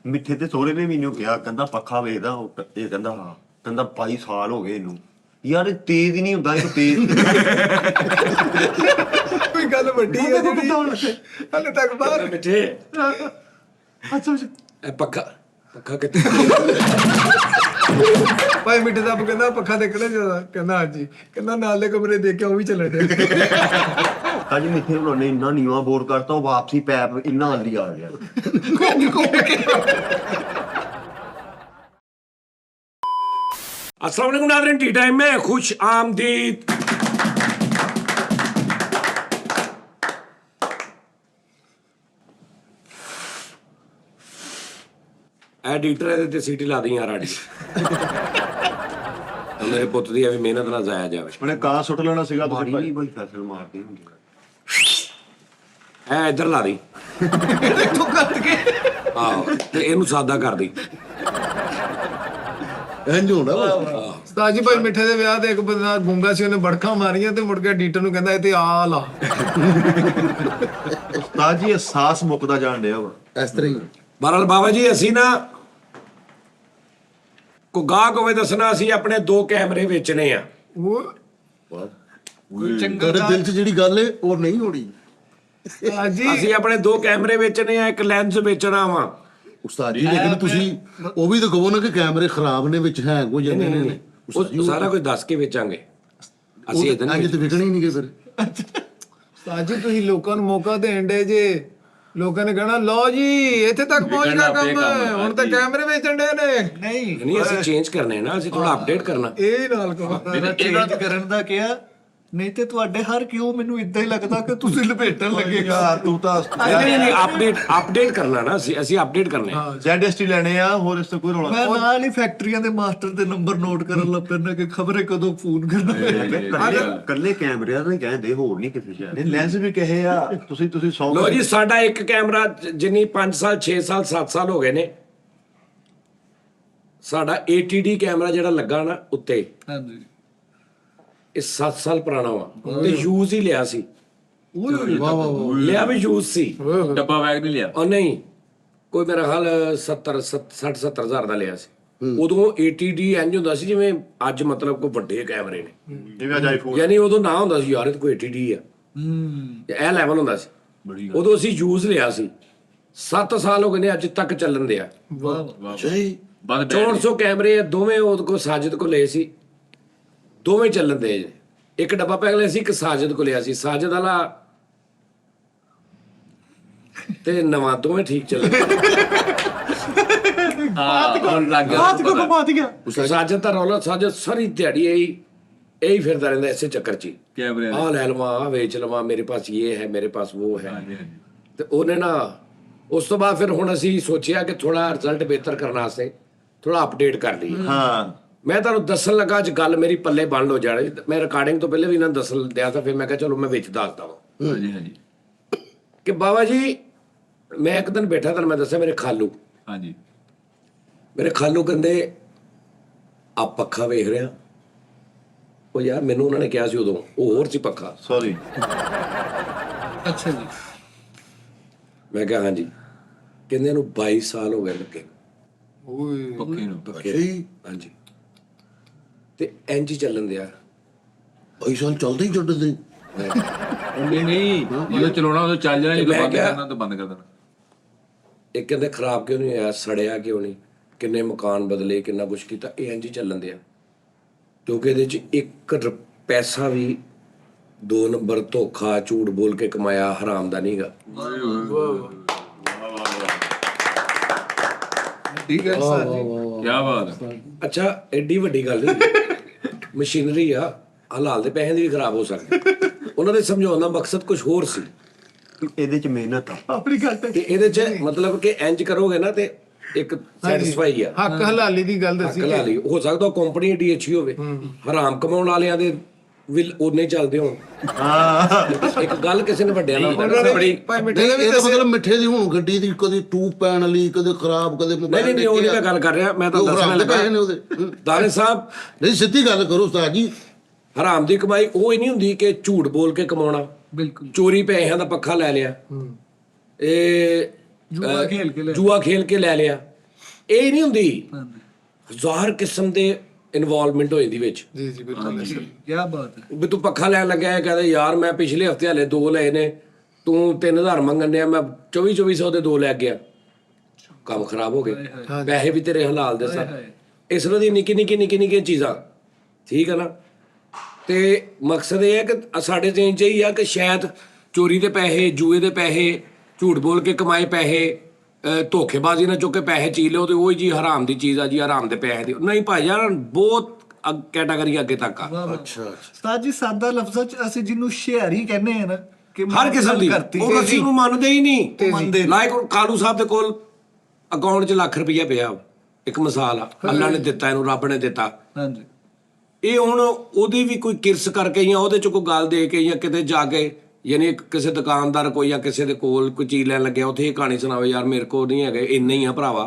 ਮਿੱਠੇ ਤੇ ਸਹੁਰੇ ਨੇ ਮੈਨੂੰ ਕਿਹਾ, ਕਹਿੰਦਾ ਪੱਖਾ ਵੇਖਦਾ, ਇਹ ਕਹਿੰਦਾ ਹਾਂ, ਕਹਿੰਦਾ 22 ਸਾਲ ਹੋ ਗਏ ਇਹਨੂੰ। ਯਾਰ ਇਹ ਤੇਜ਼ ਹੀ ਨਹੀਂ ਹੁੰਦਾ, ਇਹ ਤੇਜ਼ ਕੋਈ ਗੱਲ ਵੱਡੀ ਹੈ ਜਿਹੜੀ ਹਾਲੇ ਤੱਕ ਬਾਹਰ ਮਿੱਠੇ ਅੱਛਾ ਇਹ ਪੱਖਾ ਕਿੱਥੇ ਭਾਈ ਮਿੱਠੇ ਦਾ ਕਹਿੰਦਾ ਪੱਖਾ ਦੇਖਣਾ ਜਿਆਦਾ, ਕਹਿੰਦਾ ਹਾਂਜੀ, ਕਹਿੰਦਾ ਨਾਲ ਦੇ ਕਮਰੇ ਦੇਖਿਆ ਉਹ ਵੀ ਚੱਲਣ ਡਿਆ। ਅੱਜ ਮਿੱਠੇ ਉਹਨਾਂ ਨੇ ਇੰਨਾ ਨੀਵਾਂ ਬੋਰ ਕਰਤਾ, ਉਹ ਵਾਪਸੀ ਪੈਪ ਇੰਨਾ ਹੱਲੀ ਆ ਗਿਆ। अस्सलाम वालेकुम नाज़रीन, टी टाइम में खुश आमदीद। एडिटर है ते सीटी ला दी यार आड़ी मेरे पुत दी अभी मेहनत ना जाया जावे। ਉਹਨੇ ਕਾਂ ਸੁੱਟ ਲੈਣਾ ਸੀਗਾ ਮਾਰੀ ਤੁਸੀਂ ਨਹੀਂ ਬਈ ਫੈਸਲ ਮਾਰਦੇ ਹੁੰਦੇ ए इधर ला दी ਤੂੰ ਕੱਟ ਕੇ ਆਹੋ ਤੇ ਇਹਨੂੰ ਸਾਦਾ ਕਰ ਦੀ। ਇੰਜ ਹੋਣਾ ਵਾ। ਉਸਤਾਦ ਜੀ ਭਾਈ ਮਿੱਠੇ ਦੇ ਵਿਆਹ ਤੇ ਇੱਕ ਬੰਦਾ ਗੁੰਗਾ ਸੀ, ਉਹਨੇ ਬੜਖਾਂ ਮਾਰੀਆਂ ਤੇ ਮੁੜ ਕੇ ਐਡੀਟਰ ਨੂੰ ਕਹਿੰਦਾ ਇਹ ਤੇ ਆ ਲਾ। ਉਸਤਾਦ ਜੀ ਅਹਿਸਾਸ ਮੁੱਕਦਾ ਜਾਣ ਡਿਆ ਵਾ। ਇਸ ਤਰ੍ਹਾਂ ਹੀ ਬਹਰਾਲ ਬਾਬਾ ਜੀ ਅਸੀਂ ਨਾ ਕੋ ਗਾਹਕ ਹੋਵੇ ਦੱਸਣਾ, ਅਸੀਂ ਆਪਣੇ 2 ਕੈਮਰੇ ਵੇਚਣੇ ਆ। ਉਹ ਤੁਹਾਡੇ ਦਿਲ 'ਚ ਜਿਹੜੀ ਗੱਲ ਹੈ ਉਹ ਨਹੀਂ ਹੋਣੀ। ਉਸਤਾਦ ਜੀ ਅਸੀਂ ਆਪਣੇ 2 ਕੈਮਰੇ ਵੇਚਣੇ ਆ, ਇੱਕ ਲੈਂਸ ਵੇਚਣਾ ਵਾ। ਉਸਤਾਦ ਜੀ ਲੇਕਿਨ ਤੁਸੀਂ ਉਹ ਵੀ ਤਾਂ ਕਹੋ ਨਾ ਕਿ ਕੈਮਰੇ ਖਰਾਬ ਨੇ, ਵਿੱਚ ਹੈਂਗ ਹੋ ਜਾਂਦੇ ਨੇ। ਉਹ ਸਾਰਾ ਕੁਝ ਦੱਸ ਕੇ ਵੇਚਾਂਗੇ ਅਸੀਂ ਉਹ ਇਦਾਂ ਅੱਜ ਤੇ ਵਿਕਣੇ ਹੀ ਨਹੀਂ ਗਏ ਫਿਰ। ਉਸਤਾਦ ਜੀ ਤੁਸੀਂ ਲੋਕਾਂ ਨੂੰ ਮੌਕਾ ਦੇਣ ਦੇ ਜੇ, ਲੋਕਾਂ ਨੇ ਕਹਿਣਾ ਲਓ ਜੀ ਇੱਥੇ ਤੱਕ ਪਹੁੰਚ ਗਿਆ ਕੰਮ, ਹੁਣ ਤਾਂ ਕੈਮਰੇ ਵੇਚਣ ਦੇ ਨੇ। ਨਹੀਂ ਅਸੀਂ ਚੇਂਜ ਕਰਨੇ ਨਾ, ਅਸੀਂ ਥੋੜਾ ਅਪਡੇਟ ਕਰਨਾ। ਇਹ ਨਾਲ ਕਹੋ ਚੇਂਜ ਕਰਨ ਦਾ ਕਿਹਾ, ਨਹੀਂ ਤੇ ਤੁਹਾਡੇ ਹਰ ਕਿਉਂ ਮੈਨੂੰ ਇਦਾਂ ਹੀ ਲੱਗਦਾ ਕਿ ਤੁਸੀਂ ਲਪੇਟਣ ਲੱਗੇ। ਯਾਰ ਤੂੰ ਤਾਂ ਨਹੀਂ ਅਪਡੇਟ ਕਰਨਾ ਨਾ, ਅਸੀਂ ਅਪਡੇਟ ਕਰਨੇ। ZST ਲੈਣੇ ਆ, ਹੋਰ ਇਸ ਤੋਂ ਕੋਈ ਰੌਲਾ ਮੈਂ ਨਾਲ ਹੀ ਫੈਕਟਰੀਆਂ ਦੇ ਮਾਸਟਰ ਦੇ ਨੰਬਰ ਨੋਟ ਕਰਨ ਲੱਗ ਪੈਣਾ ਕਿ ਖਬਰੇ ਕਦੋਂ ਫੋਨ ਕਰਨਾ। ਕੱਲੇ ਕੈਮਰਿਆਂ ਦੇ ਕਹਿੰਦੇ, ਹੋਰ ਨਹੀਂ ਕਿਸੇ ਸ਼ਾਇਦ। ਨਹੀਂ। ਲੈਂਸ ਵੀ ਕਹੇ ਆ, ਤੁਸੀਂ 100 ਲੋ ਜੀ ਸਾਡਾ ਇੱਕ ਕੈਮਰਾ ਜਿੰਨੀ 5 ਸਾਲ 6 ਸਾਲ 7 ਸਾਲ ਹੋ ਗਏ ਨੇ, ਸਾਡਾ ATD ਕੈਮਰਾ ਜਿਹੜਾ ਲੱਗਾ ਨਾ ਉੱਤੇ, ਹਾਂਜੀ ਇਹ 7 ਸਾਲ ਪੁਰਾਣਾ ਵਾ ਤੇ ਯੂਜ਼ ਹੀ ਲਿਆ ਸੀ। ਵਾਹ ਵਾਹ ਲਿਆ ਵੀ ਯੂਜ਼ ਸੀ, ਡੱਬਾ ਵੈਗ ਨਹੀਂ ਲਿਆ। ਉਹ ਨਹੀਂ ਕੋਈ ਮੇਰਾ ਹਾਲ 60-70 ਹਜ਼ਾਰ ਦਾ ਲਿਆ ਸੀ। ਉਦੋਂ ATD ਇੰਜ ਹੁੰਦਾ ਸੀ ਜਿਵੇਂ ਅੱਜ ਮਤਲਬ ਕੋਈ ਵੱਡੇ ਕੈਮਰੇ ਨੇ, ਜਿਵੇਂ ਅੱਜ ਆਈਫੋਨ। ਯਾਨੀ ਉਦੋਂ ਨਾ ਹੁੰਦਾ ਸੀ ਯਾਰ ਇਹ ਕੋਈ ATD ਆ, ਇਹ ਲੈਵਲ ਹੁੰਦਾ ਸੀ। ਉਦੋਂ ਅਸੀਂ ਯੂਜ਼ ਲਿਆ ਸੀ, 7 ਸਾਲ ਹੋ ਗਏ ਨੇ ਅੱਜ ਤੱਕ ਚੱਲਣ ਦਿਆ। ਸਹੀ। ਬੰਦ 400 ਕੈਮਰੇ ਆ, ਦੋਵੇਂ ਉਹਦੇ ਕੋਲ ਸਾਜਿਦ ਕੋ ਲਏ ਸੀ, ਦੋਵੇਂ ਚੱਲਣ ਦੇ। ਇੱਕ ਡੱਬਾ ਪੈਕ ਲਿਆ ਸੀ, ਇੱਕ ਸਾਜਿਦ ਕੋ ਲਿਆ ਸੀ, ਸਾਜਿਦ ਵਾਲਾ ਤੇ ਨਵਾਂ, ਦੋਵੇਂ ਠੀਕ ਚੱਲਣ। ਹੁਣ ਲੱਗ ਗਿਆ ਸਾਜਿਦ ਦਾ ਰੌਲਾ, ਸਾਜਿਦ ਸਾਰੀ ਦਿਹਾੜੀ ਇਹੀ ਫਿਰਦਾ ਰਹਿੰਦਾ ਇਸੇ ਚੱਕਰ 'ਚ ਹੀ। ਕੈਮਰੇ ਆ ਲੈ ਲਵਾਂ, ਆ ਵੇਚ ਲਵਾਂ, ਮੇਰੇ ਪਾਸ ਇਹ ਹੈ, ਮੇਰੇ ਪਾਸ ਉਹ ਹੈ। ਤੇ ਉਹਨੇ ਨਾ ਉਸ ਤੋਂ ਬਾਅਦ ਫਿਰ ਹੁਣ ਅਸੀਂ ਸੋਚਿਆ ਕਿ ਥੋੜਾ ਰਿਜ਼ਲਟ ਬਿਹਤਰ ਕਰਨ ਵਾਸਤੇ ਥੋੜਾ ਅਪਡੇਟ ਕਰ ਲਈਏ। ਹਾਂ ਮੈਂ ਤੁਹਾਨੂੰ ਦੱਸਣ ਲੱਗਾ ਅੱਜ ਗੱਲ ਮੇਰੀ ਪੱਲੇ ਬੰਨ ਹੋ ਜਾਣੀ। ਮੈਂ ਰਿਕਾਰਡਿੰਗ ਤੋਂ ਪਹਿਲੇ ਵੀ ਇਹਨਾਂ ਨੂੰ ਦੱਸਣ ਦਿਆ ਤਾਂ, ਫਿਰ ਮੈਂ ਕਿਹਾ ਚਲੋ ਮੈਂ ਵਿੱਚ ਦੱਸਦਾ ਵਾਂ ਹਾਂਜੀ ਹਾਂਜੀ ਕਿ ਬਾਬਾ ਜੀ ਮੈਂ ਇੱਕ ਦਿਨ ਬੈਠਾ, ਤੁਹਾਨੂੰ ਮੈਂ ਦੱਸਿਆ ਮੇਰੇ ਖਾਲੂ ਕਹਿੰਦੇ ਆ ਪੱਖਾ ਵੇਖ ਰਿਹਾ। ਉਹ ਯਾਰ ਮੈਨੂੰ ਉਹਨਾਂ ਨੇ ਕਿਹਾ ਸੀ ਉਦੋਂ, ਉਹ ਹੋਰ ਸੀ ਪੱਖਾ। ਸੌਰੀ। ਅੱਛਾ ਜੀ। ਮੈਂ ਕਿਹਾ ਹਾਂਜੀ। ਕਹਿੰਦੇ ਇਹਨੂੰ 22 ਸਾਲ ਹੋ ਗਏ ਲੱਗੇ ਓਏ ਪੱਕੇ ਨੂੰ। ਸਹੀ। ਹਾਂਜੀ ਤੇ ਇੰਜ ਹੀ ਚੱਲਣ ਦਿਆ। ਪੈਸਾ ਚੱਲਦੇ ਹੀ ਚੱਲਦੇ। ਨਹੀਂ ਜਦੋਂ ਚਲਾਉਣਾ ਉਦੋਂ ਚੱਲ ਜਾਣਾ, ਜਦੋਂ ਮੈਂ ਬੰਦ ਕਿਹਾ- ਕਰਨਾ ਤਾਂ ਬੰਦ ਕਰ ਦੇਣਾ। ਇਹ ਕਹਿੰਦੇ ਖਰਾਬ ਕਿਉਂ ਨਹੀਂ ਹੋਇਆ, ਸੜਿਆ ਕਿਉਂ ਨਹੀਂ, ਕਿੰਨੇ ਮਕਾਨ ਬਦਲੇ, ਕਿੰਨਾ ਕੁਛ ਕੀਤਾ। ਇਹ ਇੰਜ ਹੀ ਚੱਲਣ ਦਿਆ, ਕਿਉਂਕਿ ਇਹਦੇ 'ਚ 1 ਪੈਸਾ ਵੀ 2 ਨੰਬਰ ਧੋਖਾ ਝੂਠ ਬੋਲ ਕੇ ਕਮਾਇਆ ਹਰਾਮ ਦਾ ਨਹੀਂਗਾ। ਠੀਕ ਹੈ ਉਸਤਾਦ ਜੀ। ਕੀ ਬਾਤ ਹੈ। ਅੱਛਾ ਐਡੀ ਵੱਡੀ ਗੱਲ ਨਹੀਂ, ਮਸ਼ੀਨਰੀ ਆ, ਹਲਾਲ ਦੇ ਪੈਸੇ ਦੀ ਵੀ ਖਰਾਬ ਹੋ ਸਕਦੀ। ਉਹਨਾਂ ਦੇ ਸਮਝਾਉਣ ਦਾ ਮਕਸਦ ਕੁਝ ਹੋਰ ਸੀ। ਇਹਦੇ ਚ ਮਿਹਨਤ ਆ। ਆਪਣੀ ਗੱਲ ਤੇ ਤੇ ਇਹਦੇ 'ਚ ਮਤਲਬ ਕਿ ਇੰਜ ਕਰੋਗੇ ਨਾ ਤੇ ਇੱਕ ਸੈਟੀਸਫਾਈ ਆ। ਹੱਕ ਹਲਾਲੀ ਦੀ ਗੱਲ ਦੱਸੀ। ਹਲਾ ਲਈ ਹੋ ਸਕਦਾ ਉਹ ਕੰਪਨੀ ਏਡੀ ਅੱਛੀ ਹੋਵੇ, ਹਰਾਮ ਕਮਾਉਣ ਵਾਲਿਆਂ ਦੇ ਵੀ ਉਹਨੇ ਚੱਲਦੇ ਹੋਣ। ਇੱਕ ਗੱਲ ਕਿਸੇ ਨੇ ਵੱਡਿਆਂ ਨਾਲ ਬੜੀ ਭਾਈ ਮਿੱਠੇ ਨਹੀਂ ਦੇ ਵੀ ਇਹ ਤਾਂ ਮਤਲਬ ਮਿੱਠੇ ਦੀ ਹੁਣ ਗੱਡੀ ਦੀ ਕਦੇ ਟੂਬ ਪੈਣ ਵਾਲੀ, ਕਦੇ ਖਰਾਬ, ਕਦੇ ਮੋਬਾਈਲ। ਨਹੀਂ ਉਹ ਨਹੀਂ ਮੈਂ ਗੱਲ ਕਰ ਰਿਹਾ, ਮੈਂ ਤਾਂ ਦੱਸਣ ਲੱਗਾ ਨੇ ਉਹਦੇ। ਦਾਨੇ ਸਾਹਿਬ ਨਹੀਂ ਸਿੱਧੀ ਗੱਲ ਕਰੋ ਉਸਤਾਦ ਜੀ। ਹਰਾਮ ਦੀ ਕਮਾਈ ਉਹ ਹੀ ਨਹੀਂ ਹੁੰਦੀ ਕਿ ਝੂਠ ਬੋਲ ਕੇ ਕਮਾਉਣਾ, ਬਿਲਕੁਲ ਚੋਰੀ ਪੈਸਿਆਂ ਦਾ ਪੱਖਾ ਲੈ ਲਿਆ, ਇਹ ਜੂਆ ਖੇਲ ਕੇ ਲੈ ਜੂਆ ਖੇਲ ਕੇ ਲੈ ਲਿਆ, ਇਹ ਨਹੀਂ ਹੁੰਦੀ, ਹਜ਼ਾਰ ਕਿਸਮ ਦੇ ਇਨਵੋਲਵਮੈਂਟ ਹੋ ਜਾਂਦੀ ਵਿੱਚ। ਜੀ ਜੀ ਬਿਲਕੁਲ ਕੀ ਬਾਤ ਹੈ। ਵੀ ਤੂੰ ਪੱਖਾ ਲੈਣ ਲੱਗਿਆ ਹੈ, ਕਹਿੰਦਾ ਯਾਰ ਮੈਂ ਪਿਛਲੇ ਹਫਤੇ ਹਲੇ 2 ਲਏ ਨੇ, ਤੂੰ 3000 ਮੰਗਣ ਡਿਆ, ਮੈਂ 2400 ਦੇ 2 ਲੈ ਗਿਆ, ਕੰਮ ਖਰਾਬ ਹੋ ਗਏ, ਪੈਸੇ ਵੀ ਤੇਰੇ ਹਲਾਲ ਦੇ ਸਨ। ਇਸ ਤਰ੍ਹਾਂ ਦੀ ਨਿੱਕੀ ਨਿੱਕੀ ਚੀਜ਼ਾਂ, ਠੀਕ ਹੈ ਨਾ। ਤੇ ਮਕਸਦ ਇਹ ਹੈ ਕਿ ਸਾਡੇ ਦੇਣ ਚ ਹੀ ਆ ਕਿ ਸ਼ਾਇਦ ਚੋਰੀ ਦੇ ਪੈਸੇ, ਜੂਏ ਦੇ ਪੈਸੇ, ਝੂਠ ਬੋਲ ਕੇ ਕਮਾਏ ਪੈਸੇ, ਧੋਖੇਬਾਜ਼ੀ ਨਾਲ ਚੁੱਕ ਕੇ ਪੈਸੇ ਚੀਜ਼ ਲਿਓ ਤੇ ਉਹ ਜੀ ਹਰਾਮ ਦੀ ਚੀਜ਼ ਆ ਜੀ, ਹਰਾਮ ਦੇ ਪੈਸੇ ਦੀ ਨਹੀਂ ਭਾਈ ਯਾਰ, ਬਹੁਤ ਕੈਟਾਗਰੀ ਅੱਗੇ ਤੱਕ ਆ। ਅੱਛਾ ਉਸਤਾਦ ਜੀ ਸਾਦਾ ਲਫ਼ਜ਼ਾਂ ਚ ਅਸੀਂ ਜਿਹਨੂੰ ਸ਼ਹਿਰੀ ਕਹਿੰਦੇ ਆ ਨਾ ਕਿ ਹਰ ਕਿਸਮ ਦੀ, ਉਹ ਕਿਸੇ ਨੂੰ ਮੰਨਦੇ ਹੀ ਨਹੀਂ। ਲਾਈਕ ਕਾਲੂ ਸਾਹਿਬ ਦੇ ਕੋਲ ਅਕਾਊਂਟ 'ਚ ਲੱਖ ਰੁਪਈਆ ਪਿਆ, ਇੱਕ ਮਿਸਾਲ ਆ, ਅੱਲਾ ਨੇ ਦਿੱਤਾ ਇਹਨੂੰ, ਰੱਬ ਨੇ ਦਿੱਤਾ। ਹਾਂਜੀ ਇਹ ਹੁਣ ਉਹਦੀ ਵੀ ਕੋਈ ਕਿਰਸ ਕਰਕੇ ਜਾਂ ਉਹਦੇ 'ਚ ਕੋਈ ਗੱਲ ਦੇ ਕੇ ਜਾਂ ਕਿਤੇ ਜਾ ਕੇ, ਯਾਨੀ ਕਿਸੇ ਦੁਕਾਨਦਾਰ ਕੋਈ ਜਾਂ ਕਿਸੇ ਦੇ ਕੋਲ ਕੋਈ ਚੀਜ਼ ਲੈਣ ਲੱਗਿਆ, ਉੱਥੇ ਇਹ ਕਹਾਣੀ ਸੁਣਾਵੇ, ਯਾਰ ਮੇਰੇ ਕੋਲ ਨਹੀਂ ਹੈਗੇ, ਇੰਨੇ ਹੀ ਆ ਭਰਾਵਾ,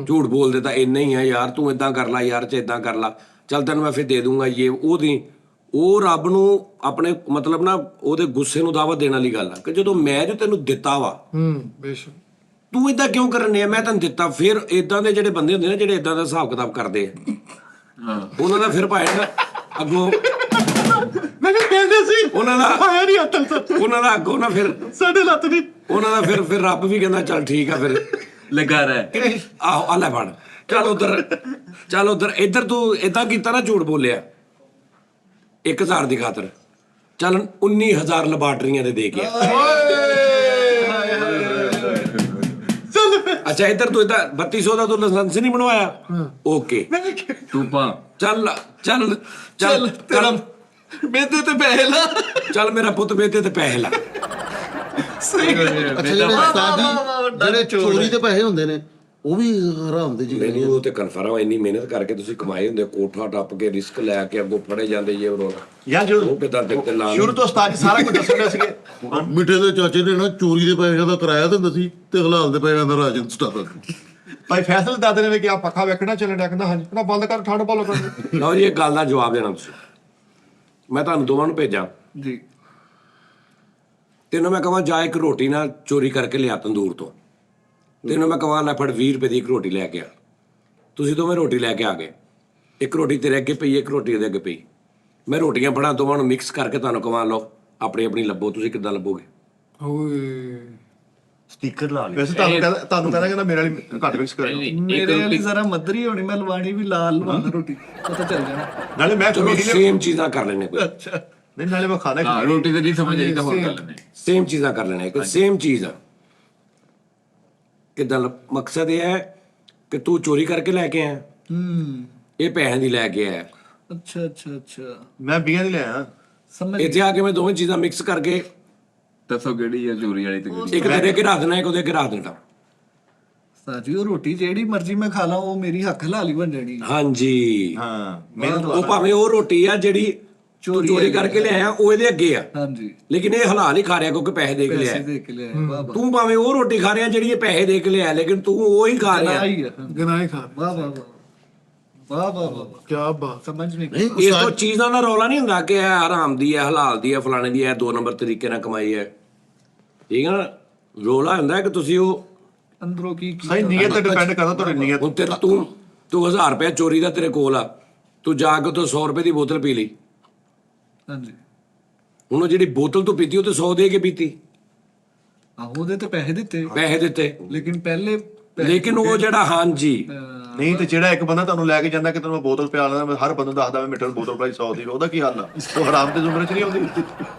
ਝੂਠ ਬੋਲਦੇ ਤਾਂ ਇੰਨੇ ਹੀ ਆ ਯਾਰ, ਤੂੰ ਇਦਾਂ ਕਰ ਲਾ ਯਾਰ, ਚ ਇਦਾਂ ਕਰ ਲਾ, ਚੱਲ ਤੈਨੂੰ ਮੈਂ ਫਿਰ ਦੇ ਦੂੰਗਾ ਇਹ ਉਹਦੀ। ਉਹ ਰੱਬ ਨੂੰ ਆਪਣੇ ਮਤਲਬ ਨਾ ਉਹਦੇ ਗੁੱਸੇ ਨੂੰ ਦਾਵਤ ਦੇਣ ਵਾਲੀ ਗੱਲ ਆ ਕਿ ਜਦੋਂ ਮੈਂ ਜੋ ਤੈਨੂੰ ਦਿੱਤਾ ਵਾ, ਬੇਸ਼ੱਕ, ਤੂੰ ਇਦਾਂ ਕਿਉਂ ਕਰਨ ਡਿਆ, ਮੈਂ ਤੈਨੂੰ ਦਿੱਤਾ। ਫਿਰ ਇਦਾਂ ਦੇ ਜਿਹੜੇ ਬੰਦੇ ਹੁੰਦੇ ਨੇ ਜਿਹੜੇ ਇਦਾਂ ਦਾ ਹਿਸਾਬ ਕਿਤਾਬ ਕਰਦੇ ਆ, ਉਹਨਾਂ ਦਾ ਫਿਰ ਭਾਵੇਂ ਨਾ ਅੱਗੋਂ ਮੈਂ ਕਹਿੰਦੇ ਸੀ ਉਹਨਾਂ ਦਾ ਆਇਆ ਨਹੀਂ ਹੱਥ ਸਰ ਉਹਨਾਂ ਦਾ ਅੱਗੋਂ ਨਾ ਫਿਰ ਸਾਡੇ ਲੱਤ ਨਹੀਂ। ਉਹਨਾਂ ਦਾ ਫਿਰ ਰੱਬ ਵੀ ਕਹਿੰਦਾ ਚੱਲ ਠੀਕ ਆ, ਫਿਰ ਲੱਗਾ ਰਹਿ। ਆਹੋ ਆ ਲੈ ਫੜ, ਚੱਲ ਉਧਰ ਇੱਧਰ ਤੂੰ ਇਦਾਂ ਕੀਤਾ ਨਾ, ਝੂਠ ਬੋਲਿਆ 1000 ਦੀ ਖਾਤਰ, ਚੱਲ 19000 ਲੈਬਾਰਟਰੀਆਂ ਦੇ ਕੇ ਆ। ਅੱਛਾ ਇੱਧਰ ਤੂੰ ਇਦਾਂ 3200 ਦਾ ਤੂੰ ਲਾਇਸੈਂਸ ਨਹੀਂ ਬਣਵਾਇਆ, ਓਕੇ ਤੂੰ ਪਾ ਚੱਲ ਚੱਲ ਚੱਲ ਤੇਰਾ ਮੇਦੇ ਤੇ ਪੈਸੇ ਲਾ। ਚੱਲ ਮੇਰਾ ਪੁੱਤ ਬੇਤੇ ਤੇ ਪੈਸੇ ਲਾ। ਅੱਛਾ ਜਿਹੜੇ ਉਸਤਾਦ ਜੀ ਜਿਹੜੇ ਚੋਰੀ ਦੇ ਪੈਸੇ ਹੁੰਦੇ ਨੇ ਉਹ ਵੀ ਹਰਾਮ ਦੇ ਜੀ। ਨਹੀਂ ਉਹ ਤੇ ਕਨਫਰਮ, ਇੰਨੀ ਮਿਹਨਤ ਕਰਕੇ ਤੁਸੀਂ ਕਮਾਏ ਹੁੰਦੇ, ਕੋਠਾ ਟੱਪ ਕੇ ਰਿਸਕ ਲੈ ਕੇ ਅੱਗੋਂ ਫੜੇ ਜਾਂਦੇ ਜੇ ਉਹ ਯਾਰ ਉਹ ਕਿਦਾਂ ਦਿਲ ਤੇ ਲਾ ਸ਼ੁਰੂ ਤੋਂ ਉਸਤਾਦ ਜੀ ਸਾਰਾ ਕੁਝ ਦੱਸਣ ਰਹੇ ਸੀਗੇ। ਮਿੱਠੇ ਦੇ ਚਾਚੇ ਨੇ ਨਾ ਚੋਰੀ ਦੇ ਪੈਸਿਆਂ ਦਾ ਕਿਰਾਇਆ ਦਿੰਦਾ ਸੀ ਤੇ ਹਲਾਲ ਦੇ ਪੈਸਿਆਂ ਦਾ ਰਾਜਨ ਸਟਾਫ। ਭਾਈ ਫੈਸਲ ਦਾਦੇ ਨੇ ਕਿ ਆ ਪੱਖਾ ਵੇਖਣਾ ਚੱਲਣ ਡਿਆ, ਕਹਿੰਦਾ ਹਾਂਜੀ, ਕਹਿੰਦਾ ਬੰਦ ਕਰ, ਠੰਡ ਪਾ ਲੋ ਕਰ। ਲਓ ਜੀ ਇੱਕ ਗੱਲ ਦਾ ਜਵਾਬ ਦੇਣਾ ਤੁਸੀਂ, ਮੈਂ ਤੁਹਾਨੂੰ ਦੋਵਾਂ ਨੂੰ ਭੇਜਾਂ ਜੀ ਤੈਨੂੰ ਮੈਂ ਕਹਾਂ ਜਾ ਇੱਕ ਰੋਟੀ ਨਾ ਚੋਰੀ ਕਰਕੇ ਲਿਆ ਤੰਦੂਰ ਤੋਂ, ਤੈਨੂੰ ਮੈਂ ਕਹਾਂ ਲੈ ਫੜ 20 ਰੁਪਏ ਦੀ ਇੱਕ ਰੋਟੀ ਲੈ ਕੇ ਆ, ਤੁਸੀਂ ਦੋਵੇਂ ਰੋਟੀ ਲੈ ਕੇ ਆ ਗਏ, ਇੱਕ ਰੋਟੀ ਤੇਰੇ ਅੱਗੇ ਪਈ, ਇੱਕ ਰੋਟੀ ਉਹਦੇ ਅੱਗੇ ਪਈ, ਮੈਂ ਰੋਟੀਆਂ ਫੜਾ ਦੋਵਾਂ ਨੂੰ ਮਿਕਸ ਕਰਕੇ ਤੁਹਾਨੂੰ ਕਹਾਂ ਲਓ ਆਪਣੀ ਆਪਣੀ ਲੱਭੋ, ਤੁਸੀਂ ਕਿੱਦਾਂ ਲੱਭੋਗੇ? ਓਏ ਸਟicker ਲਾ ਲਿਆ। ਵੈਸੇ ਤੁਹਾਨੂੰ ਕਹਿੰਦਾ ਮੇਰੇ ਵਾਲੀ ਘੱਟ ਮਿਕਸ ਕਰਿਓ। ਮੇਰੇ ਵਾਲੀ ਜ਼ਰਾ ਮੱਧਰੀ ਹੋਣੀ, ਮੈਂ ਲਵਾਣੀ ਵੀ ਲਾਲ ਲਵਾਉਣਾ ਰੋਟੀ, ਪਤਾ ਚੱਲ ਜਾਣਾ। ਨਾਲੇ ਮੈਂ ਚਲੋ ਕਮੇਡੀ ਸੇਮ ਚੀਜ਼ਾਂ ਕਰ ਲੈਣੇ ਕੋਈ, ਅੱਛਾ ਨਹੀਂ, ਨਾਲੇ ਮੈਂ ਖਾਣਾ ਹਾਂ ਰੋਟੀ ਤੇ ਨਹੀਂ ਸਮਝ ਆਈ ਤਾਂ ਹੋਰ ਗੱਲ ਨਹੀਂ। ਸੇਮ ਚੀਜ਼ਾਂ ਕਰ ਲੈਣੇ ਕੋਈ, ਸੇਮ ਚੀਜ਼ ਆ। ਕਿੱਦਾਂ ਮਕਸਦ ਇਹ ਹੈ ਕਿ ਤੂੰ ਚੋਰੀ ਕਰਕੇ ਲੈ ਕੇ ਆਇਆ, ਇਹ ਪੈਸਿਆਂ ਦੀ ਲੈ ਕੇ ਆਇਆ, ਅੱਛਾ ਅੱਛਾ ਅੱਛਾ ਮੈਂ 20 ਦੀ ਲਿਆ। ਸਮਝ ਇੱਥੇ ਆ ਕੇ ਮੈਂ ਦੋਵੇਂ ਚੀਜ਼ਾਂ ਮਿਕਸ ਕਰਕੇ ਦੱਸੋ ਕਿਹੜੀ ਹੈ ਚੋਰੀ ਵਾਲੀ ਤੇ ਕਿਹੜੀ? ਇੱਕ ਤੇਰੇ ਅੱਗੇ ਰੱਖ ਦੇਣਾ, ਇੱਕ ਉਹਦੇ ਅੱਗੇ ਰੱਖ ਦੇਣਾ। ਸਾਜੀ ਉਹ ਰੋਟੀ ਜਿਹੜੀ ਮਰਜ਼ੀ ਮੈਂ ਖਾ ਲਾਂ, ਉਹ ਮੇਰੀ ਹੱਕ ਹਲਾਲੀ ਬਣ ਜਾਣੀ। ਹਾਂਜੀ ਹਾਂ ਮਿਹਨਤ ਉਹ ਭਾਵੇਂ ਉਹ ਰੋਟੀ ਆ ਜਿਹੜੀ ਤੂੰ ਚੋਰੀ ਕਰਕੇ ਲਿਆਇਆ, ਉਹ ਇਹਦੇ ਅੱਗੇ ਆ, ਹਾਂਜੀ ਲੇਕਿਨ ਇਹ ਹਲਾਲ ਹੀ ਖਾ ਰਿਹਾ ਕਿਉਂਕਿ ਪੈਸੇ ਦੇ ਕੇ ਪੈਸੇ ਲਿਆਇਆ। ਦੇ ਕੇ ਲਿਆਏ, ਵਾਹ ਵਾਹ ਤੂੰ ਭਾਵੇਂ ਉਹ ਰੋਟੀ ਖਾ ਰਿਹਾ ਜਿਹੜੀ ਇਹ ਪੈਸੇ ਦੇ ਕੇ ਲਿਆਇਆ, ਲੇਕਿਨ ਤੂੰ ਉਹ ਹੀ ਖਾ ਰਿਹਾ। ਆਈ ਹੈ। ਗਨਾਏ ਖਾ, ਵਾਹ ਵਾਹ ਵਾਹ ਵਾਹ ਵਾਹ ਵਾਹ ਕੀ ਬਾਤ। ਸਮਝ ਨਹੀਂ ਨਹੀਂ ਇਸ ਤੋਂ ਚੀਜ਼ਾਂ ਦਾ ਰੌਲਾ ਨਹੀਂ ਹੁੰਦਾ ਕਿ ਇਹ ਹਰਾਮ ਦੀ ਹੈ, ਹਲਾਲ ਦੀ ਹੈ, ਫਲਾਣੇ ਦੀ ਹੈ, 2 ਨੰਬਰ ਤਰੀਕੇ ਨਾਲ ਕਮਾਈ ਹੈ, ਠੀਕ ਹੈ ਨਾ। ਰੌਲਾ ਹੁੰਦਾ ਕਿ ਤੁਸੀਂ ਉਹ ਅੰਦਰੋਂ ਕੀ ਸਹੀ ਨੀਅਤ ਤੇ ਡਿਪੈਂਡ ਕਰਦਾ ਤੁਹਾਡੀ ਨੀਅਤ। ਹੁਣ ਤੇ ਤੂੰ 1000 ਰੁਪਏ ਚੋਰੀ ਦਾ ਤੇਰੇ ਕੋਲ ਆ, ਤੂੰ ਜਾ ਕੇ ਉੱਥੋਂ 100 ਰੁਪਏ ਦੀ ਬੋਤਲ ਪੀ ਲਈ, ਹਾਂਜੀ ਹੁਣ ਉਹ ਜਿਹੜੀ ਬੋਤਲ ਤੂੰ ਪੀਤੀ ਉਹ ਤੇ 100 ਦੇ ਕੇ ਪੀਤੀ, ਆਹੋ ਉਹਦੇ ਤੇ ਪੈਸੇ ਦਿੱਤੇ, ਪੈਸੇ ਦਿੱਤੇ, ਲੇਕਿਨ ਪਹਿਲੇ ਲੇਕਿਨ ਉਹ ਜਿਹੜਾ ਹਾਂਜੀ ਨਹੀਂ ਤੇ ਜਿਹੜਾ ਇੱਕ ਬੰਦਾ ਤੁਹਾਨੂੰ ਲੈ ਕੇ ਜਾਂਦਾ ਕਿ ਤੈਨੂੰ ਮੈਂ ਬੋਤਲ ਪਿਆ ਲੈਣਾ, ਮੈਂ ਹਰ ਬੰਦੇ ਨੂੰ ਦੱਸਦਾ ਮੈਂ ਮਿੱਠੇ ਦੀ ਬੋਤਲ ਪ੍ਰਾਈਸ 100 ਦੀ, ਉਹਦਾ ਕੀ ਹਾਲ ਆ? ਉਹ ਹਰਾਮ ਦੇ ਜ਼ੁਮਰੇ 'ਚ ਨਹੀਂ ਆਉਂਦੀ।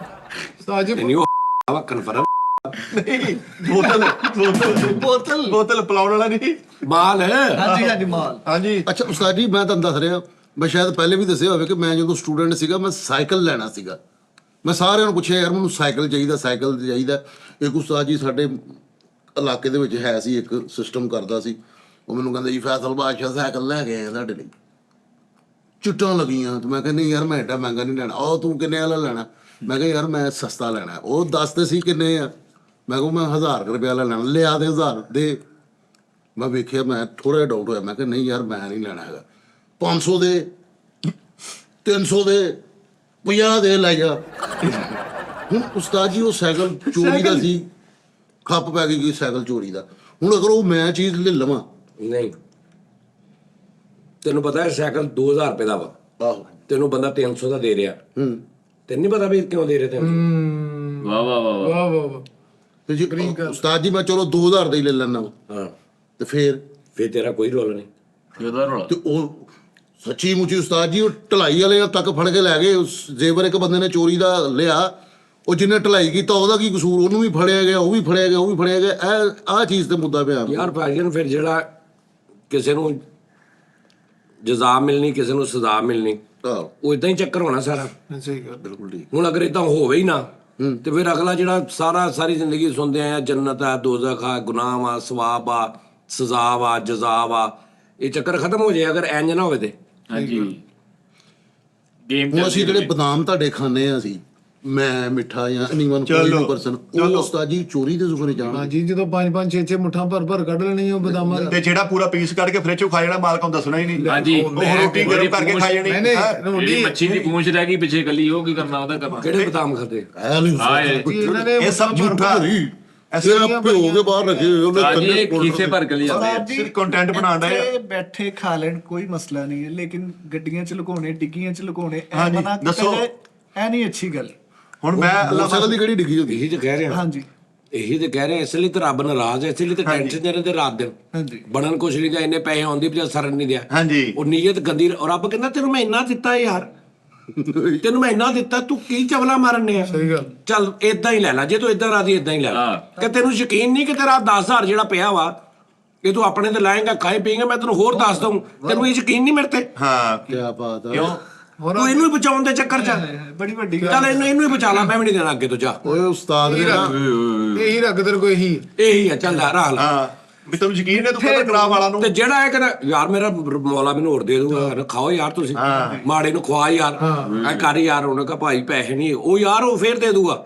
ਉਸਤਾਦ ਜੀ ਨਹੀਂ ਉਹ ਕਨਫਰਮ ਨਹੀਂ ਬੋਤਲ ਪਲਾਉਣ ਵਾਲਾ ਨਹੀਂ। ਮਾਲ ਹਾਂਜੀ ਹਾਂਜੀ ਮਾਲ ਹਾਂਜੀ ਅੱਛਾ ਉਸਤਾਦ ਜੀ ਮੈਂ ਤੁਹਾਨੂੰ ਦੱਸ ਰਿਹਾ, ਮੈਂ ਸ਼ਾਇਦ ਪਹਿਲੇ ਵੀ ਦੱਸਿਆ ਹੋਵੇ ਕਿ ਮੈਂ ਜਦੋਂ ਸਟੂਡੈਂਟ ਸੀਗਾ ਮੈਂ ਸਾਈਕਲ ਲੈਣਾ ਸੀਗਾ, ਮੈਂ ਸਾਰਿਆਂ ਨੂੰ ਪੁੱਛਿਆ ਯਾਰ ਮੈਨੂੰ ਸਾਈਕਲ ਚਾਹੀਦਾ। ਇੱਕ ਉਸਤਾਦ ਜੀ ਸਾਡੇ ਇਲਾਕੇ ਦੇ ਵਿੱਚ ਹੈ ਸੀ, ਇੱਕ ਸਿਸਟਮ ਕਰਦਾ ਸੀ, ਉਹ ਮੈਨੂੰ ਕਹਿੰਦਾ ਜੀ ਫੈਸਲ ਬਾਦਸ਼ਾਹ ਸਾਈਕਲ ਲੈ ਕੇ ਆਇਆ ਤੁਹਾਡੇ ਲਈ, ਚੁੱਟਾਂ ਲੱਗੀਆਂ। ਤੇ ਮੈਂ ਕਹਿੰਦਾ ਯਾਰ ਮੈਂ ਐਡਾ ਮਹਿੰਗਾ ਨਹੀਂ ਲੈਣਾ। ਉਹ ਤੂੰ ਕਿੰਨੇ ਵਾਲਾ ਲੈਣਾ? ਮੈਂ ਕਿਹਾ ਯਾਰ ਮੈਂ ਸਸਤਾ ਲੈਣਾ। ਉਹ ਦੱਸਦੇ ਸੀ ਕਿੰਨੇ ਆ, ਮੈਂ ਕਿਹਾ ਮੈਂ 1000 ਰੁਪਏ ਵਾਲਾ ਲੈਣਾ। ਲਿਆ ਦੇ 1000 ਦੇ। ਮੈਂ ਵੇਖਿਆ, ਮੈਂ ਥੋੜਾ ਜਿਹਾ ਡਾਊਟ ਹੋਇਆ, ਮੈਂ ਕਿਹਾ ਨਹੀਂ ਯਾਰ ਮੈਂ ਨਹੀਂ ਲੈਣਾ ਹੈਗਾ। 500 ਦੇ, 300 ਦੇ, 50 ਦੇ ਲੈ ਜਾ। ਹੁਣ ਉਸਤਾਦ ਜੀ ਉਹ ਸਾਈਕਲ ਚੋਰੀ ਦਾ ਸੀ, ਖੱਪ ਪੈ ਗਈ ਸਾਈਕਲ ਚੋਰੀ ਦਾ। ਹੁਣ ਅਗਰ ਉਹ ਮੈਂ ਚੀਜ਼ ਲੈ ਲਵਾਂ ਨਹੀਂ ਤੈਨੂੰ ਪਤਾ ਹੈ ਸਾਈਕਲ 2000 ਰੁਪਏ ਦਾ ਵਾ, ਆਹੋ ਤੈਨੂੰ ਬੰਦਾ 300 ਦਾ ਦੇ ਰਿਹਾ, ਤੈਨੂੰ ਨਹੀਂ ਪਤਾ ਵੀ ਕਿਉਂ ਦੇ ਰਹੇ ਤੈਨੂੰ? ਵਾਹ ਵਾਹ ਵਾਹ ਵਾਹ। ਵਾਹ ਵਾਹ ਵਾਹ। ਤੇ ਜੀ ਉਸਤਾਦ ਜੀ ਮੈਂ ਚਲੋ 2000 ਦਾ ਹੀ ਲੈ ਲੈਣਾ ਹਾਂ, ਤੇ ਫੇਰ ਤੇਰਾ ਕੋਈ ਰੋਲ ਨਹੀਂ। ਉਹਦਾ ਰੌਲਾ। ਤੇ ਉਹ ਸੱਚੀ ਮੁੱਚੀ ਉਸਤਾਦ ਜੀ ਉਹ ਢਲਾਈ ਵਾਲੇ ਤੱਕ ਫੜ ਕੇ ਲੈ ਗਏ। ਉਸ ਜ਼ੇਵਰ ਇੱਕ ਬੰਦੇ ਨੇ ਚੋਰੀ ਦਾ ਲਿਆ, ਉਹ ਜਿਹਨੇ ਢਲਾਈ ਕੀਤਾ ਉਹਦਾ ਕੀ ਕਸੂਰ, ਉਹਨੂੰ ਵੀ ਫੜਿਆ ਗਿਆ, ਉਹ ਵੀ ਫੜਿਆ ਗਿਆ, ਉਹ ਵੀ ਫੜਿਆ ਗਿਆ। ਇਹ ਆਹ ਚੀਜ਼ ਤੇ ਮੁੱਦਾ ਪਿਆ। ਯਾਰ ਭਾਈਜਨ ਫਿਰ ਜਿਹੜਾ ਕਿਸੇ ਨੂੰ ਜਜ਼ਾ ਮਿਲਣੀ, ਕਿਸੇ ਨੂੰ ਸਜ਼ਾ ਮਿਲਣੀ, ਆਹੋ ਉਹ ਇਦਾਂ ਹੀ ਚੱਕਰ ਹੋਣਾ ਸਾਰਾ। ਸਹੀ ਗੱਲ। ਬਿਲਕੁਲ ਠੀਕ। ਹੁਣ ਅਗਰ ਇਦਾਂ ਹੋਵੇ ਹੀ ਨਾ ਤੇ ਫਿਰ ਅਗਲਾ ਜਿਹੜਾ ਸਾਰੀ ਜ਼ਿੰਦਗੀ ਸੁਣਦੇ ਆ ਜੰਨਤ ਆ, ਦੋਜ਼ਖ ਆ, ਗੁਨਾਹ ਆ, ਸਵਾਬ ਆ, ਸਜ਼ਾ ਆ, ਜਜ਼ਾ ਆ, ਇਹ ਚੱਕਰ ਖਤਮ ਹੋ ਜਾਏ ਅਗਰ ਇੰਜ ਨਾ ਹੋਵੇ ਤੇ। ਹਾਂਜੀ ਗੇਮ ਹੁਣ ਅਸੀਂ ਜਿਹੜੇ ਬਦਾਮ ਤੁਹਾਡੇ ਖਾਂਦੇ ਆ, ਅਸੀਂ ਮੈਂ ਮਿੱਠਾ ਜਾਂ ਐਨੀਵਨ ਕੋਈ ਵੀ ਪਰਸਨ, ਉਹ ਉਸਤਾਦ ਜੀ ਚੋਰੀ ਦੇ ਜ਼ੁਕਰ ਜਾਣ। ਹਾਂਜੀ ਜਦੋਂ 5-5 6-6 ਮੁੱਠਾਂ ਭਰ ਕੱਢ ਲੈਣੀ ਉਹ ਬਦਾਮਾਂ ਤੇ ਜਿਹੜਾ ਪੂਰਾ ਪੀਸ ਕੱਢ ਕੇ ਫ੍ਰਿਜ ਚੋਂ ਖਾ ਜਾਣਾ, ਮਾਲਕਾਂ ਨੂੰ ਦੱਸਣਾ ਹੀ ਨਹੀਂ। ਹਾਂਜੀ। ਉਹ ਰੋਟੀ ਗਰਮ ਕਰਕੇ ਖਾ ਜਾਣੀ। ਨਹੀਂ ਜਿਹੜੀ ਮੱਛੀ ਦੀ ਪੂੰਛ ਰਹਿ ਗਈ ਪਿੱਛੇ ਕੱਲੀ, ਉਹ ਕੀ ਕਰਨਾ ਉਹਦਾ ਕਰਨਾ। ਕਿਹੜੇ ਬਦਾਮ ਖਾਦੇ? ਇਹਨਾਂ ਨੇ ਇਹ ਸਭ ਝੂਠਾ ਐਸੇ ਭਿਓ ਕੇ ਬਾਹਰ ਰੱਖੇ ਹੋਏ ਉਹਨੇ ਹਾਂਜੀ ਥੱਲੇ ਇਹ ਖੀਸੇ ਭਰ ਕੇ ਲਿਆਉਂਦੇ ਆ। ਸਿਰ ਕੰਟੈਂਟ ਬਣਾਉਣ ਦਾ ਇੱਥੇ ਬੈਠੇ ਖਾ ਲੈਣ ਕੋਈ ਮਸਲਾ ਨਹੀਂ ਹੈ, ਲੇਕਿਨ ਗੱਡੀਆਂ 'ਚ ਲੁਕਾਉਣੇ, ਡਿੱਗੀਆਂ 'ਚ ਲੁਕਾਉਣੇ, ਇਹ ਹਾਂਜੀ, ਮਨਾ ਕੀਤਾ ਦੱਸੋ। ਜਾਏ, ਇਹ ਨਹੀਂ ਅੱਛੀ ਗੱਲ। ਹੁਣ ਮੈਂ ਮੋਟਰਸਾਈਕਲ ਦੀ ਕਿਹੜੀ ਡਿੱਗੀ ਹੁੰਦੀ? ਇਹੀ ਤੇ ਕਹਿ ਰਿਹਾ, ਹਾਂਜੀ ਇਹੀ ਤੇ ਕਹਿ ਰਿਹਾ। ਇਸ ਲਈ ਤਾਂ ਰੱਬ ਨਾਰਾਜ਼ ਹੈ, ਇਸ ਲਈ ਤਾਂ ਟੈਨਸ਼ਨ ਦੇ ਰਹੇ ਤੇ ਰਾਤ ਦਿਨ ਹਾਂਜੀ ਬਣਨ ਕੁਛ ਨਹੀਂ ਦਿਆ, ਇੰਨੇ ਪੈਸੇ ਆਉਂਦੇ ਵੀ ਸਰਨ ਨਹੀਂ ਦਿਆ। ਹਾਂਜੀ ਉਹ ਨੀਅਤ ਗੰਦੀ, ਔਰ ਰੱਬ ਕਹਿੰਦਾ ਤੈਨੂੰ ਮੈਂ ਇੰਨਾ ਦਿੱਤਾ ਯਾਰ, ਤੈਨੂੰ ਮੈਂ ਇੰਨਾ ਦਿੱਤਾ, ਤੂੰ ਕੀ ਚਵਲਾ ਮਾਰਨੇ ਆ? ਸਹੀ ਗੱਲ। ਚੱਲ ਇਦਾਂ ਹੀ ਲੈ ਲੈ, ਜੇ ਤੂੰ ਇਦਾਂ ਰਾਜੀ ਇਦਾਂ ਹੀ ਲੈ ਲੈ। ਹਾਂ। ਕਿ ਤੈਨੂੰ ਯਕੀਨ ਨਹੀਂ ਕਿ ਤੇਰਾ 10,000 ਜਿਹੜਾ ਪਿਆ ਵਾ ਇਹ ਤੂੰ ਆਪਣੇ ਤੇ ਲਾਏਗਾ, ਖਾਏ ਪੀਏਗਾ, ਮੈਂ ਤੈਨੂੰ ਹੋਰ ਦੱਸ ਦਊਂ, ਤੈਨੂੰ ਇਹ ਯਕੀਨ ਨਹੀਂ ਮੇਰੇ ਤੇ? ਹਾਂ ਕੀ ਬਾਤ ਆ। ਕਿਉਂ ਤੂੰ ਇਹਨੂੰ ਹੀ ਬਚਾਉਣ ਦੇ ਚੱਕਰ ਚ ਬੜੀ ਵੱਡੀ ਚੱਲ ਇਹਨੂੰ ਹੀ ਬਚਾ ਲਾ, ਮੈਂ ਵੀ ਨਹੀਂ ਦੇਣਾ ਅੱਗੇ ਤੋਂ। ਜਾ ਓਏ ਉਸਤਾਦ ਨੇ ਨਾ ਇਹੀ ਰੱਖਦਰ ਕੋਈ ਹੀ ਇਹੀ ਆ, ਚੱਲ ਰਾਹ ਲਾ। ਹਾਂ ਵੀ ਤੁਹਾਨੂੰ ਯਕੀਨ ਨਹੀਂ, ਤੂੰ ਪਤਾ ਖਰਾਬ ਵਾਲਾ ਨੂੰ ਤੇ ਜਿਹੜਾ ਇਹ ਕਹਿੰਦਾ ਯਾਰ ਮੇਰਾ ਮੌਲਾ ਮੈਨੂੰ ਹੋਰ ਦੇ ਦੂਗਾ, ਖਾਓ ਯਾਰ ਤੁਸੀਂ, ਮਾੜੇ ਨੂੰ ਖਵਾ ਯਾਰ, ਐ ਕਰ ਯਾਰ, ਉਹਨੇ ਕਹਾ ਭਾਈ ਪੈਸੇ ਨਹੀਂ, ਉਹ ਯਾਰ ਉਹ ਫੇਰ ਦੇ ਦੂਗਾ,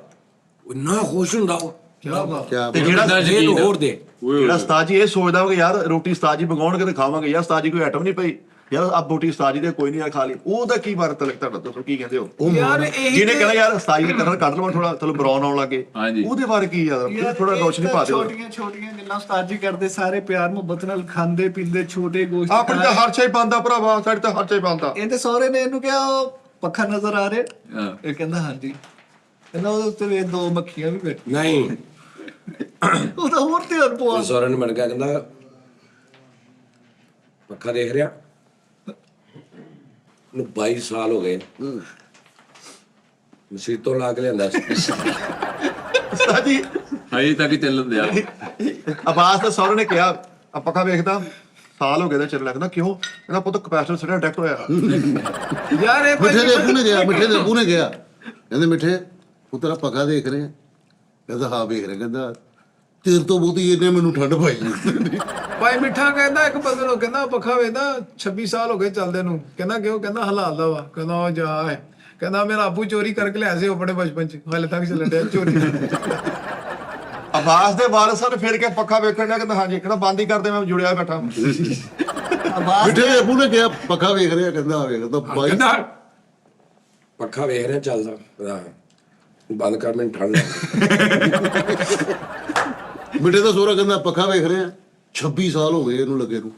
ਇੰਨਾ ਖੁਸ਼ ਹੁੰਦਾ ਉਹ। ਕਿਆ ਤੇ ਜਿਹੜਾ ਇਹ ਨੂੰ ਹੋਰ ਦੇ। ਜਿਹੜਾ ਉਸਤਾਦ ਜੀ ਇਹ ਸੋਚਦਾ ਵਾ ਕਿ ਯਾਰ ਰੋਟੀ ਉਸਤਾਦ ਜੀ ਮੰਗਾਉਣਗੇ ਤੇ ਖਾਵਾਂਗੇ, ਯਾਰ ਉਸਤਾਦ ਜੀ ਕੋਈ ਆਈਟਮ ਨਹੀਂ ਪਈ, ਯਾਰ ਆਪ ਰੋਟੀ ਉਸਤਾਦ ਜੀ ਦੇ ਕੋਈ ਨਹੀਂ, ਆ ਖਾ ਲਈ, ਉਹਦਾ ਕੀ ਬਾਤ ਤਲਕ ਤੁਹਾਡਾ ਦੱਸੋ ਕੀ ਕਹਿੰਦੇ ਹੋ? ਯਾਰ ਇਹੀ ਜਿਹਨੇ ਕਹਿੰਦਾ ਯਾਰ ਉਸਤਾਦ ਜੀ ਦੇ ਕਲਰ ਕੱਢ ਲਵਾਂ ਥੋੜਾ, ਚਲੋ ਬਰਾਊਨ ਆਉਣ ਲੱਗੇ, ਹਾਂਜੀ। ਉਹਦੇ ਬਾਰੇ ਕੀ ਯਾਰ ਥੋੜਾ ਰੋਸ਼ਨੀ ਪਾ ਦਿਓ। ਛੋਟੀਆਂ ਛੋਟੀਆਂ ਗੱਲਾਂ ਉਸਤਾਦ ਜੀ ਕਰਦੇ, ਸਾਰੇ ਪਿਆਰ ਮੁਹੱਬਤ ਨਾਲ ਖਾਂਦੇ ਪੀਂਦੇ, ਛੋਟੇ ਗੋਸ਼ਤ ਆਪਣੇ ਤਾਂ ਹਰ ਚੀਜ਼ ਬੰਦਾ ਭਰਾਵਾ, ਸਾਡੇ ਤਾਂ ਹਰ ਚੀਜ਼ ਬੰਦਾ। ਇਹਦੇ ਸਹੁਰੇ ਨੇ ਇਹਨੂੰ ਕਿਹਾ ਉਹ ਪੱਖਾ ਨਜ਼ਰ ਆ ਰਿਹਾ, ਹਾਂ। ਇਹ ਕਹਿੰਦਾ ਹਾਂਜੀ, ਕਹਿੰਦਾ ਉਹਦੇ ਉੱਤੇ ਵੇ 2 ਮੱਖੀਆਂ ਵੀ ਬੈਠੀ, ਨਹੀਂ ਉਹ ਤਾਂ ਹੋਰ ਧਿਆਨ ਪਵਾ। ਸੋਰਨ ਨੇ ਮਿਲ ਗਿਆ, ਕਹਿੰਦਾ ਪੱਖਾ ਦੇਖ ਰਿਹਾ, ਨੂੰ 22 ਸਾਲ ਹੋ ਗਏ ਮਸੀਤ ਤੋਂ ਲਾ ਕੇ ਲਿਆਂਦਾ ਸੀ। ਉਸਤਾਦ ਜੀ ਹਜੇ ਤੱਕ ਹੀ ਚੱਲਣ ਦਿਆ। ਆਵਾਜ਼ ਤਾਂ ਸਹੁਰੇ ਨੇ ਕਿਹਾ, ਆ ਪੱਖਾ ਵੇਖਦਾ ਸਾਲ ਹੋ ਗਏ ਦਾ ਚੱਲ ਲੱਗਦਾ, ਕਿਉਂ? ਕਹਿੰਦਾ ਪੁੱਤ ਕਪੈਸਿਟਰ ਸੜਾ ਡੈਕਟ ਹੋਇਆ। ਯਾਰ ਇਹ ਮਿੱਠੇ ਦੇ ਅੱਬੂ ਨੇ ਗਿਆ, ਮਿੱਠੇ ਦੇ ਅੱਬੂ ਨੇ ਗਿਆ, ਕਹਿੰਦੇ ਮਿੱਠੇ ਤੂੰ ਤੇਰਾ ਪੱਕਾ ਦੇਖ ਰਿਹਾ? ਕਹਿੰਦਾ ਹਾਂ ਵੇਖ ਰਿਹਾ। ਕਹਿੰਦਾ ਤੇਰੇ ਤੋਂ ਬਹੁਤੀ ਇਹਨੇ ਮੈਨੂੰ ਠੰਡ ਪਾਈ। ਭਾਈ ਮਿੱਠਾ ਕਹਿੰਦਾ ਇੱਕ ਬੰਦੇ ਨੂੰ, ਕਹਿੰਦਾ ਪੱਖਾ ਵੇਖਦਾ 26 ਸਾਲ ਹੋ ਗਏ ਚੱਲਦੇ ਨੂੰ। ਕਹਿੰਦਾ ਕਿਉਂ? ਕਹਿੰਦਾ ਹਲਾਲ ਦਾ ਵਾ। ਕਹਿੰਦਾ ਉਹ ਜਾ ਹੈ, ਕਹਿੰਦਾ ਮੇਰਾ ਆਪੂ ਚੋਰੀ ਕਰਕੇ ਲਿਆ ਸੀ ਆਪਣੇ ਬਚਪਨ ਚ, ਹਾਲੇ ਤੱਕ ਚੱਲਣ ਡਿਆ ਚੋਰੀ। ਆਵਾਜ਼ ਦੇ ਵਾਰਸ ਨੇ ਫਿਰ ਕੇ ਪੱਖਾ ਵੇਖਣ ਲਿਆ, ਕਹਿੰਦਾ ਹਾਂਜੀ, ਕਹਿੰਦਾ ਬੰਦ ਹੀ ਕਰਦੇ, ਮੈਂ ਜੁੜਿਆ ਬੈਠਾ। ਮਿੱਠੇ ਦੇ ਅੱਬੂ ਨੇ ਗਿਆ ਪੱਖਾ ਵੇਖ ਰਿਹਾ, ਕਹਿੰਦਾ ਆ ਵੇਖ ਤਾਂ 22 ਕਹਿੰਦਾ ਪੱਖਾ ਵੇਖ ਰਿਹਾ ਚੱਲਦਾ, ਕਹਿੰਦਾ ਬੰਦ ਕਰ, ਮੈਨੂੰ ਠੰਡ ਲੱਗ। ਮਿੱਠੇ ਦਾ ਸੋਹਰਾ ਕਹਿੰਦਾ ਪੱਖਾ ਵੇਖ ਰਿਹਾ 26 ਸਾਲ ਹੋ ਗਏ ਇਹਨੂੰ ਲੱਗੇ ਨੂੰ,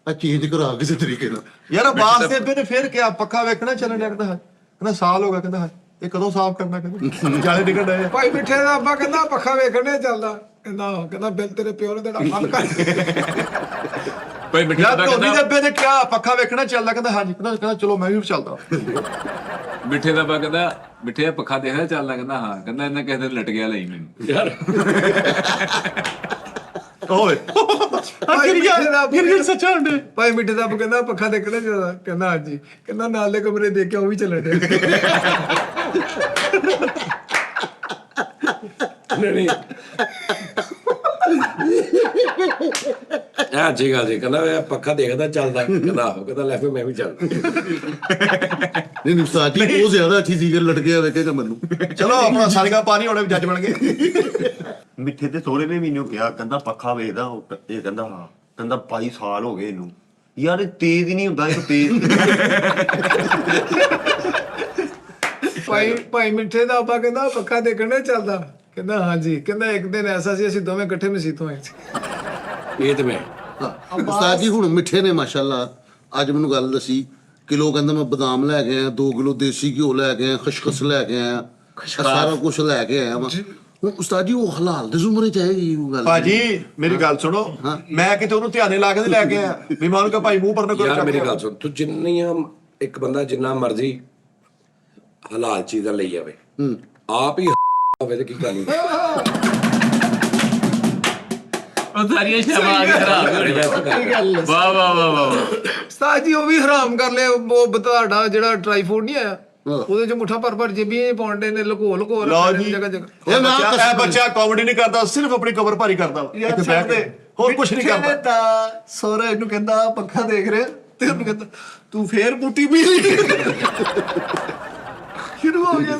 ਆ ਚੇਂਜ ਕਰਾ ਕਿਸੇ ਤਰੀਕੇ ਨਾਲ। ਯਾਰ ਆਵਾਜ਼ ਦੇ ਨੇ ਫਿਰ ਕਿਹਾ ਪੱਖਾ ਵੇਖਣਾ ਚੱਲਣ ਲਿਆ, ਕਹਿੰਦਾ ਸਾਲ ਹੋ ਗਿਆ, ਕਹਿੰਦਾ ਇਹ ਕਦੋਂ ਸਾਫ਼ ਕਰਨਾ, ਕਹਿੰਦਾ ਜਾਲੇ ਨਿਕਲ ਰਹੇ। ਭਾਈ ਮਿੱਠੇ ਦਾ ਅੱਬਾ ਕਹਿੰਦਾ ਪੱਖਾ ਵੇਖਣੇ ਚੱਲਦਾ। ਕਹਿੰਦਾ ਬਿੱਲ ਤੇਰੇ ਪਿਓ ਨੇ ਤੇਰਾ ਫਲ ਕਰ। ਭਾਈ ਮਿੱਠੇ ਯਾਰ ਦਾ ਧੋਨੀ ਦੇ ਕਹਿੰਦਾ, ਅੱਬੇ ਨੇ ਕਿਹਾ ਪੱਖਾ ਵੇਖਣਾ ਚੱਲਦਾ, ਕਹਿੰਦਾ ਹਾਂਜੀ, ਕਹਿੰਦਾ ਚਲੋ ਮੈਂ ਵੀ ਚੱਲਦਾ। ਮਿੱਠੇ ਦਾ ਪਾ ਕਹਿੰਦਾ, ਮਿੱਠੇ ਦਾ ਪੱਖਾ ਦੇਖਦਾ ਚੱਲਦਾ, ਕਹਿੰਦਾ ਹਾਂ, ਕਹਿੰਦਾ ਇਹਨਾਂ ਕਿਸੇ ਦਿਨ ਲਟ ਗਿਆ ਲਈ ਮੈਨੂੰ। ਯਾਰ ਓਏ ਭਾਈ ਮਿੱਠੇ ਦਾ ਅੱਬੂ ਫਿਰ ਸੱਚਾ ਹੁੰਦੇ। ਭਾਈ ਮਿੱਠੇ ਦਾ ਅੱਬੂ ਕਹਿੰਦਾ ਪੱਖਾ ਦੇਖਣੇ ਚੱਲਦਾ। ਕਹਿੰਦਾ ਹਾਂਜੀ। ਕਹਿੰਦਾ ਨਾਲ ਦੇ ਕਮਰੇ ਦੇਖ ਕੇ ਉਹ ਵੀ ਚੱਲਣ ਡਿਆ। ਨਹੀਂ ਆ ਜੀ ਗੱਲ ਜੀ, ਕਹਿੰਦਾ ਇਹ ਪੱਖਾ ਦੇਖਦਾ ਚੱਲਦਾ, ਕਹਿੰਦਾ ਆਹੋ, ਕਹਿੰਦਾ ਲੈ ਫਿਰ ਮੈਂ ਵੀ ਚੱਲ। ਨਹੀਂ ਉਸਤਾਦ ਜੀ ਉਹ ਜ਼ਿਆਦਾ ਅੱਛੀ ਸੀ, ਲਟਕਿਆ ਵੇਖੇਗਾ ਮੈਨੂੰ। ਚਲੋ ਆਪਣਾ ਸਾਰੀਆਂ ਪਾਣੀ ਹੋਣੇ ਜੱਜ ਬਣ ਗਏ। ਮਿੱਠੇ ਦੇ ਸਹੁਰੇ ਨੇ ਮੈਨੂੰ ਕਿਹਾ, ਕਹਿੰਦਾ ਪੱਖਾ ਵੇਖਦਾ ਇਹ? ਕਹਿੰਦਾ ਹਾਂ। ਕਹਿੰਦਾ 22 ਸਾਲ ਹੋ ਗਏ ਇਹਨੂੰ, ਯਾਰ ਇਹ ਤੇਜ਼ ਹੀ ਨਹੀਂ ਹੁੰਦਾ, ਇਹ ਤੇਜ਼। ਭਾਈ ਮਿੱਠੇ ਦਾ ਅੱਬਾ ਕਹਿੰਦਾ ਪੱਖਾ ਦੇਖਣੇ ਚੱਲਦਾ। ਕਹਿੰਦਾ ਹਾਂਜੀ। ਕਹਿੰਦਾ ਇੱਕ ਦਿਨ ਐਸਾ ਸੀ ਅਸੀਂ ਦੋਵੇਂ ਇਕੱਠੇ ਮਸੀਤੋਂ ਆਏ ਸੀ। ਇਹ ਤੇ ਮੈਂ ਉਸਤਾਦ ਜੀ ਹੁਣ ਮਿੱਠੇ ਨੇ ਮਾਸ਼ਾਅੱਲਾ ਅੱਜ ਮੈਨੂੰ ਗੱਲ ਦੱਸੀ ਕਿਲੋ ਕਹਿੰਦਾ ਮੈਂ ਬਦਾਮ ਲੈ ਕੇ ਆਇਆ 2 ਕਿਲੋ ਦੇਸੀ ਘਿਓ ਲੈ ਕੇ ਆਇਆ ਖਸਖਸ ਲੈ ਕੇ ਆਇਆ ਆਹ ਸਾਰਾ ਕੁਝ ਲੈ ਕੇ ਆਇਆ ਵਾ ਹੁਣ ਉਸਤਾਦ ਜੀ ਉਹ ਹਲਾਲ ਦੇ ਜ਼ੁਮਰੇ ਚ ਹੈਗੀ ਉਹ ਗੱਲ ਭਾਜੀ ਮੇਰੀ ਗੱਲ ਸੁਣੋ ਮੈਂ ਕਿਤੇ ਉਹਨੂੰ ਧਿਆਨੇ ਲਾ ਕੇ ਨਹੀਂ ਲੈ ਕੇ ਆਇਆ ਵੀ ਮੈਂ ਉਹਨੂੰ ਕਿਹਾ ਭਾਈ ਮੂੰਹ ਪਰ ਨਾ ਕਰੋ ਯਾਰ ਮੇਰੀ ਗੱਲ ਸੁਣ ਤੂੰ ਜਿੰਨੀਆਂ ਇੱਕ ਬੰਦਾ ਜਿੰਨਾ ਮਰਜ਼ੀ ਹਲਾਲ ਚੀਜ਼ਾਂ ਲਈ ਜਾਵੇ ਆਪ ਹੀ ਹੋਵੇ ਤੇ ਕੀ ਗੱਲ ਉਹ ਸਾਰੀਆਂ ਸ਼ਾਮਾਂ ਆ ਕੇ ਖਰਾਬ ਹੋ ਰਹੀਆਂ ਵਾਹ ਵਾਹ ਵਾਹ ਵਾਹ ਉਸਤਾਦ ਜੀ ਉਹ ਵੀ ਹਰਾਮ ਕਰ ਲਿਆ ਉਹ ਤੁਹਾਡਾ ਜਿਹੜਾ ਡਰਾਈ ਫੂਡ ਨਹੀਂ ਆਇਆ ਉਹਦੇ ਚ ਮੁੱਠਾ ਭਰ ਜੇਬੀਆਂ ਪਾਉਂਦੇ ਨੇ ਲੁਕੋ ਲਓ ਜੀ ਜਗ੍ਹਾ ਜਗ੍ਹਾ ਇਹ ਬੱਚਾ ਕਾਮੇਡੀ ਨਹੀਂ ਕਰਦਾ ਸਿਰਫ ਆਪਣੀ ਕਬਰ ਭਾਰੀ ਕਰਦਾ ਇੱਥੇ ਬੈਠ ਕੇ ਹੋਰ ਕੁਝ ਨਹੀਂ ਕਰਦਾ ਤਾਂ ਸੋਹਰਾ ਇਹਨੂੰ ਕਹਿੰਦਾ ਪੱਖਾ ਦੇਖ ਰਿਹਾ ਤੇ ਉਹਨੂੰ ਕਹਿੰਦਾ ਤੂੰ ਫੇਰ ਬੂਟੀ ਪੀ ਲਈ ਸ਼ੁਰੂ ਹੋ ਗਿਆ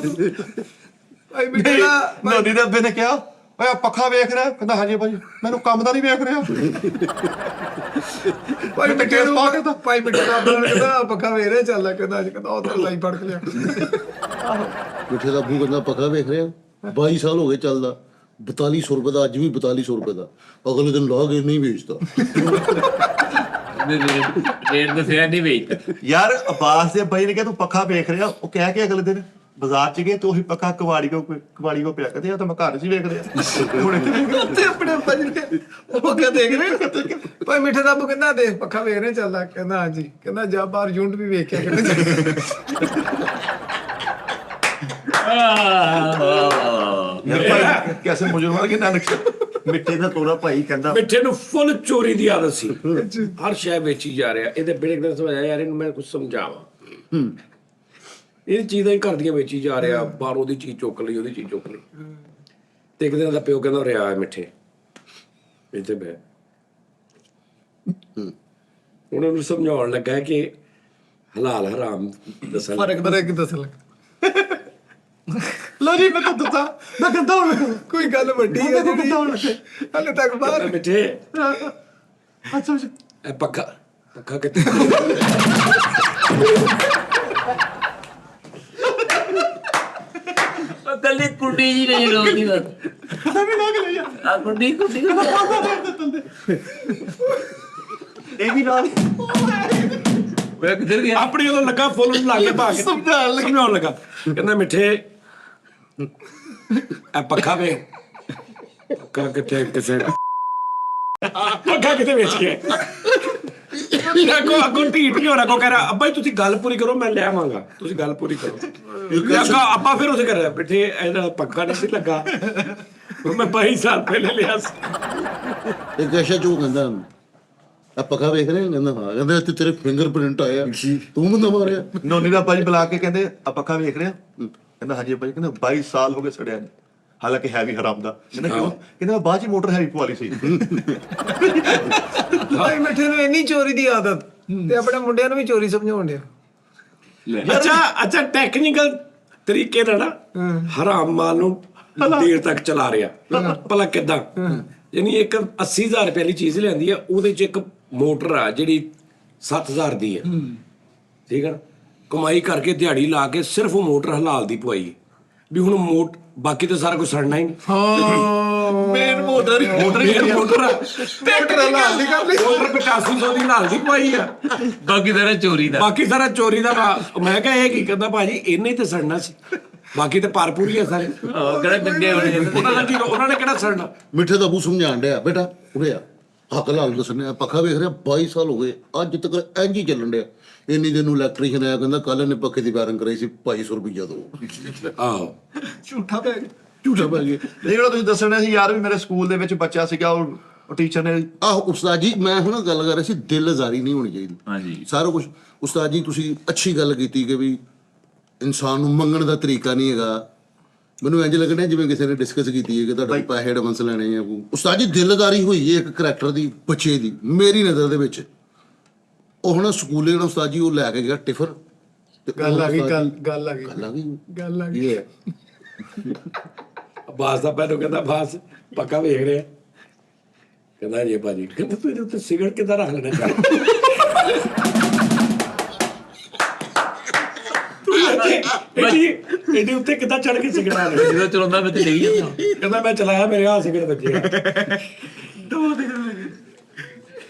ਭਾਈ ਮਿੱਠੇ ਦਾ ਨੋਨੀ ਦੇ ਅੱਬੇ ਨੇ ਕਿਹਾ ਓਏ ਪੱਖਾ ਵੇਖ ਰਿਹਾ ਕਹਿੰਦਾ ਹਾਂਜੀ ਭਾਜੀ ਮੈਨੂੰ ਕੰਮ ਦਾ ਨਹੀਂ ਵੇਖ ਰਿਹਾ ਭਾਈ ਮਿੱਠੇ ਨੂੰ ਭਾਈ ਮਿੱਠੇ ਦਾ ਕਹਿੰਦਾ ਪੱਖਾ ਵੇਖ ਰਿਹਾ ਚੱਲ ਕਹਿੰਦਾ ਅੱਜ ਕਹਿੰਦਾ ਉਹ ਤਾਂ ਲਾਈ ਫੜ ਕੇ ਲਿਆ ਮਿੱਠੇ ਦਾ ਬੂ ਕਹਿੰਦਾ ਪੱਕਾ ਵੇਖ ਰਿਹਾ 22 ਸਾਲ ਹੋ ਗਏ ਚੱਲਦਾ 4200 ਰੁਪਏ ਦਾ ਅੱਜ ਵੀ 4200 ਰੁਪਏ ਦਾ ਅਗਲੇ ਦਿਨ ਲਾ ਕੇ ਨਹੀਂ ਵੇਚਦਾ ਰੇਟ ਦੱਸਿਆ ਨਹੀਂ ਵੇਚ ਯਾਰ ਅਬਾਸ ਦੇ ਬਾਈ ਨੇ ਕਿਹਾ ਤੂੰ ਪੱਖਾ ਵੇਖ ਰਿਹਾ ਉਹ ਕਹਿ ਕੇ ਅਗਲੇ ਦਿਨ ਬਾਜ਼ਾਰ ਚ ਗਏ ਤੇ ਉਹੀ ਪੱਖਾ ਕਵਾੜੀ ਕੋ ਪਿਆ ਕਹਿੰਦੇ ਆ ਤਾਂ ਮੈਂ ਘਰ 'ਚ ਹੀ ਵੇਖ ਰਿਹਾ ਹੁਣ ਤੇ ਆਪਣੇ ਭੱਜ ਕੇ ਉਹ ਪੱਖਾ ਦੇਖ ਰਹੇ ਭਾਈ ਮਿੱਠੇ ਦਾ ਕਹਿੰਦਾ ਦੇਖ ਪੱਖਾ ਵੇਖ ਰਿਹਾ ਚੱਲਦਾ ਕਹਿੰਦਾ ਹਾਂਜੀ ਕਹਿੰਦਾ ਜਾ ਬਾਹਰ ਯੂਨਿਟ ਵੀ ਵੇਖਿਆ ਕਹਿੰਦਾ ਕੈਸੇ ਮੁਜਰਮਾਂ ਕੇ ਨਾ ਨਕਸ਼ਾ ਮਿੱਠੇ ਦਾ ਤੋਰਾ ਭਾਈ ਕਹਿੰਦਾ ਮਿੱਠੇ ਨੂੰ ਫੁੱਲ ਚੋਰੀ ਦੀ ਆਦਤ ਸੀ ਹਰ ਸ਼ੈ ਵੇਚੀ ਜਾ ਰਿਹਾ ਇਹਦੇ ਬੇੜੇ ਨੇ ਸਮਝਾਇਆ ਯਾਰ ਇਹਨੂੰ ਮੈਂ ਕੁਝ ਸਮਝਾਵਾਂ ਇਹ ਚੀਜ਼ਾਂ ਹੀ ਘਰ ਦੀਆਂ ਵੇਚੀ ਜਾ ਰਿਹਾ ਬਾਹਰੋਂ ਦੀ ਚੀਜ਼ ਚੁੱਕ ਲਈ ਉਹਦੀ ਚੀਜ਼ ਚੁੱਕ ਲਈ ਤੇ ਇੱਕ ਦਿਨ ਦਾ ਪਿਓ ਕਹਿੰਦਾ ਰਿਹਾ ਮਿੱਠੇ ਇੱਥੇ ਬੈ ਉਹਨਾਂ ਨੂੰ ਸਮਝਾਉਣ ਲੱਗਾ ਕਿ ਹਲਾਲ ਹਰਾਮ ਦੱਸਣ ਫਰਕ ਕੀ ਦੱਸ ਲੱਗ ਲੋ ਜੀ ਮੈਂ ਤਾਂ ਦੱਸਾਂ ਮੈਂ ਕਹਿੰਦਾ ਹੁਣ ਕੋਈ ਗੱਲ ਵੱਡੀ ਹੈ ਜਿਹੜੀ ਹਲੇ ਤੱਕ ਬਾਹਰ ਮਿੱਠੇ ਅੱਛਾ ਇਹ ਪੱਖਾ ਕਿੱਥੇ ਕੱਲੀ ਕੁੰਡੀ ਜੀ ਨਹੀਂ ਰੋਦੀ ਬਸ ਵੀ ਲਾ ਕੇ ਲੈ ਜਾ ਆ ਕੁੰਡੀ ਇਹ ਵੀ ਨਾਲ ਵੇ ਕਿੱਧਰ ਗਿਆ ਆਪਣੀ ਉਹਨੂੰ ਲੱਗਾ ਫੁੱਲ ਨੂੰ ਲਾ ਕੇ ਪਾ ਕੇ ਸਮਝਾਉਣ ਲੱਗਾ ਕਹਿੰਦਾ ਮਿੱਠੇ ਇਹ ਪੱਖਾ ਵੇ ਪੱਖਾ ਕਿੱਥੇ ਪੱਖਾ ਕਿਤੇ ਵੇਚ ਗਿਆ ਅੱਗੋਂ ਢੀਠ ਨਹੀਂ ਹੋਣਾ ਕੋ ਕਹਿ ਰਿਹਾ ਅੱਬਾ ਜੀ ਤੁਸੀਂ ਗੱਲ ਪੂਰੀ ਕਰੋ ਮੈਂ ਲੈ ਆਵਾਂਗਾ ਤੁਸੀਂ ਗੱਲ ਪੂਰੀ ਕਰੋ ਆਪਾਂ ਫਿਰ ਉਸੇ ਕਰ ਰਿਹਾ ਮਿੱਠੇ ਇਹਦਾ ਪੱਖਾ ਨਹੀਂ ਸੀ ਲੱਗਾ ਮੈਂ 22 ਸਾਲ ਪਹਿਲੇ ਲਿਆ ਸੀ ਇੱਕ ਐਸ਼ਾ ਜੋ ਕਹਿੰਦਾ ਆ ਪੱਕਾ ਵੇਖ ਰਹੇ ਕਹਿੰਦਾ ਹਾਂ ਕਹਿੰਦਾ ਇੱਥੇ ਤੇਰੇ ਫਿੰਗਰਪ੍ਰਿੰਟ ਆਇਆ ਤੂੰ ਬੰਦਾ ਮਾਰਿਆ ਨੋਨੀ ਦਾ ਭਾਜੀ ਬੁਲਾ ਕੇ ਕਹਿੰਦੇ ਆ ਪੱਖਾ ਵੇਖ ਰਿਹਾ ਕਹਿੰਦਾ ਹਾਂਜੀ ਭਾਜੀ ਕਹਿੰਦਾ 22 ਸਾਲ ਹੋ ਗਏ ਸੜਿਆ ਨਹੀਂ ਹਾਲਾਂਕਿ ਹੈ ਵੀ ਹਰਾਮ ਦਾ ਕਹਿੰਦਾ ਕਿਉਂ ਕਹਿੰਦਾ ਮੈਂ ਬਾਅਦ ਚ ਮੋਟਰ ਹੈਵੀ ਪਵਾਲੀ ਸੀ ਭਾਈ ਮਿੱਠੇ ਨੂੰ ਇੰਨੀ ਚੋਰੀ ਦੀ ਆਦਤ ਤੇ ਆਪਣੇ ਮੁੰਡਿਆਂ ਨੂੰ ਵੀ ਚੋਰੀ ਸਮਝਾਉਣ ਡਿਆ ਅੱਛਾ ਟੈਕਨੀਕਲ ਤਰੀਕੇ ਨਾਲ ਨਾ ਹਰਾਮ ਮਾਲ ਨੂੰ ਦੇਰ ਤੱਕ ਚਲਾ ਰਿਹਾ ਭਲਾ ਕਿੱਦਾਂ ਯਾਨੀ ਇੱਕ 80000 ਰੁਪਏ ਦੀ ਚੀਜ਼ ਲਿਆਂਦੀ ਆ ਉਹਦੇ ਚ ਇੱਕ ਮੋਟਰ ਆ ਜਿਹੜੀ 7000 ਦੀ ਆ ਠੀਕ ਹੈ ਨਾ ਕਮਾਈ ਕਰਕੇ ਦਿਹਾੜੀ ਲਾ ਕੇ ਸਿਰਫ ਉਹ ਮੋਟਰ ਹਲਾਲ ਦੀ ਪਵਾਈ ਵੀ ਹੁਣ ਬਾਕੀ ਤਾਂ ਸਾਰਾ ਕੁਝ ਸੜਨਾ ਹੀ ਨਹੀਂ ਮੇਨ ਮੋਟਰ ਮੋਟਰ ਹਲਾਲ ਦੀ ਕਰ ਲਈ ਮੋਟਰ 8500 ਦੀ ਹਲਾਲ ਦੀ ਪਵਾਈ ਆ ਬਾਕੀ ਸਾਰਾ ਚੋਰੀ ਦਾ ਮੈਂ ਕਿਹਾ ਇਹ ਕੀ ਕਹਿੰਦਾ ਭਾਜੀ ਇਹਨੇ ਤੇ ਸੜਨਾ ਸੀ ਬਾਕੀ ਤੇ ਪੂਰੀ ਆ ਸਾਰੇ ਕਿਹੜਾ ਡੰਗੇ ਹੋਣੇ ਉਹਨਾਂ ਨੇ ਕਿਹੜਾ ਸੜਨਾ ਮਿੱਠੇ ਦਾ ਬੂ ਸਮਝਾਣ ਡਿਆ ਬੇਟਾ ਉਰੇ ਆ ਹੱਕ ਲਾਲ ਦੱਸਣੇ ਪੱਖਾ ਵੇਖ ਰਿਹਾ 22 ਸਾਲ ਹੋ ਗਏ ਅੱਜ ਤੱਕ ਇੰਜ ਹੀ ਚੱਲਣ ਡਿਆ ਇੰਨੀ ਦਿਨ ਨੂੰ ਇਲੈਕਟ੍ਰੀਸ਼ੀਅਨ ਆਇਆ ਕਹਿੰਦਾ ਕੱਲ ਇਹਨੇ ਪੱਖੇ ਦੀ ਵਾਇਰਿੰਗ ਕਰਾਈ ਸੀ 2200 ਰੁਪਈਆ ਦੋ ਆਹੋ ਝੂਠਾ ਪੈ ਗਿਆ ਝੂਠਾ ਪੈ ਗਿਆ ਜਿਹੜਾ ਤੁਸੀਂ ਦੱਸਣਾ ਸੀ ਯਾਰ ਵੀ ਮੇਰੇ ਸਕੂਲ ਦੇ ਵਿੱਚ ਬੱਚਾ ਸੀਗਾ ਉਹ ਟੀਚਰ ਨੇ ਆਹੋ ਉਸਤਾਦ ਜੀ ਮੈਂ ਹੁਣ ਗੱਲ ਕਰ ਰਿਹਾ ਸੀ ਦਿਲਜ਼ਾਰੀ ਨਹੀਂ ਹੋਣੀ ਚਾਹੀਦੀ ਹਾਂਜੀ ਸਾਰਾ ਕੁਝ ਉਸਤਾਦ ਜੀ ਤੁਸੀਂ ਅੱਛੀ ਗੱਲ ਕੀਤੀ ਕਿ ਵੀ ਇਨਸਾਨ ਨੂੰ ਮੰਗਣ ਦਾ ਤਰੀਕਾ ਨਹੀਂ ਹੈਗਾ ਮੈਨੂੰ ਇੰਜ ਲੱਗਦਾ ਜਿਵੇਂ ਕਿਸੇ ਨੇ ਡਿਸਕਸ ਕੀਤੀ ਹੈ ਕਿ ਤੁਹਾਡੇ ਪੈਸੇ ਐਡਵਾਂਸ ਲੈਣੇ ਆ ਉਸਤਾਦ ਜੀ ਦਿਲਦਾਰੀ ਹੋਈ ਹੈ ਇੱਕ ਕਰੈਕਟਰ ਦੀ ਬੱਚੇ ਦੀ ਮੇਰੀ ਨਜ਼ਰ ਦੇ ਵਿੱਚ ਉਹ ਹੁਣ ਸਕੂਲੇ ਜਿਹੜਾ ਉਸਤਾਦ ਜੀ ਉਹ ਲੈ ਕੇ ਗਿਆ ਟਿਫਰ ਗੱਲ ਆ ਗਈ ਬਾਸ ਦਾ ਪੈਨੋ ਕਹਿੰਦਾ ਬਾਸ ਪੱਕਾ ਵੇਖ ਰਿਹਾ ਕਹਿੰਦਾ ਜੀ ਭਾਜੀ ਕਹਿੰਦਾ ਤੂੰ ਇਹਦੇ ਉੱਤੇ ਸਿਗਰਟ ਕਿੱਦਾਂ ਰੱਖ ਲੈਣਾ ਚਾਹ ਇਹਦੇ ਉੱਤੇ ਕਿੱਦਾਂ ਚੜ ਕੇ ਸਿਗਰਟ ਆ ਜਦੋਂ ਚਲਾਉਂਦਾ ਮੈਂ ਤੇ ਡਿੱਗ ਜਾਂਦਾ ਕਹਿੰਦਾ ਮੈਂ ਚਲਾਇਆ ਮੇਰੇ ਆ ਸਿਗਰਟ ਵੱਜਿਆ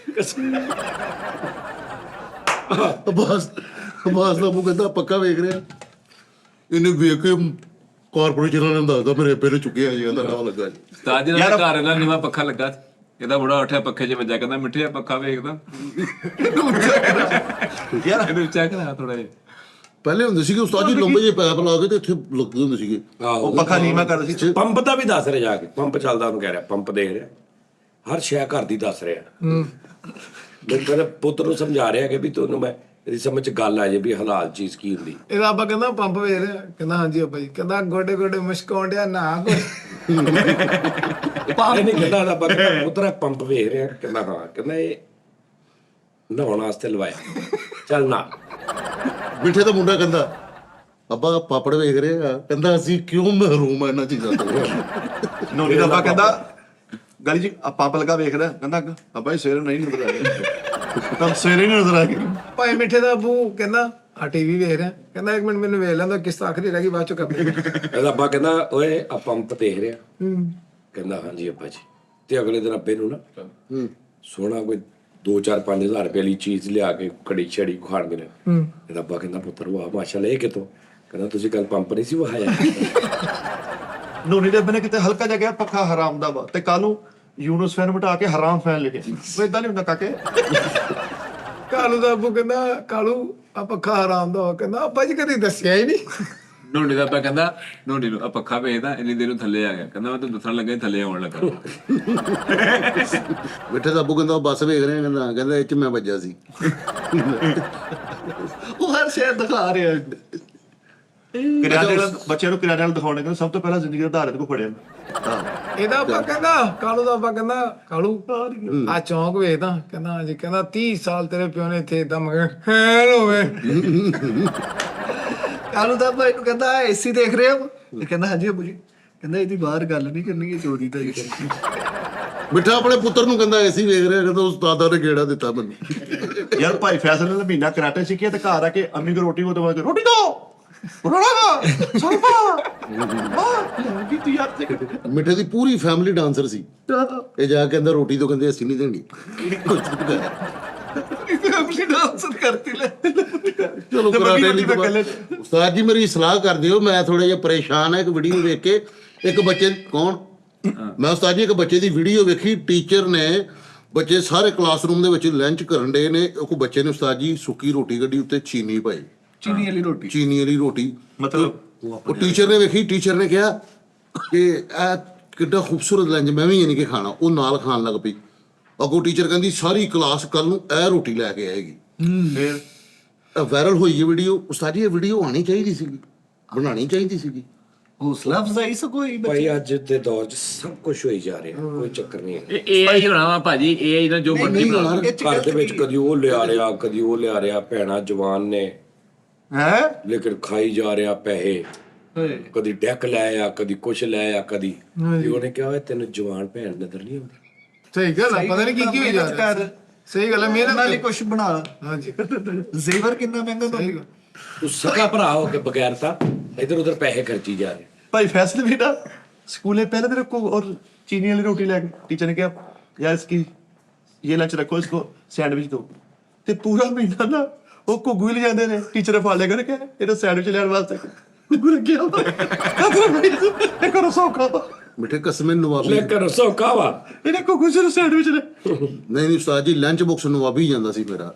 ਅਬਾਸ ਦਾ ਮੂੰਹ ਕਹਿੰਦਾ ਪੱਖਾ ਵੇਖ ਰਿਹਾ, ਇਹਨੇ ਵੇਖ ਕੇ ਕਾਰਪੋਰੇਸ਼ਨ ਵਾਲਿਆਂ ਨੂੰ ਦੱਸਦਾ ਮੇਰੇ ਪੇਰੇ ਚੁੱਕਿਆ ਜੀ, ਇਹਦਾ ਨਾਮ ਲੱਗਾ ਜੀ। ਉਸਤਾਦ ਜੀ ਦਾ ਘਰ ਇਹਦਾ ਨੀਵਾਂ ਪੱਖਾ ਲੱਗਾ ਸੀ। ਇਹਦਾ ਬੁੜਾ ਉੱਠਿਆ ਪੱਖੇ 'ਚ ਵੱਜਾ, ਕਹਿੰਦਾ ਮਿੱਠੇ ਆ ਪੱਖਾ ਵੇਖਦਾ, ਇਹਨੂੰ ਉੱਚਾ ਕਰਾ ਥੋੜਾ ਜਿਹਾ। ਪਹਿਲੇ ਹੁੰਦੇ ਸੀਗੇ ਉਸਤਾਦ ਜੀ ਲੰਬੇ ਜਿਹੇ ਪੈਪ ਲਾ ਕੇ ਤੇ ਇੱਥੇ ਲੱਗਦੇ ਹੁੰਦੇ ਸੀਗੇ। ਉਹ ਪੱਖਾ ਨੀਵਾਂ ਕਰਦਾ ਸੀ। ਪੰਪ ਦਾ ਵੀ ਦੱਸ ਰਿਹਾ ਜਾ ਕੇ, ਪੰਪ ਚੱਲਦਾ ਉਹਨੂੰ ਕਹਿ ਰਿਹਾ, ਪੰਪ ਦੇਖ ਰਿਹਾ, ਹਰ ਸ਼ੈ ਘਰ ਦੀ ਦੱਸ ਰਿਹਾ। ਮੈਨੂੰ ਕਹਿੰਦਾ ਪੁੱਤ ਨੂੰ ਸਮਝਾ ਰਿਹਾ ਕਿ ਵੀ ਤੁਹਾਨੂੰ ਮੈਂ ਇਹਦੀ ਸਮਝ 'ਚ ਗੱਲ ਆ ਜੇ ਵੀ ਹਲਾਲ ਚੀਜ਼ ਕੀ ਹੁੰਦੀ। ਇਹਦਾ ਅੱਬਾ ਕਹਿੰਦਾ ਪੰਪ ਵੇਖ ਰਿਹਾ, ਕਹਿੰਦਾ ਹਾਂਜੀ ਅੱਬਾ ਜੀ, ਕਹਿੰਦਾ ਗੋਡੇ ਗੋਡੇ ਮੁਸ਼ਕ ਆਉਣ ਡਿਆ ਨਾ ਕੋਈ। ਇਹ ਨਹੀਂ ਕਹਿੰਦਾ ਦਾ ਬੱਕਰਾ ਪੁੱਤਰਾ ਪੰਪ ਵੇਖ ਰਿਹਾ, ਕਹਿੰਦਾ ਹਾਂ, ਕਹਿੰਦਾ ਇਹ ਨਹਾਉਣ ਵਾਸਤੇ ਲਵਾਇਆ, ਚੱਲ ਨਾ। ਮਿੱਠੇ ਦਾ ਮੁੰਡਾ ਕਹਿੰਦਾ ਅੱਬਾ ਪਾਪੜ ਵੇਖ ਰਿਹਾ, ਕਹਿੰਦਾ ਅਸੀਂ ਕਿਉਂ ਮਹਿਰੂਮ ਆ ਇਹਨਾਂ ਚੀਜ਼ਾਂ ਤੋਂ। ਨੋਨੀ ਦਾ ਅੱਬਾ ਕਹਿੰਦਾ ਗਲੀ 'ਚ ਪੰਪ ਲਗਾ ਵੇਖਦਾ, ਕਹਿੰਦਾ ਅੱਬਾ ਇਹ ਸਵੇਰੇ ਨਹੀਂ ਨਜ਼ਰ ਆ ਰਿਹਾ, ਤਾਂ ਸਵੇਰੇ ਨਹੀਂ ਨਜ਼ਰ ਆ ਗਿਆ। ਭਾਈ ਮਿੱਠੇ ਦਾ ਅੱਬੂ ਕਹਿੰਦਾ ਆ ਟੀਵੀ ਵੇਖ ਰਿਹਾ, ਕਹਿੰਦਾ ਇੱਕ ਮਿੰਟ ਮੈਨੂੰ ਵੇਖ ਲੈਂਦਾ, ਕਿਸ਼ਤ ਆਖਰੀ ਰਹਿ ਗਈ ਬਾਅਦ ਚੋਂ ਕਰਦੇ। ਇਹਦਾ ਅੱਬਾ ਕਹਿੰਦਾ ਓਏ ਆ ਪੰਪ ਦੇਖ ਰਿਹਾ, ਕਹਿੰਦਾ ਹਾਂਜੀ ਅੱਬਾ ਜੀ। ਤੇ ਅਗਲੇ ਦਿਨ ਅੱਬੇ ਨੂੰ ਨਾ ਸੋਹਣਾ ਕੋਈ 2-4-5 ਹਜ਼ਾਰ ਰੁਪਏ ਵਾਲੀ ਚੀਜ਼ ਲਿਆ ਕੇ ਕੜੀ ਛੜੀ ਖਾਣ ਦੇ ਨੇ। ਇਹਦਾ ਅੱਬਾ ਕਹਿੰਦਾ ਪੁੱਤਰ ਵਾਹ ਮਾਸ਼ਾਅੱਲਾ, ਇਹ ਕਿਤੋਂ? ਕਹਿੰਦਾ ਤੁਸੀਂ ਕੱਲ ਪੰਪ ਨਹੀਂ ਸੀ ਵਹਾਇਆ। ਨੋਨੀ ਦੇ ਅੱਬੇ ਨੇ ਕਿਤੇ ਹਲਕਾ ਜਿਹਾ ਗਿਆ ਪੱਖਾ ਹਰਾਮ ਦਾ ਵਾ, ਤੇ ਕੱਲ ਨੂੰ ਯੂਨਸ ਫੈਨ ਮਿਟਾ ਕੇ ਹਰਾਮ ਫੈਨ ਲਿਖਿਆ। ਉਹ ਇਦਾਂ ਨਹੀਂ ਹੁੰਦਾ ਕਾਕੇ। ਕਾਲੂ ਦਾ ਅੱਬੂ ਕਹਿੰਦਾ ਕਾਲੂ ਆ ਪੱਖਾ ਹਰਾਮ ਦਾ, ਕਹਿੰਦਾ ਅੱਬਾ ਜੀ ਕਦੀ ਦੱਸਿਆ ਹੀ ਨਹੀਂ। ਨੋਂਡੀ ਦਾ ਪਾ ਕਹਿੰਦਾ ਨੋਂਡੀ ਨੂੰ ਆ ਪੱਖਾ ਵੇਚਦਾ, ਇੰਨੀ ਦੇਰ ਨੂੰ ਥੱਲੇ ਆ ਗਿਆ, ਕਹਿੰਦਾ ਮੈਂ ਤੈਨੂੰ ਦੱਸਣ ਲੱਗਾ ਸੀ ਥੱਲੇ ਆਉਣ ਲੱਗਾ। ਮਿੱਠੇ ਦਾ ਅੱਬੂ ਕਹਿੰਦਾ ਬੱਸ ਵੇਖ ਰਿਹਾ, ਕਹਿੰਦਾ ਇਹ 'ਚ ਮੈਂ ਵੱਜਾ ਸੀ। ਉਹ ਹਰ ਸ਼ਹਿਰ ਦਿਖਾ ਰਿਹਾ। ਕਿਰਿਆਨੇ ਵਾਲਾ ਬੱਚਿਆਂ ਨੂੰ ਕਿਰਿਆਨੇ ਵਾਲਾ ਦਿਖਾਉਣੇ, ਕਹਿੰਦੇ ਸਭ ਤੋਂ ਪਹਿਲਾਂ ਜ਼ਿੰਦਗੀ ਦਾ ਆਧਾਰ ਕੋ ਫੜਿਆ। ਇਹਦਾ ਅੱਬਾ ਕਹਿੰਦਾ ਕਾਲੂ ਦਾ ਅੱਬਾ ਕਹਿੰਦਾ ਕਾਲੂ ਆ ਚੌਂਕ ਵੇਖਦਾ, ਕਹਿੰਦਾ ਹਾਂਜੀ, ਕਹਿੰਦਾ 30 ਸਾਲ ਤੇਰੇ ਪਿਓ ਨੇ ਇੱਥੇ ਏਦਾਂ ਮਗਰ ਹੈਨ ਹੋਵੇ। ਕਾਲੂ ਦਾ ਭਾਈ ਨੂੰ ਕਹਿੰਦਾ ਏਸੀ ਦੇਖ ਰਹੇ ਹੋ? ਇਹ ਕਹਿੰਦਾ ਹਾਂਜੀ ਅੱਬੂ ਜੀ। ਕਹਿੰਦਾ ਇਹਦੀ ਬਾਹਰ ਗੱਲ ਨਹੀਂ ਕਰਨੀ, ਇਹ ਚੋਰੀ ਦਾ ਹੀ ਕਰਨੀ। ਮਿੱਠਾ ਆਪਣੇ ਪੁੱਤਰ ਨੂੰ ਕਹਿੰਦਾ ਐਸੀ ਵੇਖ ਰਿਹਾ, ਕਹਿੰਦਾ ਉਸਤਾਦਾਂ ਨੇ ਗੇੜਾ ਦਿੱਤਾ ਮੈਨੂੰ। ਯਾਰ ਭਾਈ ਫੈਸਲ ਨੇ ਮਹੀਨਾ ਕਰਾਟੇ ਸਿੱਖਿਆ ਤੇ ਘਰ ਆ ਕੇ ਅੰਮੀ ਕੋ ਰੋਟੀ ਉਹਦੇ ਬਾਅਦ ਰੋਟੀ ਦੋ ਰੋਣਾ ਸਰਪਾ ਕੀ ਤੂੰ ਯਾਰ ਤੇ ਮਿੱਠੇ ਦੀ ਪੂਰੀ ਫੈਮਿਲੀ ਡਾਂਸਰ ਸੀ। ਇਹ ਜਾ ਕੇ ਅੰਦਰ ਰੋਟੀ ਤੋਂ ਕਹਿੰਦੇ ਅਸੀਂ ਨਹੀਂ ਦੇਣੀ। ਫੈਮਿਲੀ ਡਾਂਸ ਕਰਤੀ ਲੈ। ਚਲੋ ਕਰਾਟੇ ਲਈ ਉਸਤਾਦ ਜੀ ਮੇਰੀ ਸਲਾਹ ਕਰ ਦਿਓ, ਮੈਂ ਥੋੜਾ ਜਿਹਾ ਪਰੇਸ਼ਾਨ ਹਾਂ। ਇੱਕ ਵੀਡੀਓ ਵੇਖ ਕੇ ਇੱਕ ਬੱਚੇ ਕੌਣ ਮੈਂ ਉਸਤਾਦ ਜੀ ਇੱਕ ਬੱਚੇ ਦੀ ਵੀਡੀਓ ਵੇਖੀ, ਟੀਚਰ ਨੇ ਬੱਚੇ ਸਾਰੇ ਕਲਾਸਰੂਮ ਦੇ ਵਿੱਚ ਲੰਚ ਕਰਨ ਦੇ ਨੇ, ਉਹ ਬੱਚੇ ਨੇ ਉਸਤਾਦ ਜੀ ਸੁੱਕੀ ਰੋਟੀ ਕੱਢੀ, ਉੱਤੇ ਚੀਨੀ ਪਾਈ, ਚੀਨੀ ਵਾਲੀ ਰੋਟੀ। ਚੀਨੀ ਵਾਲੀ ਰੋਟੀ। ਮਤਲਬ ਉਹ ਟੀਚਰ ਨੇ ਵੇਖੀ, ਟੀਚਰ ਨੇ ਕਿਹਾ ਕਿ ਇਹ ਕਿੱਡਾ ਖੂਬਸੂਰਤ ਲੰਚ, ਮੈਂ ਵੀ ਯਾਨੀ ਕਿ ਖਾਣਾ। ਉਹ ਨਾਲ ਖਾਣ ਲੱਗ ਪਈ। ਅੱਗੋਂ ਟੀਚਰ ਕਹਿੰਦੀ ਸਾਰੀ ਕਲਾਸ ਕੱਲ ਨੂੰ ਇਹ ਰੋਟੀ ਲੈ ਕੇ ਆਏਗੀ। ਫਿਰ ਵਾਇਰਲ ਹੋਈ ਇਹ ਵੀਡੀਓ। ਉਸਤਾਦ ਜੀ ਇਹ ਵੀਡੀਓ ਆਉਣੀ ਚਾਹੀਦੀ ਸੀਗੀ, ਬਣਾਉਣੀ ਚਾਹੀਦੀ ਸੀਗੀ। ਹੌਸਲਾ ਅਫਜ਼ਾਈ ਸਗੋਈ ਭਾਈ ਅੱਜ ਦੇ ਦੌਰ 'ਚ ਸਭ ਕੁਝ ਹੋਈ ਜਾ ਰਿਹਾ, ਕੋਈ ਚੱਕਰ ਨਹੀਂ ਹੈ। ਇਹ AI ਹੋਣਾ ਵਾ ਭਾਜੀ, AI ਨਾਲ ਜੋ ਮਰਜ਼ੀ ਬਣਾ ਲਓ। ਘਰ ਦੇ ਵਿੱਚ ਕਦੀ ਉਹ ਲਿਆ ਰਿਹਾ, ਕਦੀ ਉਹ ਲਿਆ ਰਿਹਾ, ਭੈਣਾਂ ਜਵਾਨ ਨੇ ਹੈ ਲੇਕਿਨ ਖਾਈ ਜਾ ਰਿਹਾ ਪੈਸੇ। ਕਦੀ ਡੈਕ ਲੈ ਆ, ਕਦੀ ਕੁਛ ਲੈ ਆ, ਕਦੀ ਉਹਨੇ ਕਿਹਾ ਓਏ ਤੈਨੂੰ ਜਵਾਨ ਭੈਣ ਨਜ਼ਰ ਨਹੀਂ ਆਉਂਦੀ। ਸਹੀ ਗੱਲ ਆ, ਪਤਾ ਨਹੀਂ ਕੀ ਕੀ ਹੋਈ ਜਾ ਰਿਹਾ। ਸਹੀ ਗੱਲ ਹੈ, ਮਿਹਨਤ ਨਾਲੇ ਕੁਛ ਬਣਾ। ਹਾਂਜੀ ਜ਼ੇਵਰ ਕਿੰਨਾ ਮਹਿੰਗਾ ਤੁਹਾਨੂੰ? ਤੂੰ ਸਕਾ ਭਰਾ ਹੋ ਕੇ ਬਗੈਰ ਤਾਂ ਇਧਰ ਉਧਰ ਪੈਸੇ ਖਰਚੀ ਜਾ ਰਹੇ। भाई फैसले भी ना स्कूल में पहले मेरे को और चीनी वाली रोटी लेके टीचर ने कहा यार इसकी ये लंच रखो, इसको सैंडविच दो। ते पूरा महीना ना वो घुग्गू ले जाते ने टीचर फाले करके ये सैंडविच लेने वास्ते घुग्गू रख गया करो सौखा ਮਿੱਠੇ ਕਸਮੇ ਨਵਾਬੀ ਲੇਕਿਨ ਸੌਖਾ ਵਾ ਇਹਨੇ ਘੁੱਗੂ ਸਿਰ ਸੈਂਡਵਿਚ ਨੇ। ਨਹੀਂ ਉਸਤਾਦ ਜੀ ਲੰਚ ਬਾਕਸ ਨਵਾਬੀ ਜਾਂਦਾ ਸੀ ਮੇਰਾ।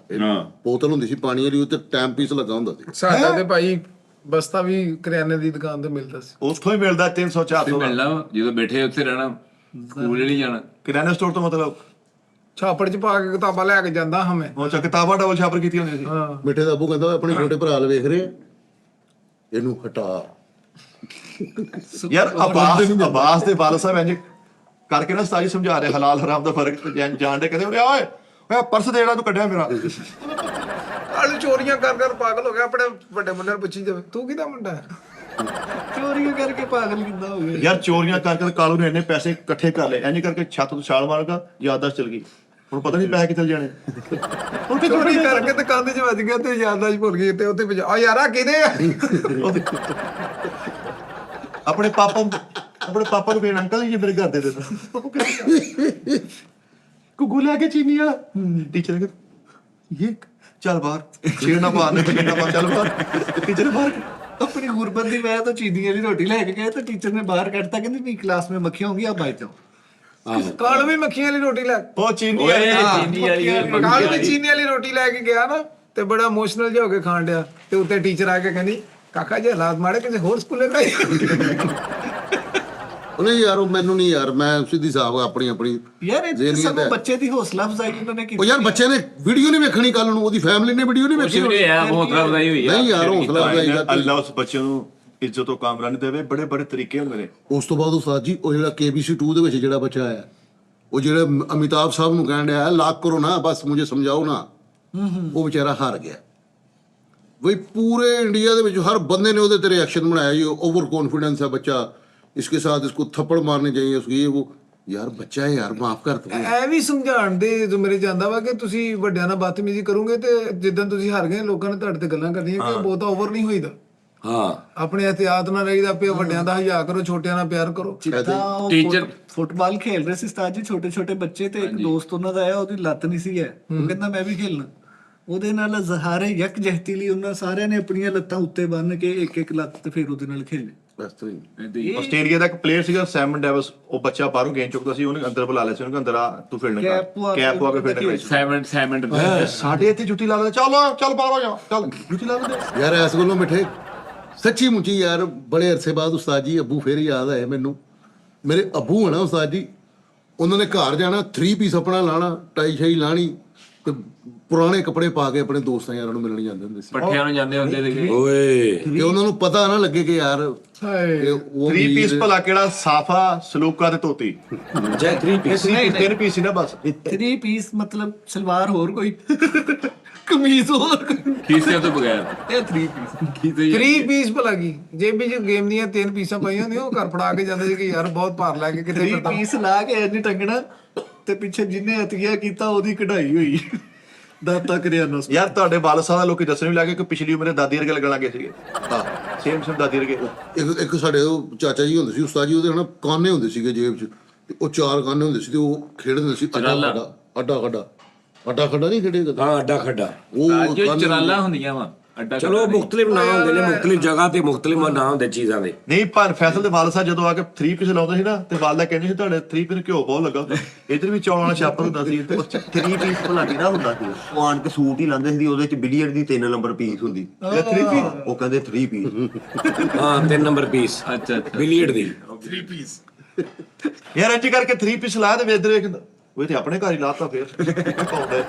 ਬੋਤਲ ਹੁੰਦੀ ਸੀ ਪਾਣੀ ਵਾਲੀ, ਉੱਤੇ ਟਾਈਮ ਪੀਸ ਲੱਗਾ ਹੁੰਦਾ ਸੀ। ਸਾਡਾ ਤੇ ਭਾਈ ਬਸਤਾ ਵੀ ਕਰਿਆਨੇ ਦੀ ਦੁਕਾਨ ਤੇ ਮਿਲਦਾ ਸੀ। ਉੱਥੋਂ ਹੀ ਮਿਲਦਾ 300-400 ਦਾ। ਮਿਲਣਾ ਵਾ, ਜਦੋਂ ਬੈਠੇ ਉੱਥੇ ਰਹਿਣਾ, ਸਕੂਲ ਨਹੀਂ ਜਾਣਾ। ਕਿਰਾਣਾ ਸਟੋਰ ਤੋਂ ਮਤਲਬ ਛਾਪੜ ਚ ਪਾ ਕੇ ਕਿਤਾਬਾਂ ਲੈ ਕੇ ਜਾਂਦਾ ਹਮੇ। ਉਹ ਚ ਕਿਤਾਬਾਂ ਡਬਲ ਛਾਪਰ ਕੀਤੀ ਹੁੰਦੀ ਸੀ। ਹਾਂ ਮਿੱਠੇ ਦਾ ਅੱਬੂ ਕਹਿੰਦਾ ਆਪਣੇ ਛੋਟੇ ਭਰਾ ਵੱਲ ਵੇਖ ਰਹੇ, ਇਹਨੂੰ ਹਟਾ। ਯਾਰ ਅਬਾਸ ਦੇ ਵਾਲਦ ਸਾਹਿਬ ਇੰਜ ਕਰਕੇ ਨਾ ਸਤਾਜੀ ਸਮਝਾ ਰਹੇ ਹਲਾਲ ਹਰਾਮ ਦਾ ਫਰਕ ਜਾਣਦੇ, ਕਹਿੰਦੇ ਓਏ ਓਏ ਪਰਸ ਦੇ ਜਿਹੜਾ ਤੂੰ ਕੱਢਿਆ ਮੇਰਾ। ਆਲੂ ਚੋਰੀਆਂ ਕਰ ਕਰ ਪਾਗਲ ਹੋ ਗਿਆ। ਆਪਣੇ ਵੱਡੇ ਮੁੰਡੇ ਨੂੰ ਪੁੱਛੀ ਜਾਵੇ ਤੂੰ ਕਿਹਦਾ ਮੁੰਡਾ ਹੈ? ਚੋਰੀਆਂ ਕਰਕੇ ਪਾਗਲ ਕਿੱਦਾਂ ਹੋ ਗਏ? ਯਾਰ ਚੋਰੀਆਂ ਕਰ ਕਾਲੂ ਨੇ ਇੰਨੇ ਪੈਸੇ ਇਕੱਠੇ ਕਰ ਲਏ, ਇੰਜ ਕਰਕੇ ਛੱਤ ਤੋਂ ਛਾਲ ਮਾਰਗਾ, ਯਾਦਦਾਸ਼ਤ ਚਲ ਗਈ। ਹੁਣ ਪਤਾ ਨਹੀਂ ਪੈਸੇ ਕਿੱਥੇ ਜਾਣੇ। ਉੱਥੇ ਚੋਰੀ ਕਰਕੇ ਤੇ ਕੰਧ 'ਚ ਵੱਜ ਗਿਆ ਤੇ ਯਾਦਾਸ਼ਤ ਭੁੱਲ ਗਈ ਤੇ ਉੱਥੇ ਆ ਯਾਰਾ ਕਿਹਦੇ ਆ? ਆਪਣੇ ਪਾਪਾ ਨੂੰ ਬੇਨ ਅੰਕਲ ਜੀ ਮੇਰੇ ਘਰ ਦੇ ਦੇਣਾ ਘੁੱਗੂ ਲੈ ਕੇ ਚੀਨੀ ਵਾਲਾ। ਟੀਚਰ ਨੇ ਕਿਹਾ ये ਚੱਲ ਬਾਹਰ ਛੇੜਨਾ ਬਾਹਰ ਨੇ ਛੇੜਨਾ ਬਾਹਰ ਚੱਲ ਬਾਹਰ ਟੀਚਰ ਬਾਹਰ अपनी गुर्बत दी मैं तो चीनी वाली रोटी लेके गए तो टीचर ने बाहर कटता कहती नहीं क्लास में मक्खियां होंगी आप बाहर जाओ ਕਾਲ ਵੀ ਮੱਖੀਆਂ ਵਾਲੀ ਰੋਟੀ ਲੈ ਉਹ ਚੀਨੀ ਓਏ ਚੀਨੀ ਵਾਲੀ ਕਾਲ ਵੀ ਚੀਨੀ ਵਾਲੀ ਰੋਟੀ ਲੈ ਕੇ ਗਿਆ ਨਾ ਤੇ ਬੜਾ ਇਮੋਸ਼ਨਲ ਜਿਹਾ ਹੋ ਕੇ ਖਾਣ ਡਿਆ ਤੇ ਉੱਤੇ ਟੀਚਰ ਆ ਕੇ ਕਹਿੰਦੀ ਕਾਕਾ ਜੀ ਹਾਲਾਤ ਮਾੜੇ ਕਿਸੇ ਹੋਰ ਸਕੂਲੇ ਪੜਾਈ ਨਹੀਂ ਯਾਰ ਉਹ ਮੈਨੂੰ ਨਹੀਂ ਯਾਰ ਮੈਂ ਸਿੱਧੀ ਸਾਫ ਆਪਣੀ ਆਪਣੀ यार ये ਜ਼ੇਨੀਅਤ सब ਹੈ। बच्चे दी हौसला अफजाई उन्होंने की ਉਹ ਯਾਰ ਬੱਚੇ ਨੇ ਵੀਡੀਓ ਨਹੀਂ ਵੇਖਣੀ ਕੱਲ ਨੂੰ ਉਹਦੀ ਫੈਮਿਲੀ ਨੇ ਵੀਡੀਓ ਨਹੀਂ ਕੁਛ ਵੇਖਣੀ ਵੀ ਨਹੀਂ ਆ ਹੌਸਲਾ ਵਧਾਈ ਹੋਈ ਆ ਨਹੀਂ ਯਾਰ ਹੌਸਲਾ ਅਫਜ਼ਾਈ ਦਾ ਅੱਲਾਹ ਉਸ ਬੱਚੇ ਨੂੰ ਇੱਜ਼ਤੋਂ ਕਾਮਰਾਨੀ ਦੇਵੇ ਬੜੇ ਬੜੇ ਤਰੀਕੇ ਹੁੰਦੇ ਨੇ ਉਸ ਤੋਂ ਬਾਅਦ ਉਸਤਾਦ ਜੀ ਉਹ ਜਿਹੜਾ KBC 2 ਦੇ ਵਿੱਚ ਜਿਹੜਾ ਬੱਚਾ ਆਇਆ ਉਹ ਜਿਹੜਾ ਅਮਿਤਾਭ ਸਾਹਿਬ ਨੂੰ ਕਹਿਣ ਡਿਆ ਲਾਕ ਕਰੋ ਨਾ ਬਸ ਮੁਝੇ ਸਮਝਾਓ ਨਾ ਉਹ ਵਿਚਾਰਾ ਹਾਰ ਗਿਆ ਵਈ ਪੂਰੇ ਇੰਡੀਆ ਦੇ ਵਿੱਚ ਹਰ ਬੰਦੇ ਨੇ ਉਹਦੇ ਤੇ ਰਿਐਕਸ਼ਨ ਬਣਾਇਆ ਜੀ ओवर कॉन्फिडेंस है बच्चा इसके साथ इसको थप्पड़ मारने चाहिए उसको ये वो यार बच्चा है यार माफ कर दो ਐ ਵੀ ਸਮਝਾਉਣ ਦੇ ਜੋ ਮੇਰੇ ਜਾਂਦਾ ਵਾ ਕਿ ਤੁਸੀਂ ਵੱਡਿਆਂ ਨਾਲ ਬਦਤਮੀਜ਼ੀ ਕਰੋਗੇ ਤੇ ਜਿੱਦਾਂ ਤੁਸੀਂ ਹਾਰ ਗਏ ਲੋਕਾਂ ਨੇ ਤੁਹਾਡੇ ਤੇ ਗੱਲਾਂ ਕਰਨੀਆਂ ਕਿ ਬਹੁਤਾ ਓਵਰ ਨਹੀਂ ਹੋਈਦਾ ਹਾਂ ਆਪਣੇ ਇhtiyਾਤ ਨਾਲ ਰਹੀਦਾ ਪਿਆ ਵੱਡਿਆਂ ਦਾ ਹਯਾ ਕਰੋ ਛੋਟਿਆਂ ਨਾਲ ਪਿਆਰ ਕਰੋ ਟੀਚਰ ਫੁੱਟਬਾਲ ਖੇਲ ਰਹੇ ਸੀ ਉਸਤਾਦ ਜੀ ਛੋਟੇ ਛੋਟੇ ਬੱਚੇ ਤੇ ਇੱਕ ਦੋਸਤ ਉਹਨਾਂ ਦਾ ਆਇਆ ਉਹਦੀ ਲੱਤ ਨਹੀਂ ਸੀ ਹੈ ਉਹ ਕਹਿੰਦਾ ਮੈਂ ਵੀ ਖੇਲਣਾ ਉਹਦੇ ਨਾਲ ਜ਼ਹਾਰੇ ਯਕਜਹਿਤੀ ਲਈ ਉਹਨਾਂ ਸਾਰਿਆਂ ਨੇ ਆਪਣੀਆਂ ਲੱਤਾਂ ਉੱਤੇ ਬੰਨ੍ਹ ਕੇ ਇੱਕ ਇੱਕ ਲੱਤ ਤੇ ਫਿਰ ਉਹਦੇ ਨਾਲ ਖੇਲੇ बस तो ही। ਆਸਟ੍ਰੇਲੀਆ ਦਾ ਇੱਕ ਪਲੇਅਰ ਸੀਗਾ ਸੈਮਨ ਡੇਵਿਸ ਉਹ ਬੱਚਾ ਬਾਹਰੋਂ ਗੇਂਦ ਚੁੱਕਦਾ ਸੀ ਉਹਨੇ ਅੰਦਰ ਬੁਲਾ ਲਿਆ ਸੀ ਉਹਨੂੰ ਅੰਦਰ ਆ ਤੂੰ ਫੀਲਡਿੰਗ ਕੈਪ ਪਵਾ ਕੈਪ ਪਵਾ ਕੇ ਕੇ ਫੀਲਡਿੰਗ ਸੈਮਨ ਸਾਡੇ ਇੱਥੇ ਜੁੱਤੀ ਲਾ ਲੈਂਦੇ ਚੱਲ ਬਾਹਰ ਹੋ ਜਾ ਚੱਲ ਜੁੱਤੀ ਲਾ ਲੈਂਦੇ यार ऐसे बोलो मिठे सच्ची मुची यार बड़े अरसे बाद उस्ताद जी अबू फिर याद आए मैनू मेरे अबू है ना उस्ताद जी उन्होंने घर जाना 3 पीस अपना लाना टाई शाई लानी ते पुराने कपड़े पा के अपने दोस्तां यारां नूं मिलण जांदे हुंदे सी ਪੱਠਿਆਂ ਨੂੰ ਜਾਂਦੇ ਹੁੰਦੇ ਸੀਗੇ ਓਏ कि उन्हां नूं पता ना लगे कि यार ਹਾਏ कि वो 3 अमीर- ਪੀਸ ਭਲਾ ਕਿਹੜਾ ਸਾਫਾ ਸਲੂਕਾ ਤੇ ਧੋਤੀ ਜੈ 3 ਪੀਸ 3 ਪੀਸ ਸੀ ਨਾ ਬਸ 3 ਪੀਸ मतलब सलवार ਹੋਰ ਕੋਈ ਕਮੀਜ਼ ਹੋਰ ਕੋਈ ਖੀਸਿਆਂ ਤੋਂ ਬਗੈਰ ਇਹ 3 ਪੀਸ ਖੀਸੇ 3 ਪੀਸ ਭਲਾ ਕੀ ਜੇਬੀ ਚ ਗੇਮ ਦੀਆਂ 3 ਪੀਸਾਂ ਪਈਆਂ ਹੁੰਦੀਆਂ ਉਹ ਘਰ ਫੜਾ ਕੇ ਜਾਂਦੇ ਸੀ ਕਿ ਯਾਰ ਬਹੁਤ ਭਾਰ ਲੈ ਕੇ ਕਿਤੇ 3 ਪੀਸ ਲਾ ਕੇ ਇੰਨੀ ਟੰਗਣਾ ਤੇ ਪਿੱਛੇ ਜਿੰਨੇ ਅਤੀਆ ਕੀਤਾ ਉਹਦੀ ਕਢਾਈ ਹੋਈ ਦਾਤਾ ਕਰਿਆਨਾ store। ਯਾਰ ਤੁਹਾਡੇ ਬਾਲਸਾ ਦਾ ਲੋਕੀ ਦੱਸਣ ਵੀ ਲੱਗੇ ਕਿ ਪਿਛਲੀ ਉਮਰੇ ਦਾਦੀ ਵਰਗੇ ਲੱਗਣ ਲੱਗੇ ਸੀਗੇ ਹਾਂ ਸੇਮ ਦਾਦੀ ਵਰਗੇ ਇੱਕ ਸਾਡੇ ਉਹ ਚਾਚਾ ਜੀ ਹੁੰਦੇ ਸੀ ਉਸਤਾਦ ਜੀ ਉਹਦੇ ਹਨਾ ਕਾਨੇ ਹੁੰਦੇ ਸੀਗੇ ਜੇਬ 'ਚ ਤੇ ਉਹ 4 ਕਾਨੇ ਹੁੰਦੇ ਸੀ ਤੇ ਉਹ ਖੇਡਦੇ ਹੁੰਦੇ ਸੀ ਅੱਡਾ ਖੱਡਾ ਨਹੀਂ ਖੇਡੇ ਕਦੇ ਹਾਂ ਅੱਡਾ ਖੱਡਾ ਉਹ ਜੋ ਕਾਨੇ ਚਰਾਲਾ ਹੁੰਦੀਆਂ ਵਾ ਅੱਡਾ ਚਲੋ ਮੁxtਲਿਫ ਨਾਂ ਹੁੰਦੇ ਨੇ ਮੁxtਲਿਫ ਜਗ੍ਹਾ ਤੇ ਮੁxtਲਿਫ ਨਾਂ ਹੁੰਦੇ ਚੀਜ਼ਾਂ ਦੇ ਨਹੀਂ ਪਰ ਫੈਸਲ ਦੇ ਬਾਲਸਾ ਜਦੋਂ ਆ ਕੇ 3 ਪੀਸ ਲਾਉਂਦੇ ਸੀ ਨਾ ਤੇ ਵਾਲਦਾ ਕਹਿੰਦੇ ਸੀ ਤੁਹਾਡੇ 3 ਪੀਸ ਘਿਓ ਬਹੁਤ ਲੱਗਾ ਇਧਰ ਵੀ ਚੌਲਾਂ ਵਾਲਾ ਛਾਪਾ ਹੁੰਦਾ ਸੀ ਤੇ 3 ਪੀਸ ਭਲਾ ਕਿਹਦਾ ਹੁੰਦਾ ਸੀ ਉਹ ਆਣ ਕੇ ਸੂਟ ਹੀ ਲਾਉਂਦੇ ਸੀ ਉਹਦੇ ਚ ਬਿਲੀਅਰਡ ਦੀ 3 ਨੰਬਰ ਪੀਸ ਹੁੰਦੀ ਉਹ ਕਹਿੰਦੇ 3 ਪੀਸ ਹਾਂ 3 ਨੰਬਰ ਪੀਸ ਅੱਛਾ ਅੱਛਾ ਬਿਲੀਅਰਡ ਦੀ ਯਾਰ ਇੰਜ ਕਰਕੇ 3 ਪੀਸ ਲਾ ਤੇ ਵੇਦਰ ਵੇਖਦਾ ਉਹ ਤੇ ਆਪਣੇ ਘਰ ਹੀ ਲਾਤਾ ਫੇਰ ਪਾਉਂਦਾ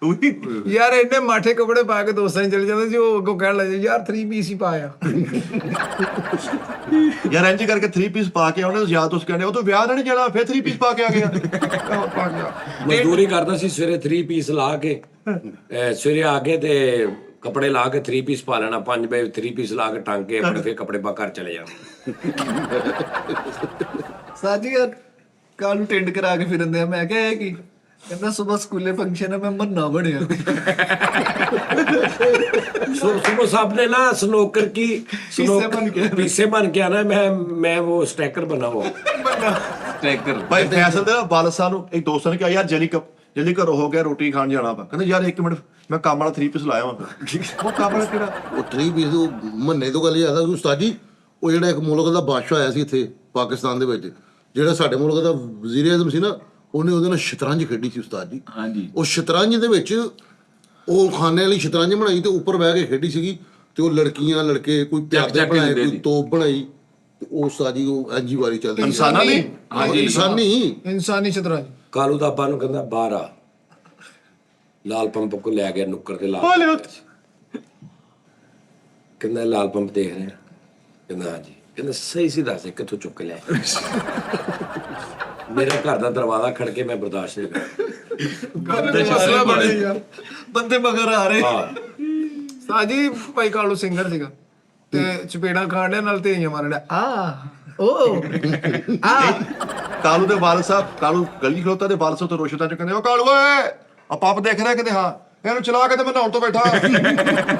ਉਹੀ ਯਾਰ ਇੰਨੇ ਮਾਠੇ ਕੱਪੜੇ ਪਾ ਕੇ ਦੋਸਤਾਂ ਨੇ ਚਲੇ ਜਾਂਦੇ ਸੀ ਉਹ ਅੱਗੋਂ ਕਹਿਣ ਲੱਗੇ ਯਾਰ 3 ਪੀਸ ਹੀ ਪਾਇਆ ਯਾਰ ਇੰਜ ਕਰਕੇ 3 ਪੀਸ ਪਾ ਕੇ ਆਉਣੇ ਯਾਦ ਉਸ ਕਹਿੰਦੇ ਉਹ ਤੋਂ ਵਿਆਹ ਨਹੀਂ ਜਾਣਾ ਫੇਰ 3 ਪੀਸ ਪਾ ਕੇ ਆ ਗਿਆ ਪਾ ਗਿਆ ਮਜ਼ਦੂਰੀ ਕਰਦਾ ਸੀ ਸਵੇਰੇ 3 ਪੀਸ ਲਾ ਕੇ ਸਵੇਰੇ ਆ ਕੇ ਤੇ ਕੱਪੜੇ ਲਾ ਕੇ 3 ਪੀਸ ਪਾ ਲੈਣਾ 5 ਵਜੇ 3 ਪੀਸ ਲਾ ਕੇ ਟੰਗ ਕੇ ਆਪਣੇ ਫੇਰ ਕੱਪੜੇ ਪਾ ਘਰ ਚਲੇ ਜਾਣਾ ਸਾਜੀ ਯਾਰ ਕੱਲ ਨੂੰ ਟੈਂਡ ਕਰਾ ਕੇ ਫਿਰਦੇ ਆ ਮੈਂ ਕਿਹਾ ਇਹ ਕੀ ਕਹਿੰਦਾ ਸਵੇਰ ਸਕੂਲੇ ਫੰਕਸ਼ਨ ਹੈ ਮੈਂ ਮੰਨਾ ਬਣਿਆ सुबह साहब ने ना स्नोकर की बन के पीसे बन के आना मैं वो स्टैकर बना हुआ ਸਟੈਕਰ ਭਾਈ ਫੈਸਲ ਦੇ ਬਾਲਸਾ ਨੂੰ ਇੱਕ ਦੋਸਤ ਨੇ ਕਿਹਾ ਯਾਰ ਜਲਦੀ ਘਰੋਂ ਹੋ ਗਿਆ ਰੋਟੀ ਖਾਣ ਜਾਣਾ ਵਾ ਕਹਿੰਦੇ ਯਾਰ 1 ਮਿੰਟ ਮੈਂ ਕੰਮ ਵਾਲਾ 3 ਪੀਸ ਲਾਇਆ ਵਾ ਉਹ ਕੰਮ ਵਾਲਾ ਕਿਹੜਾ ਉਹ 3 ਪੀਸ ਉਹ ਮੰਨੇ ਤੋਂ ਗੱਲ ਇਹ ਆਦਾ ਕਿ ਉਸਤਾਦ ਜੀ ਉਹ ਜਿਹੜਾ ਇੱਕ ਮੁਲਕ ਦਾ ਬਾਦਸ਼ਾਹ ਆਇਆ ਸੀ ਇੱਥੇ ਪਾਕਿਸਤਾਨ ਦੇ ਵਿੱਚ ਜਿਹੜਾ ਸਾਡੇ ਮੁਲਕ ਦਾ ਵਜ਼ੀਰ ਆਜ਼ਮ ਸੀ ਨਾ ਉਹਨੇ ਉਹਦੇ ਨਾਲ ਸ਼ਤਰੰਜ ਖੇਡੀ ਸੀ ਉਸਤਾਦ ਜੀ ਹਾਂਜੀ ਉਹ ਸ਼ਤਰੰਜ ਦੇ ਵਿੱਚ ਉਹ ਖਾਨੇ ਵਾਲੀ ਸ਼ਤਰੰਜ ਬਣਾਈ ਤੇ ਉੱਪਰ ਬਹਿ ਕੇ ਖੇਡੀ ਸੀਗੀ ਤੇ ਉਹ ਲੜਕੀਆਂ ਲੜਕੇ ਕੋਈ ਪਿਆਦੇ ਚੱਕ ਬਣਾਏ ਲੈਂਦੇ ਕੋਈ ਸੀ। ਤੋਪ ਬਣਾਈ ਤੇ ਉਹ ਉਸਤਾਦ ਜੀ ਉਹ ਐਂਜੀ ਵਾਰੀ ਚੱਲਦੀ ਇਨਸਾਨਾਂ ਦੀ ਹਾਂਜੀ ਇਨਸਾਨੀ ਇਨਸਾਨੀ ਸ਼ਤਰੰਜ ਕਾਲੂ ਦਾ ਆਪਾ ਨੂੰ ਕਹਿੰਦਾ ਬਾਹਰ ਆ ਲਾਲ ਪੰਪ ਕੋ ਲੈ ਗਿਆ ਨੁੱਕਰ ਤੇ ਲਾ ਕਹਿੰਦਾ ਲਾਲ ਪੰਪ ਦੇਖ ਰਿਹਾ ਕਹਿੰਦਾ ਹਾਂਜੀ ਕਹਿੰਦਾ ਸਹੀ ਸੀ ਦੱਸ ਕਿੱਥੋਂ ਚੁੱਕ ਲਿਆ ਮੇਰਾ ਘਰ ਦਾ ਦਰਵਾਜ਼ਾ ਖੜ ਕੇ ਮੈਂ ਬਰਦਾਸ਼ਤ ਨਹੀਂ ਕਰਦਾ ਬੰਦੇ ਮਗਰ ਆ ਰਹੇ ਹਾਂ ਸਾਜੀ ਭਾਈ ਕਾਲੂ ਸਿੰਗਰ ਸੀਗਾ ਤੇ ਚਪੇੜਾ ਖਾਂਡਿਆ ਨਾਲ ਤੇਈਆਂ ਮਾਰਦਾ ਓ ਕਾਲੂ ਦੇ ਬਾਲਸਾ ਕਾਲੂ ਗਲੀ ਖਲੋਤਾ ਦੇ ਬਾਲਸਾ ਤੋਂ ਰੋਸ਼ਤਾ ਚ ਕਹਿੰਦੇ ਉਹ ਕਾਲੂ ਓਏ ਆ ਪਾਪ ਦੇਖ ਰਿਹਾ ਕਿਤੇ ਹਾਂ ਇਹਨੂੰ ਚਲਾ ਕੇ ਤੇ ਮੈਂ ਨਹਾਉਣ ਤੋਂ ਬੈਠਾ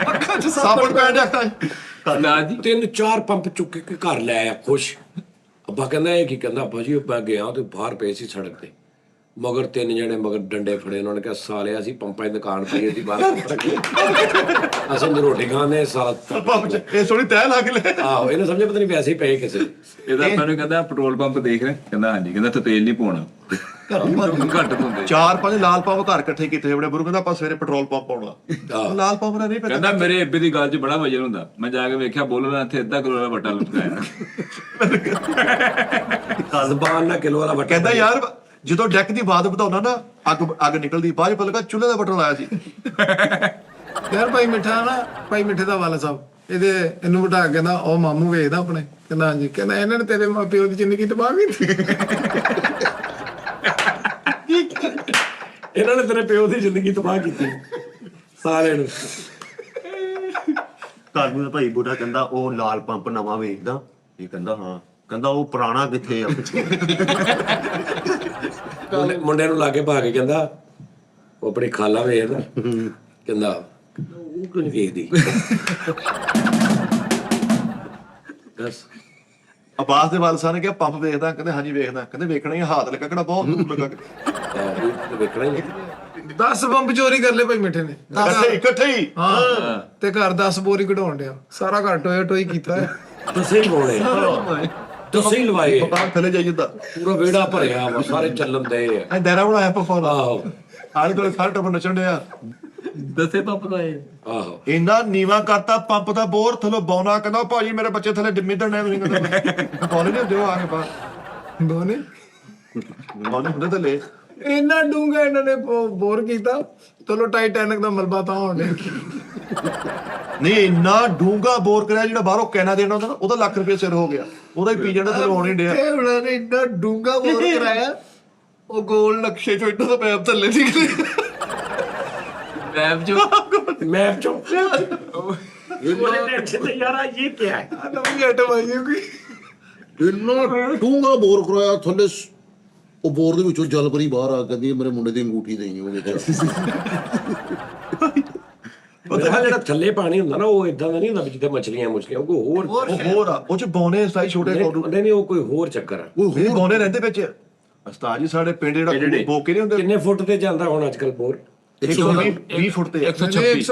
ਅੱਖਾਂ 'ਚ ਸਾਬਣ ਪੈ ਜਾਂਦਾ ਨਾ ਜੀ 3-4 ਪੰਪ ਚੁੱਕ ਕੇ ਘਰ ਲੈ ਆਇਆ ਖੁਸ਼ ਅੱਬਾ ਕਹਿੰਦਾ ਇਹ ਕੀ ਕਹਿੰਦਾ ਅੱਬਾ ਜੀ ਮੈਂ ਗਿਆ ਤੇ ਬਾਹਰ ਪਏ ਸੀ ਸੜਕ ਤੇ ਮਗਰ 3 ਜਣੇ ਮਗਰ ਡੰਡੇ ਫੜੇ, ਉਹਨਾਂ ਨੇ ਕਿਹਾ ਸਾਲਿਆ ਅਸੀਂ ਪੰਪਾਂ ਦੀ ਦੁਕਾਨ ਪਾਈ ਅਸੀਂ ਬਾਹਰ ਅਸੀਂ ਤਾਂ ਰੋਟੀ ਖਾਂਦੇ ਸਾਲ ਪੰਪ ਚ ਇਹ ਸੋਹਣੀ ਤੈਅ ਲਾ ਕੇ ਲੈ ਆਹੋ ਇਹਨੇ ਸਮਝਿਆ ਪਤਾ ਨਹੀਂ ਵੈਸੇ ਹੀ ਪਏ ਕਿਸੇ ਇਹਦਾ ਮੈਨੂੰ ਕਹਿੰਦਾ ਪੈਟਰੋਲ ਪੰਪ ਦੇਖ ਰਿਹਾ, ਕਹਿੰਦਾ ਹਾਂਜੀ, ਕਹਿੰਦਾ ਤੇ ਤੇਲ ਨਹੀਂ ਪਾਉਣਾ ਘੱਟ ਪਾਉਂਦੇ। 4-5 ਲਾਲ ਪੰਪ ਘਰ ਇਕੱਠੇ ਕੀਤੇ ਬੜੇ ਬਰੂ ਕਹਿੰਦਾ ਆਪਾਂ ਸਵੇਰੇ ਪੈਟਰੋਲ ਪੰਪ ਪਾਉਣਾ ਆਹੋ। ਲਾਲ ਪੰਪ ਨਾਲ ਨਹੀਂ ਪਤਾ ਕਹਿੰਦਾ ਮੇਰੇ ਏਬੇ ਦੀ ਗੱਲ 'ਚ ਬੜਾ ਵਜਨ ਹੁੰਦਾ, ਮੈਂ ਜਾ ਕੇ ਵੇਖਿਆ ਬੋਲਣਾ ਇੱਥੇ ਅੱਧਾ ਕਿਲੋ ਦਾ ਵੱਟਾ ਲੁਟਕਾਇਆ। ਜ਼ਬਾਨ ਨਾਲ ਕਿਲੋ ਵਾਲਾ ਵੱਟਾ ਕਹਿੰਦਾ ਯਾਰ ਜਦੋਂ ਡੈਕ ਦੀ ਬਾਤ ਵਧਾਉਣਾ ਨਾ ਅੱਗ ਨਿਕਲਦੀ ਬਾਅਦ ਚ ਪਤਾ ਲੱਗਾ ਚੁੱਲ੍ਹੇ ਦਾ ਬਟਨ ਲਾਇਆ ਸੀ ਯਾਰ ਭਾਈ ਮਿੱਠਾ ਨਾ, ਭਾਈ ਮਿੱਠੇ ਦਾ ਵਾਲਾ ਸਾਹਿਬ ਇਹਨੂੰ ਬਿਠਾ ਕੇ ਕਹਿੰਦਾ ਉਹ ਮਾਮੂ ਵੇਖਦਾ ਆਪਣੇ, ਕਹਿੰਦਾ ਹਾਂਜੀ, ਕਹਿੰਦਾ ਇਹਨਾਂ ਨੇ ਤੇਰੇ ਮਾਪਿਓ ਦੀ ਜ਼ਿੰਦਗੀ ਤਬਾਹ ਕੀਤੀ। ਇਹਨਾਂ ਨੇ ਤੇਰੇ ਪਿਓ ਦੀ ਜ਼ਿੰਦਗੀ ਤਬਾਹ ਕੀਤੀ ਸਾਰਿਆਂ ਨੂੰ। ਘਰ ਨੂੰ ਭਾਈ ਬੁੱਢਾ ਕਹਿੰਦਾ ਉਹ ਲਾਲ ਪੰਪ ਨਵਾਂ ਵੇਚਦਾ, ਇਹ ਕਹਿੰਦਾ ਹਾਂ, ਕਹਿੰਦਾ ਉਹ ਪੁਰਾਣਾ ਕਿੱਥੇ ਆ? ਮੁੰਡੇ ਨੂੰ ਲਾ ਕੇ ਪਾ ਕੇ ਕਹਿੰਦਾ ਉਹ ਆਪਣੀ ਖਾਲਾ ਵੇਖਦਾ, ਕਹਿੰਦਾ ਉਹ ਕਿਉਂ ਨਹੀਂ ਵੇਖਦੀ? ਬਸ ਅਬਾਸ ਦੇ ਵਾਲਸਾਂ ਨੇ ਕਿਹਾ ਪੰਪ ਵੇਖਦਾ, ਕਹਿੰਦੇ ਹਾਂਜੀ ਵੇਖਦਾ, ਕਹਿੰਦੇ ਵੇਖਣਾ ਹੀ ਆ, ਹੱਥ ਲੱਗਾ ਕਿਹੜਾ ਬਹੁਤ ਦੂਰ ਲੱਗਾ ਵੇਖਣਾ ਹੀ 10 ਬੰਬ ਚੋਰੀ ਕਰ ਲਏ ਭਾਈ ਮਿੱਠੇ ਨੇ, ਇਕੱਠੇ ਹੀ ਹਾਂ, ਤੇ ਘਰ 10 ਬੋਰੀ ਕਢਾਉਣ ਡਿਆ, ਸਾਰਾ ਘਰ ਟੋਇਆ ਟੋਈ ਕੀਤਾ ਹੈ। ਤੁਸੀਂ ਬੋਲੇ ਤੁਸੀਂ ਲਵਾਏ, ਪੰਪ ਥੱਲੇ ਜਾਈ ਜਾਂਦਾ ਪੂਰਾ ਵਿਹੜਾ ਭਰਿਆ ਵਾ, ਸਾਰੇ ਚੱਲਣ ਦੇ ਆ। ਐ ਦਾਇਰਾ ਬਣਾਇਆ ਪੰਪਾਂ ਦਾ, ਆਹੋ ਆਲੇ ਦੁਆਲੇ ਸਾਰੇ ਟੱਬਰ ਨੱਚਣ ਡਿਆ। ਦੱਸੇ ਪੰਪ ਦਾ ਇਹ ਆਹੋ ਇੰਨਾ ਨੀਵਾ ਕਰਤਾ ਪੰਪ ਦਾ ਬੋਰ ਥੱਲੇ ਬੌਨਾ, ਕਹਿੰਦਾ ਭਾਜੀ ਮੇਰੇ ਬੱਚੇ ਥੱਲੇ ਡਿੰਮੀ ਦੜਨੇ ਤੁਸੀਂ ਕਹਿੰਦੇ ਬੌਨੇ ਨਹੀਂ ਹੁੰਦੇ ਉਹ ਆ ਕੇ ਬਾਹਰ ਬੋਨੇ ਬੌਨੇ ਹੁੰਦੇ ਥੱਲੇ। ਇੰਨਾ ਡੂੰਘਾ ਇਹਨਾਂ ਨੇ ਬੋਰ ਕੀਤਾ, ਚਲੋ ਟਾਈਟੈਨਿਕ ਦਾ ਮਲਬਾ ਤਾਂ ਹੋਣ ਡਿਆ। ਨਹੀਂ ਇੰਨਾ ਡੂੰਗਾ ਬੋਰ ਕਰਿਆ ਜਿਹੜਾ ਬਾਹਰੋਂ ਕਹਿਣਾ ਦੇਣਾ ਹੁੰਦਾ ਨਾ, ਉਹਦਾ ਲੱਖ ਰੁਪਏ ਸਿਰ ਹੋ ਗਿਆ, ਉਹਦਾ ਹੀ ਪੀ ਜਾਣਾ ਥੱਲੇ ਹੋਣ ਹੀ ਡਿਆ। ਤੇ ਉਹਨਾਂ ਨੇ ਇੰਨਾ ਡੂੰਗਾ ਬੋਰ ਕਰਾਇਆ, ਉਹ ਗੋਲ ਨਕਸ਼ੇ ਚੋਂ ਇੱਟਾਂ ਦਾ ਪੈਪ ਥੱਲੇ ਨਿਕਲੇ। ਮੈਪ ਚੋਂ ਯਾਰਾ ਇਹ ਕੀ ਹੈ? ਨਵੀਂ ਆਈਟਮ ਆਈ ਹੋਊਗੀ। ਇੰਨਾ ਡੂੰਘਾ ਬੋਰ ਕਰਾਇਆ ਥੱਲੇ ਉਹ ਬੋਰ ਦੇ ਵਿੱਚੋਂ ਜਲ ਪਰੀ ਬਾਹਰ ਆ ਕਹਿੰਦੀ ਮੇਰੇ ਮੁੰਡੇ ਦੀ ਅੰਗੂਠੀ ਦੇਈ ਉਹਦੇ ਉਹਦਾ ਜਿਹੜਾ ਥੱਲੇ ਪਾਣੀ ਹੁੰਦਾ ਨਾ ਉਹ ਇਦਾਂ ਦਾ ਨਹੀਂ ਹੁੰਦਾ ਜਿੱਥੇ ਮਛਲੀਆਂ ਉਹ ਕੋਈ ਹੋਰ ਆ, ਉਹ ਚ ਬੌਨੇ ਸਾਈ ਛੋਟੇ ਕੋਡੂ ਨਹੀਂ ਉਹ ਕੋਈ ਹੋਰ ਚੱਕਰ ਆ। ਇਹ ਬੌਨੇ ਰਹਿੰਦੇ ਵਿੱਚ। ਉਸਤਾਦ ਜੀ ਸਾਡੇ ਪਿੰਡ ਜਿਹੜਾ ਬੋਕੇ ਨਹੀਂ ਹੁੰਦੇ, ਕਿੰਨੇ ਫੁੱਟ ਤੇ ਚੱਲਦਾ ਹੁਣ ਅੱਜ ਕੱਲ ਬੋਰ? 120 ਫੁੱਟ ਤੇ 140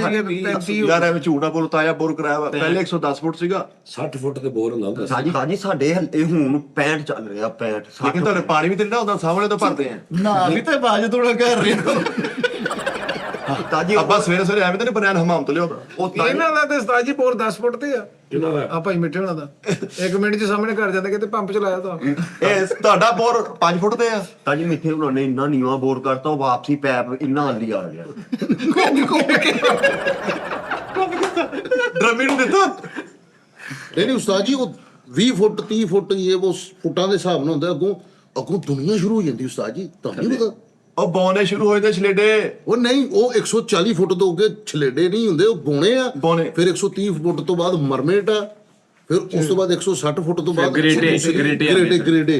35 ਯਾਰ ਐਵੇਂ ਝੂਠ ਨਾ ਬੋਲ, ਤਾਇਆ ਬੋਰ ਕਰਾਇਆ ਵਾ, ਪਹਿਲੇ 110 ਫੁੱਟ ਸੀਗਾ 60 ਫੁੱਟ ਤੇ ਬੋਰ ਹੁੰਦਾ ਸਾਜੀ ਸਾਡੇ ਹੱਲੇ ਹੁਣ 65 ਚੱਲ ਰਿਹਾ, 65 ਲੇਕਿਨ ਤੁਹਾਡੇ ਪਾਣੀ ਵੀ ਤੇ ਨਾ ਹੁੰਦਾ, ਸਾਹਮਣੇ ਤੋਂ ਭਰਦੇ ਆ ਨਾ ਵੀ ਤੇ ਬਾਜ ਤੋੜਾ ਕਰ ਰਹੇ ਹੋ। ਤਾਜੀ ਆਪਾਂ ਸਵੇਰੇ ਸਵੇਰੇ ਐਵੇਂ ਤਾਂ ਨਹੀਂ ਬਨਿਆਨ ਹਮਾਮ ਤੋਂ ਲਿਆਉਂਦਾ। ਉਹ ਇਹਨਾਂ ਦਾ ਤੇ ਉਸਤਾਦ ਜੀ ਬੋਰ 10 ਫੁੱਟ ਤੇ ਆ, ਇਹਨਾਂ ਦਾ ਆ ਭਾਈ ਮਿੱਠੇ ਹੋਣਾ ਦਾ 1 ਮਿੰਟ 'ਚ ਸਾਹਮਣੇ ਘਰ ਜਾਂਦਾ, ਕਿਤੇ ਪੰਪ ਚਲਾਇਆ ਤਾਂ ਇਹ ਤੁਹਾਡਾ ਬੋਰ 5 ਫੁੱਟ ਤੇ ਆ। ਤਾਜੀ ਮਿੱਠੇ ਉਹਨਾਂ ਨੇ ਇੰਨਾ ਨੀਵਾਂ ਬੋਰ ਕਰਤਾ, ਉਹ ਵਾਪਸੀ ਪੈਪ ਇੰਨਾ ਹੱਲੀ ਆ ਗਿਆ। ਡਰਮੀ ਨੂੰ ਦਿੱਤਾ। ਨਹੀਂ ਉਸਤਾਦ ਜੀ ਉਹ 20 ਫੁੱਟ 30 ਫੁੱਟ ਇਹ ਉਹ ਫੁੱਟਾਂ ਦੇ ਹਿਸਾਬ ਨਾਲ ਹੁੰਦਾ, ਅੱਗੋਂ ਦੁਨੀਆ ਸ਼ੁਰੂ ਹੋ ਜਾਂਦੀ ਉਸਤਾਦ ਜੀ, ਤੁਹਾਨੂੰ ਨਹੀਂ ਪਤਾ? ਉਹ ਬੌਨੇ ਸ਼ੁਰੂ ਹੋਏ ਤੇ ਛਲੇਡੇ। ਉਹ ਨਹੀਂ ਉਹ 140 ਫੁੱਟ ਤੋਂ ਅੱਗੇ ਛਲੇਡੇ ਨਹੀਂ ਹੁੰਦੇ, ਉਹ ਬੋਣੇ ਆ। ਬੌਨੇ। ਫਿਰ 130 ਫੁੱਟ ਤੋਂ ਬਾਅਦ ਮਰਮੇਟ ਆ, ਫਿਰ ਉਸ ਤੋਂ ਬਾਅਦ 160 ਫੁੱਟ ਤੋਂ ਬਾਅਦ ਗ੍ਰੇਡੇ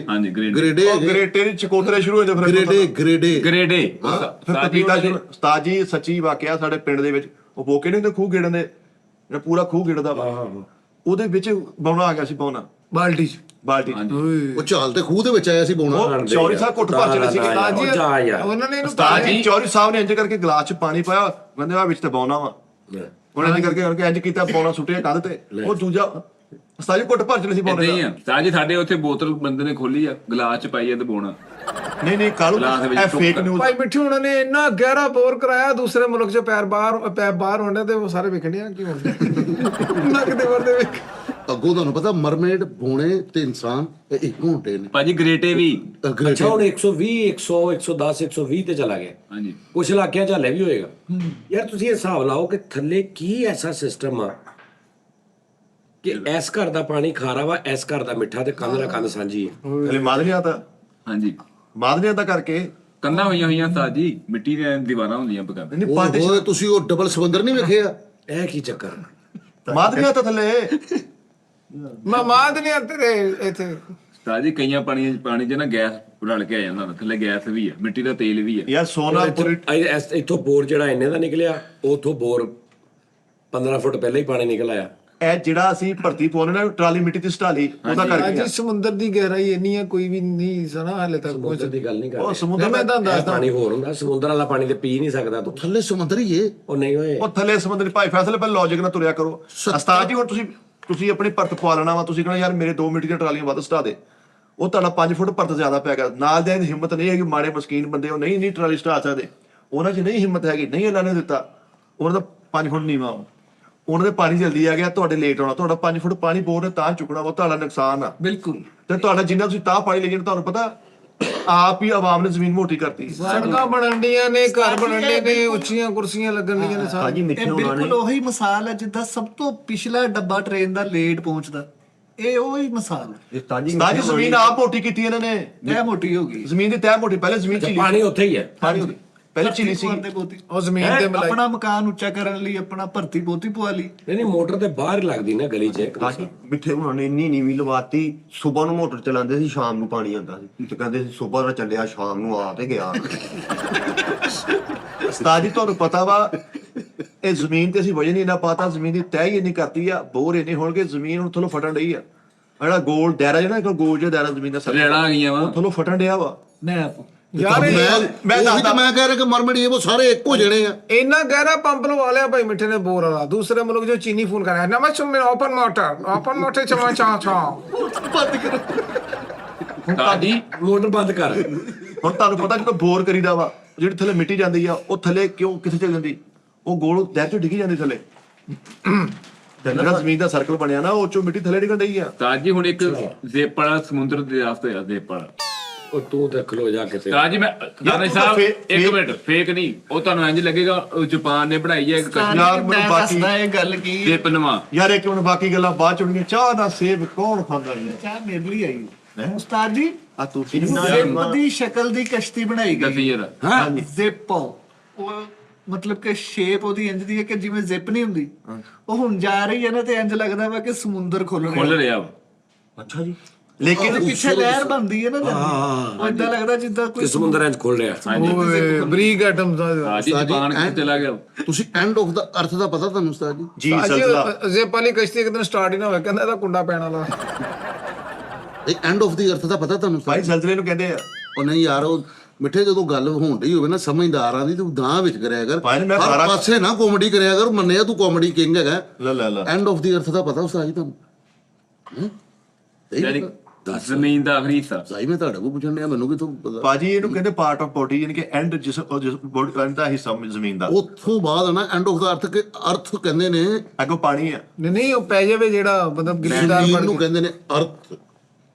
ਹਾਂਜੀ ਗ੍ਰੇਡੇ ਉਹ ਗਰੇਟੇ ਦੀ ਚਕੋਤਰੇ ਸ਼ੁਰੂ ਹੋਏ ਤੇ ਫਿਰ ਗ੍ਰੇਡੇ ਫਿਰ ਪਪੀਤਾ ਸ਼ੁਰੂ। ਉਸਤਾਦ ਜੀ ਸੱਚੀ ਵਾਕਿਆ, ਸਾਡੇ ਪਿੰਡ ਦੇ ਵਿੱਚ ਉਹ ਬੋਕੇ ਨਹੀਂ ਹੁੰਦੇ ਖੂਹ ਗੇੜਨ ਦੇ, ਜਿਹੜਾ ਪੂਰਾ ਖੂਹ ਗੇੜਦਾ ਵਾ, ਉਹਦੇ ਵਿੱਚ ਬੌਣਾ ਆ ਗਿਆ ਸੀ, ਬੌਣਾ ਬਾਲਟੀ 'ਚ। ਬਾਲਟੀ ਉਹ ਝਾਲ ਤੇ ਖੂਹ ਦੇ ਵਿੱਚ ਆਇਆ ਸੀ ਬੋਣਾ। ਚੌਰੀ ਸਾਹਿਬ ਘੁੱਟ ਭਰ ਚਲੇ ਸੀਗੇ। ਉਹ ਜਾ ਯਾਰ ਉਹਨਾਂ ਨੇ ਇਹਨੂੰ ਉਸਤਾਦ ਜੀ ਚੌਰੀ ਸਾਹਿਬ ਨੇ ਇੰਜ ਕਰਕੇ ਗਲਾਸ 'ਚ ਪਾਣੀ ਪਾਇਆ, ਕਹਿੰਦੇ ਆ ਵਿੱਚ ਤੇ ਬੌਣਾ ਵਾ, ਉਹਨੇ ਇੰਜ ਕਰਕੇ ਇੰਜ ਕੀਤਾ, ਬੌਣਾ ਸੁੱਟਿਆ ਕੰਧ ਤੇ, ਉਹ ਦੂਜਾ ਉਸਤਾਦ ਜੀ ਘੁੱਟ ਭਰ ਚਲੇ ਸੀ ਇਦਾਂ ਬੌਣੇ ਹੀ ਦਾ। ਆ ਸਾਜੀ, ਸਾਡੇ ਉੱਥੇ ਬੋਤਲ ਬੰਦੇ ਨੇ ਖੋਲੀ ਆ, ਗਲਾਸ 'ਚ ਪਾਈ ਆ ਤੇ ਬੋਣਾ। ਨਹੀਂ ਕਾਲੂ ਗਲਾਸ ਦੇ ਵਿੱਚ ਇਹ ਫੇਕ ਨਿਊਜ਼। ਭਾਈ ਮਿੱਠੇ ਹੋਣਾ ਨੇ ਇੰਨਾ ਗਹਿਰਾ ਬੋਰ ਕਰਾਇਆ, ਦੂਸਰੇ ਮੁਲਕ 'ਚ ਪੈਪ ਬਾਹਰ ਹੋਣੇ ਤੇ ਉਹ ਸਾਰੇ ਵੇਖਣਿਆ ਕੀ ਹੁੰਦੇ ਨੱਕ ਦੇ ਵਰਦੇ ਵੇਖ। ਅੱਗੋਂ ਤੁਹਾਨੂੰ ਪਤਾ ਮਰਮੇਡ ਬੋਣੇ ਤੇ ਇਨਸਾਨ ਇਹ ਇੱਕ ਹੁੰਦੇ ਨੇ। ਭਾਜੀ ਗ੍ਰੇਟੇ ਵੀ ਅੱਛਾ ਹੁਣ 120 100 110 120 ਤੇ ਚਲਾ ਗਿਆ। ਹਾਂਜੀ ਕੁਝ ਇਲਾਕਿਆਂ 'ਚ ਹਲੇ ਵੀ ਹੋਏਗਾ। ਯਾਰ ਤੁਸੀਂ ਇਹ ਹਿਸਾਬ ਲਾਓ ਕਿ ਥੱਲੇ ਕੀ ਐਸਾ ਸਿਸਟਮ ਆ ਕਿ ਇਸ ਘਰ ਦਾ ਪਾਣੀ ਖਾਰਾ ਵਾ, ਇਸ ਘਰ ਦਾ ਮਿੱਠਾ, ਤੇ ਕੰਧ ਨਾਲ ਕੰਧ ਸਾਂਝੀ ਹੈ। ਹਲੇ ਮਾਦਨੀਆਂ ਤਾਂ ਹਾਂਜੀ ਤਾਂ ਕਰਕੇ ਕੰਧਾਂ ਹੋਈਆਂ ਸਾਜੀ, ਮਿੱਟੀ ਦੀਆਂ ਦੀਵਾਰਾਂ ਹੁੰਦੀਆਂ ਪਕਾ। ਨਹੀਂ ਪਾਟੇ ਓਏ ਤੁਸੀਂ ਉਹ ਡਬਲ ਸਮੁੰਦਰ ਨਹੀਂ ਵੇਖਿਆ? ਇਹ ਕੀ ਚੱਕਰ? ਮਾਦਨੀਆਂ ਤਾਂ ਥੱਲੇ ਮਾਦ ਨਹੀਂ ਤੇਰੇ ਇੱਥੇ ਸਾਜੀ ਕਈਆਂ ਪਾਣੀ 'ਚ ਨਾ ਗੈਸ ਰਲ ਕੇ ਆ ਜਾਂਦਾ ਹੁੰਦਾ, ਥੱਲੇ ਗੈਸ ਵੀ ਆ, ਮਿੱਟੀ ਦਾ ਤੇਲ ਵੀ ਆ। ਯਾਰ ਸੋਨਾਪੁਰੀ ਇੱਥੋਂ ਬੋਰ ਜਿਹੜਾ ਇੰਨੇ ਦਾ ਨਿਕਲਿਆ, ਉਥੋਂ ਬੋਰ 15 ਫੁੱਟ ਪਹਿਲਾਂ ਹੀ ਪਾਣੀ ਨਿਕਲ ਆਇਆ। ਇਹ ਜਿਹੜਾ ਅਸੀਂ ਭਰਤੀ ਪਾਉਣੇ ਨਾ ਟਰਾਲੀ ਮਿੱਟੀ ਤੇ ਸਟਾਲੀ ਉਹਦਾ ਕਰਕੇ ਅੱਜ ਸਮੁੰਦਰ ਦੀ ਗਹਿਰਾਈ ਇੰਨੀ ਆ ਕੋਈ ਵੀ ਨਹੀਂ ਸਨਾ ਹਾਲੇ ਤੱਕ ਪਹੁੰਚ ਸਮੁੰਦਰ ਦੀ ਗੱਲ ਨਹੀਂ ਉਹ ਕਰਦੇ ਸਮੁੰਦਰ ਮੈਂ ਤੁਹਾਨੂੰ ਇਹ ਦੱਸਦਾ ਪਾਣੀ ਹੋਰ ਹੁੰਦਾ ਸਮੁੰਦਰ ਵਾਲਾ ਪਾਣੀ ਤੇ ਪੀ ਨਹੀਂ ਸਕਦਾ ਤੂੰ ਥੱਲੇ ਸਮੁੰਦਰ ਹੀ ਏ। ਉਹ ਨਹੀਂ ਓਏ ਉਹ ਥੱਲੇ ਸਮੁੰਦਰ ਭਾਈ ਫੈਸਲੇ ਪਹਿਲਾਂ ਲੌਜੀਕ ਨਾਲ ਤੁਰਿਆ ਕਰੋ। ਉਸਤਾਦ ਜੀ ਹੁਣ ਤੁਸੀਂ ਆਪਣੀ ਭਰਤ ਪਵਾ ਲੈਣਾ ਵਾ, ਤੁਸੀਂ ਕਹਿਣਾ ਯਾਰ ਮੇਰੇ 2 ਮਿੰਟ ਦੀਆਂ ਟਰਾਲੀਆਂ ਵੱਧ ਸਟਾ ਦੇ, ਉਹ ਤੁਹਾਡਾ 5 ਫੁੱਟ ਭਰਤ ਜ਼ਿਆਦਾ ਪੈ ਗਿਆ। ਨਾਲ ਦੇ ਹਿੰਮਤ ਨਹੀਂ ਹੈਗੀ, ਮਾੜੇ ਮਸਕੀਨ ਬੰਦੇ ਉਹ ਨਹੀਂ ਟਰਾਲੀ ਸਟਾ ਸਕਦੇ, ਉਹਨਾਂ 'ਚ ਨਹੀਂ ਹਿੰਮਤ ਹੈਗੀ, ਨਹੀਂ ਅੱਲਾ ਨੇ ਦਿੱਤਾ, ਉਹਨਾਂ ਦਾ 5 ਫੁੱਟ ਨੀਵਾਂ ਵਾ, ਉਹਨਾਂ ਦੇ ਪਾਣੀ ਜਲਦੀ ਆ ਗਿਆ, ਤੁਹਾਡੇ ਲੇਟ ਆਉਣਾ, ਤੁਹਾਡਾ 5 ਫੁੱਟ ਪਾਣੀ ਬੋਰ ਨੇ ਤਾਂ ਚੁੱਕਣਾ, ਉਹ ਤੁਹਾਡਾ ਨੁਕਸਾਨ ਆ। ਬਿਲਕੁਲ ਤੇ ਤੁਹਾਡਾ ਜਿੰਨਾ ਤੁਸੀਂ ਤਾਂ ਪਾਣੀ ਲੈ ਜਾਣਾ, ਤੁਹਾਨੂੰ ਪਤਾ ਆਪ ਹੀ ਆਵਾਮ ਨੇ ਜ਼ਮੀਨ ਮੋਟੀ ਕਰਤੀ। ਸੜਕਾਂ ਬਣਨ ਡੀਆਂ ਨੇ, ਘਰ ਬਣਨ ਡੇ ਨੇ, ਉੱਚੀਆਂ ਕੁਰਸੀਆਂ ਲੱਗਣ ਡੀਆਂ ਨੇ ਸਾਜੀ ਮਿੱਠੇ ਇਹ ਉਹਨਾਂ ਨੇ ਬਿਲਕੁਲ ਉਹੀ ਮਿਸਾਲ ਹੈ ਜਿੱਦਾਂ ਸਭ ਤੋਂ ਪਿਛਲਾ ਡੱਬਾ ਟ੍ਰੇਨ ਦਾ ਲੇਟ ਪਹੁੰਚਦਾ, ਇਹ ਉਹੀ ਮਿਸਾਲ ਹੈ। ਇਹ ਤਾਜੀ ਤਾਂ ਜੀ ਜ਼ਮੀਨ ਆਪ ਮੋਟੀ ਕੀਤੀ ਇਹਨਾਂ ਨੇ, ਤੈ ਮੋਟੀ ਹੋ ਗਈ ਜ਼ਮੀਨ ਦੀ ਤੈਅ ਮੋਟੀ, ਪਹਿਲੇ ਜ਼ਮੀਨ ਝਿੱਲੀ ਪਾਣੀ ਉੱਥੇ ਹੀ ਹੈ ਪਾਣੀ ਹੁੰਦੀ, ਪਹਿਲੇ ਝਿੱਲੀ ਸੀ। ਉਹ ਜ਼ਮੀਨ ਤੇ ਮਿਲਾਈ ਆਪਣਾ ਮਕਾਨ ਉੱਚਾ ਕਰਨ ਲਈ ਆਪਣਾ ਭਰਤੀ ਬਹੁਤੀ ਪਵਾ ਲਈ। ਨਹੀਂ ਮੋਟਰ ਤੇ ਬਾਹਰ ਲੱਗਦੀ ਨਾ ਗਲੀ 'ਚ ਇੱਕ ਤਾਜੀ ਮਿੱਠੇ ਉਹਨਾਂ ਨੇ ਇੰਨੀ ਨੀਵੀਂ ਲਵਾਤੀ, ਸਵੇਰ ਨੂੰ ਮੋਟਰ ਚਲਾਉਂਦੇ ਸੀ, ਸ਼ਾਮ ਨੂੰ ਪਾਣੀ ਆਉਂਦਾ ਸੀ, ਤੇ ਕਹਿੰਦੇ ਸੀ ਸਵੇਰ ਦਾ ਚੱਲਿਆ ਸ਼ਾਮ ਨੂੰ ਆ ਤੇ ਗਿਆ। ਉਸਤਾਦ ਜੀ ਤੁਹਾਨੂੰ ਪਤਾ ਵਾ ਇਹ ਜ਼ਮੀਨ ਤੇ ਅਸੀਂ ਵਜਨ ਹੀ ਨਾ ਪਾਤਾ, ਜ਼ਮੀਨ ਦੀ ਤੈਅ ਹੀ ਇੰਨੀ ਕਰਤੀ ਆ, ਬੋਰ ਇੰਨੇ ਹੋਣਗੇ, ਜ਼ਮੀਨ ਹੁਣ ਥੱਲੋਂ ਫਟਣ ਡਈ ਆ। ਜਿਹੜਾ ਗੋਲ ਦਾਇਰਾ ਜਿਹੜਾ ਇੱਕ ਗੋਲ ਜਿਹਾ ਦਾਇਰਾ ਜ਼ਮੀਨ ਦਾ ਰੇੜਾਂ ਆ ਗਈਆਂ ਵਾ ਥੱਲੋਂ ਫਟਣ ਡਿਆ ਵਾ। ਮੈਂ ਯਾਰ ਇਹ ਮੈਂ ਉਹੀ ਤਾਂ ਮੈਂ ਕਹਿ ਰਿਹਾ ਕਿ ਮਰਮੜੀ ਇਹ ਉਹ ਸਾਰੇ ਇੱਕੋ ਜਣੇ ਆ। ਇੰਨਾ ਗਹਿਰਾ ਪੰਪ ਲਵਾ ਲਿਆ ਭਾਈ ਮਿੱਠੇ ਨੇ ਬੋਰ ਵਾਲਾ। ਦੂਸਰੇ ਮੁਲਕ ਜੋ ਚੀਨੀ ਫੋਨ ਕਰ ਰਿਹਾ ਨਮਸਤੇ ਮੇਰਾ ਓਪਨ ਮੋਟਰ ਚਮਾ ਚਾ ਤਾਜੀ ਮੋਟਰ ਬੰਦ ਕਰ ਹੁਣ ਤੁਹਾਨੂੰ ਪਤਾ ਜਦੋਂ ਬੋਰ ਕਰੀਦਾ ਵਾ, ਜਿਹੜੀ ਥੱਲੇ ਮਿੱਟੀ ਜਾਂਦੀ ਆ ਉਹ ਥੱਲੇ ਕਿਉਂ ਕਿੱਥੇ ਚਲ ਜਾਂਦੀ, ਉਹ ਗੋਲ ਦਾਇਰੇ ਤੋਂ ਡਿੱਗੀ ਜਾਂਦੀ ਥੱਲੇ। ਤੇ ਜਿਹੜਾ ਜ਼ਮੀਨ ਦਾ ਸਰਕਲ ਬਣਿਆ ਨਾ ਉਹ ਚੋਂ ਮਿੱਟੀ ਥੱਲੇ ਡਿੱਗਣ ਡਈ ਆ। ਤਾਜੀ ਹੁਣ ਇੱਕ ਜ਼ੇਪ ਵਾਲਾ ਸਮੁੰਦਰ ਦੇ ਰਾਸਤੇ ਆ ਜ਼ੇਪ ਵਾਲਾ। ਉਹ ਤੂੰ ਤੇ ਖਲੋ ਜਾ ਕਿਤੇ ਤਾਜੀ ਮੈਂ ਦਾਦਾ ਸਾਹਿਬ ਇੱਕ ਮਿੰਟ ਫੇਕ ਨਹੀਂ, ਉਹ ਤੁਹਾਨੂੰ ਇੰਜ ਲੱਗੇਗਾ ਉਹ ਜਾਪਾਨ ਨੇ ਬਣਾਈ ਹੈ ਇੱਕ ਕਸ਼ਮੀਰ ਯਾਰ ਮੈਨੂੰ ਮੈਂ ਬਾਕੀ ਦੱਸਦਾ ਇਹ ਗੱਲ ਕੀ ਜ਼ੇਪ ਨਵਾਂ। ਯਾਰ ਇੱਕ ਮਿੰਟ ਬਾਕੀ ਗੱਲਾਂ ਬਾਅਦ ਚ ਹੋਣਗੀਆਂ। ਚਾਹ ਦਾ ਸੇਬ ਕੌਣ ਖਾਂਦਾ ਜੀ? ਚਾਹ ਮੇਰੇ ਲਈ ਆਈ ਉਸਤਾਦ ਜੀ। ਆ ਤੁਸੀਂ ਜ਼ਿਪ ਦੀ ਸ਼ਕਲ ਦੀ ਕਸ਼ਤੀ ਬਣਾਈ ਗਈ, ਗਫੀਰ ਜ਼ਿਪ। ਉਹ ਮਤਲਬ ਕਿ ਸ਼ੇਪ ਉਹਦੀ ਇੰਜ ਦੀ ਹੈ ਕਿ ਜਿਵੇਂ ਜ਼ਿਪ ਨਹੀਂ ਹੁੰਦੀ, ਉਹ ਹੁਣ ਜਾ ਰਹੀ ਹੈ ਨਾ ਤੇ ਇੰਜ ਲੱਗਦਾ ਵਾ ਕਿ ਸਮੁੰਦਰ ਖੁੱਲ ਖੁੱਲ ਰਿਹਾ। ਰਿਹਾ ਵਾ। ਅੱਛਾ ਜੀ ਲੇਕਿਨ ਪਿੱਛੇ ਲਹਿਰ ਬਣਦੀ ਹੈ ਨਾ ਜਾਂਦੀ, ਉਹ ਏਦਾਂ ਲੱਗਦਾ ਜਿੱਦਾਂ ਕੋਈ ਕਿ ਸਮੁੰਦਰ ਇੰਜ ਖੁੱਲ ਰਿਹਾ। ਓਏ ਬਰੀਕ ਐਟਮ ਦਾ ਤਾਜੀ ਜਾਪਾਨ ਕਿੱਥੇ ਚਲਾ ਗਿਆ? ਤੁਸੀਂ ਐਂਡ ਆਫ ਦਾ ਅਰਥ ਦਾ ਪਤਾ ਤੁਹਾਨੂੰ ਉਸਤਾਦ ਜੀ? ਜੀ ਜ਼ਲਜ਼ਲਾ ਜ਼ੇਪ ਵਾਲੀ ਕਸ਼ਤੀ ਇੱਕ ਦਿਨ ਸਟਾਰਟ ਹੀ ਨਾ ਹੋਇਆ, ਕਹਿੰਦਾ ਇਹਦਾ ਕੁੰਡਾ ਪੈਣ ਵਾਲਾ। ਇਹ ਐਂਡ ਆਫ ਦੀ ਅਰਥ ਦਾ ਪਤਾ ਤੁਹਾਨੂੰ ਭਾਈ ਉਸਤਾਦ? ਜ਼ਲਜ਼ਲੇ ਨੂੰ ਕਹਿੰਦੇ ਆ। ਉਹ ਨਹੀਂ ਯਾਰ, ਉਹ ਮਿੱਠੇ ਜਦੋਂ ਗੱਲ ਹੋਣ ਡਈ ਹੋਵੇ ਨਾ ਸਮਝਦਾਰਾਂ ਦੀ, ਤੂੰ ਗਾਂ ਵਿੱਚ ਕਰਿਆ ਕਰ, ਭਾਈ ਮੈਂ ਹਰ ਸਾਰਾ- ਪਾਸੇ ਨਾ ਕਾਮੇਡੀ ਕਰਿਆ ਕਰ। ਮੰਨਿਆ ਤੂੰ ਕਾਮੇਡੀ ਕਿੰਗ ਹੈਗਾ। ਲੈ ਐਂਡ ਆਫ ਦੀ ਅਰਥ ਦਾ ਪਤਾ ਉਸਤਾਦ ਜੀ ਤੁਹਾਨੂੰ? ਯਾਨੀ ਜ਼ਮੀਨ ਦਾ ਆਖਰੀ ਹਿੱਸਾ। ਸਾਈ ਮੈਂ ਤੁਹਾਡੇ ਕੋਲ ਪੁੱਛਣ ਡਿਆ, ਮੈਨੂੰ ਕਿਥੋਂ ਪਤਾ? ਬਾਜੀ ਇਹਨੂੰ ਕਹਿੰਦੇ ਪਾਰਟ ਆਫ ਬੋਡੀ, ਯਾਨੀ ਕਿ ਐਂਡ ਜਿਸ ਬੋਡੀ ਦਾ ਹਿੱਸਾ ਜ਼ਮੀਨ ਦਾ। ਉੱਥੋਂ ਬਾਅਦ ਨਾ ਐਂਡ ਆਫ ਦਾ ਅਰਥ ਕਿ ਅਰਥ ਕਹਿੰਦੇ ਨੇ, ਅੱਗੋਂ ਪਾਣੀ ਆ ਨਹੀਂ ਉਹ ਪੈ ਜਾਵੇ ਜਿਹੜਾ ਮਤਲਬ ਗਿੱਲੀਦਾਰ ਜ਼ਮੀਨ ਬਣ ਨੂੰ ਕੇ। ਕਹਿੰਦੇ ਨੇ ਅਰਥ,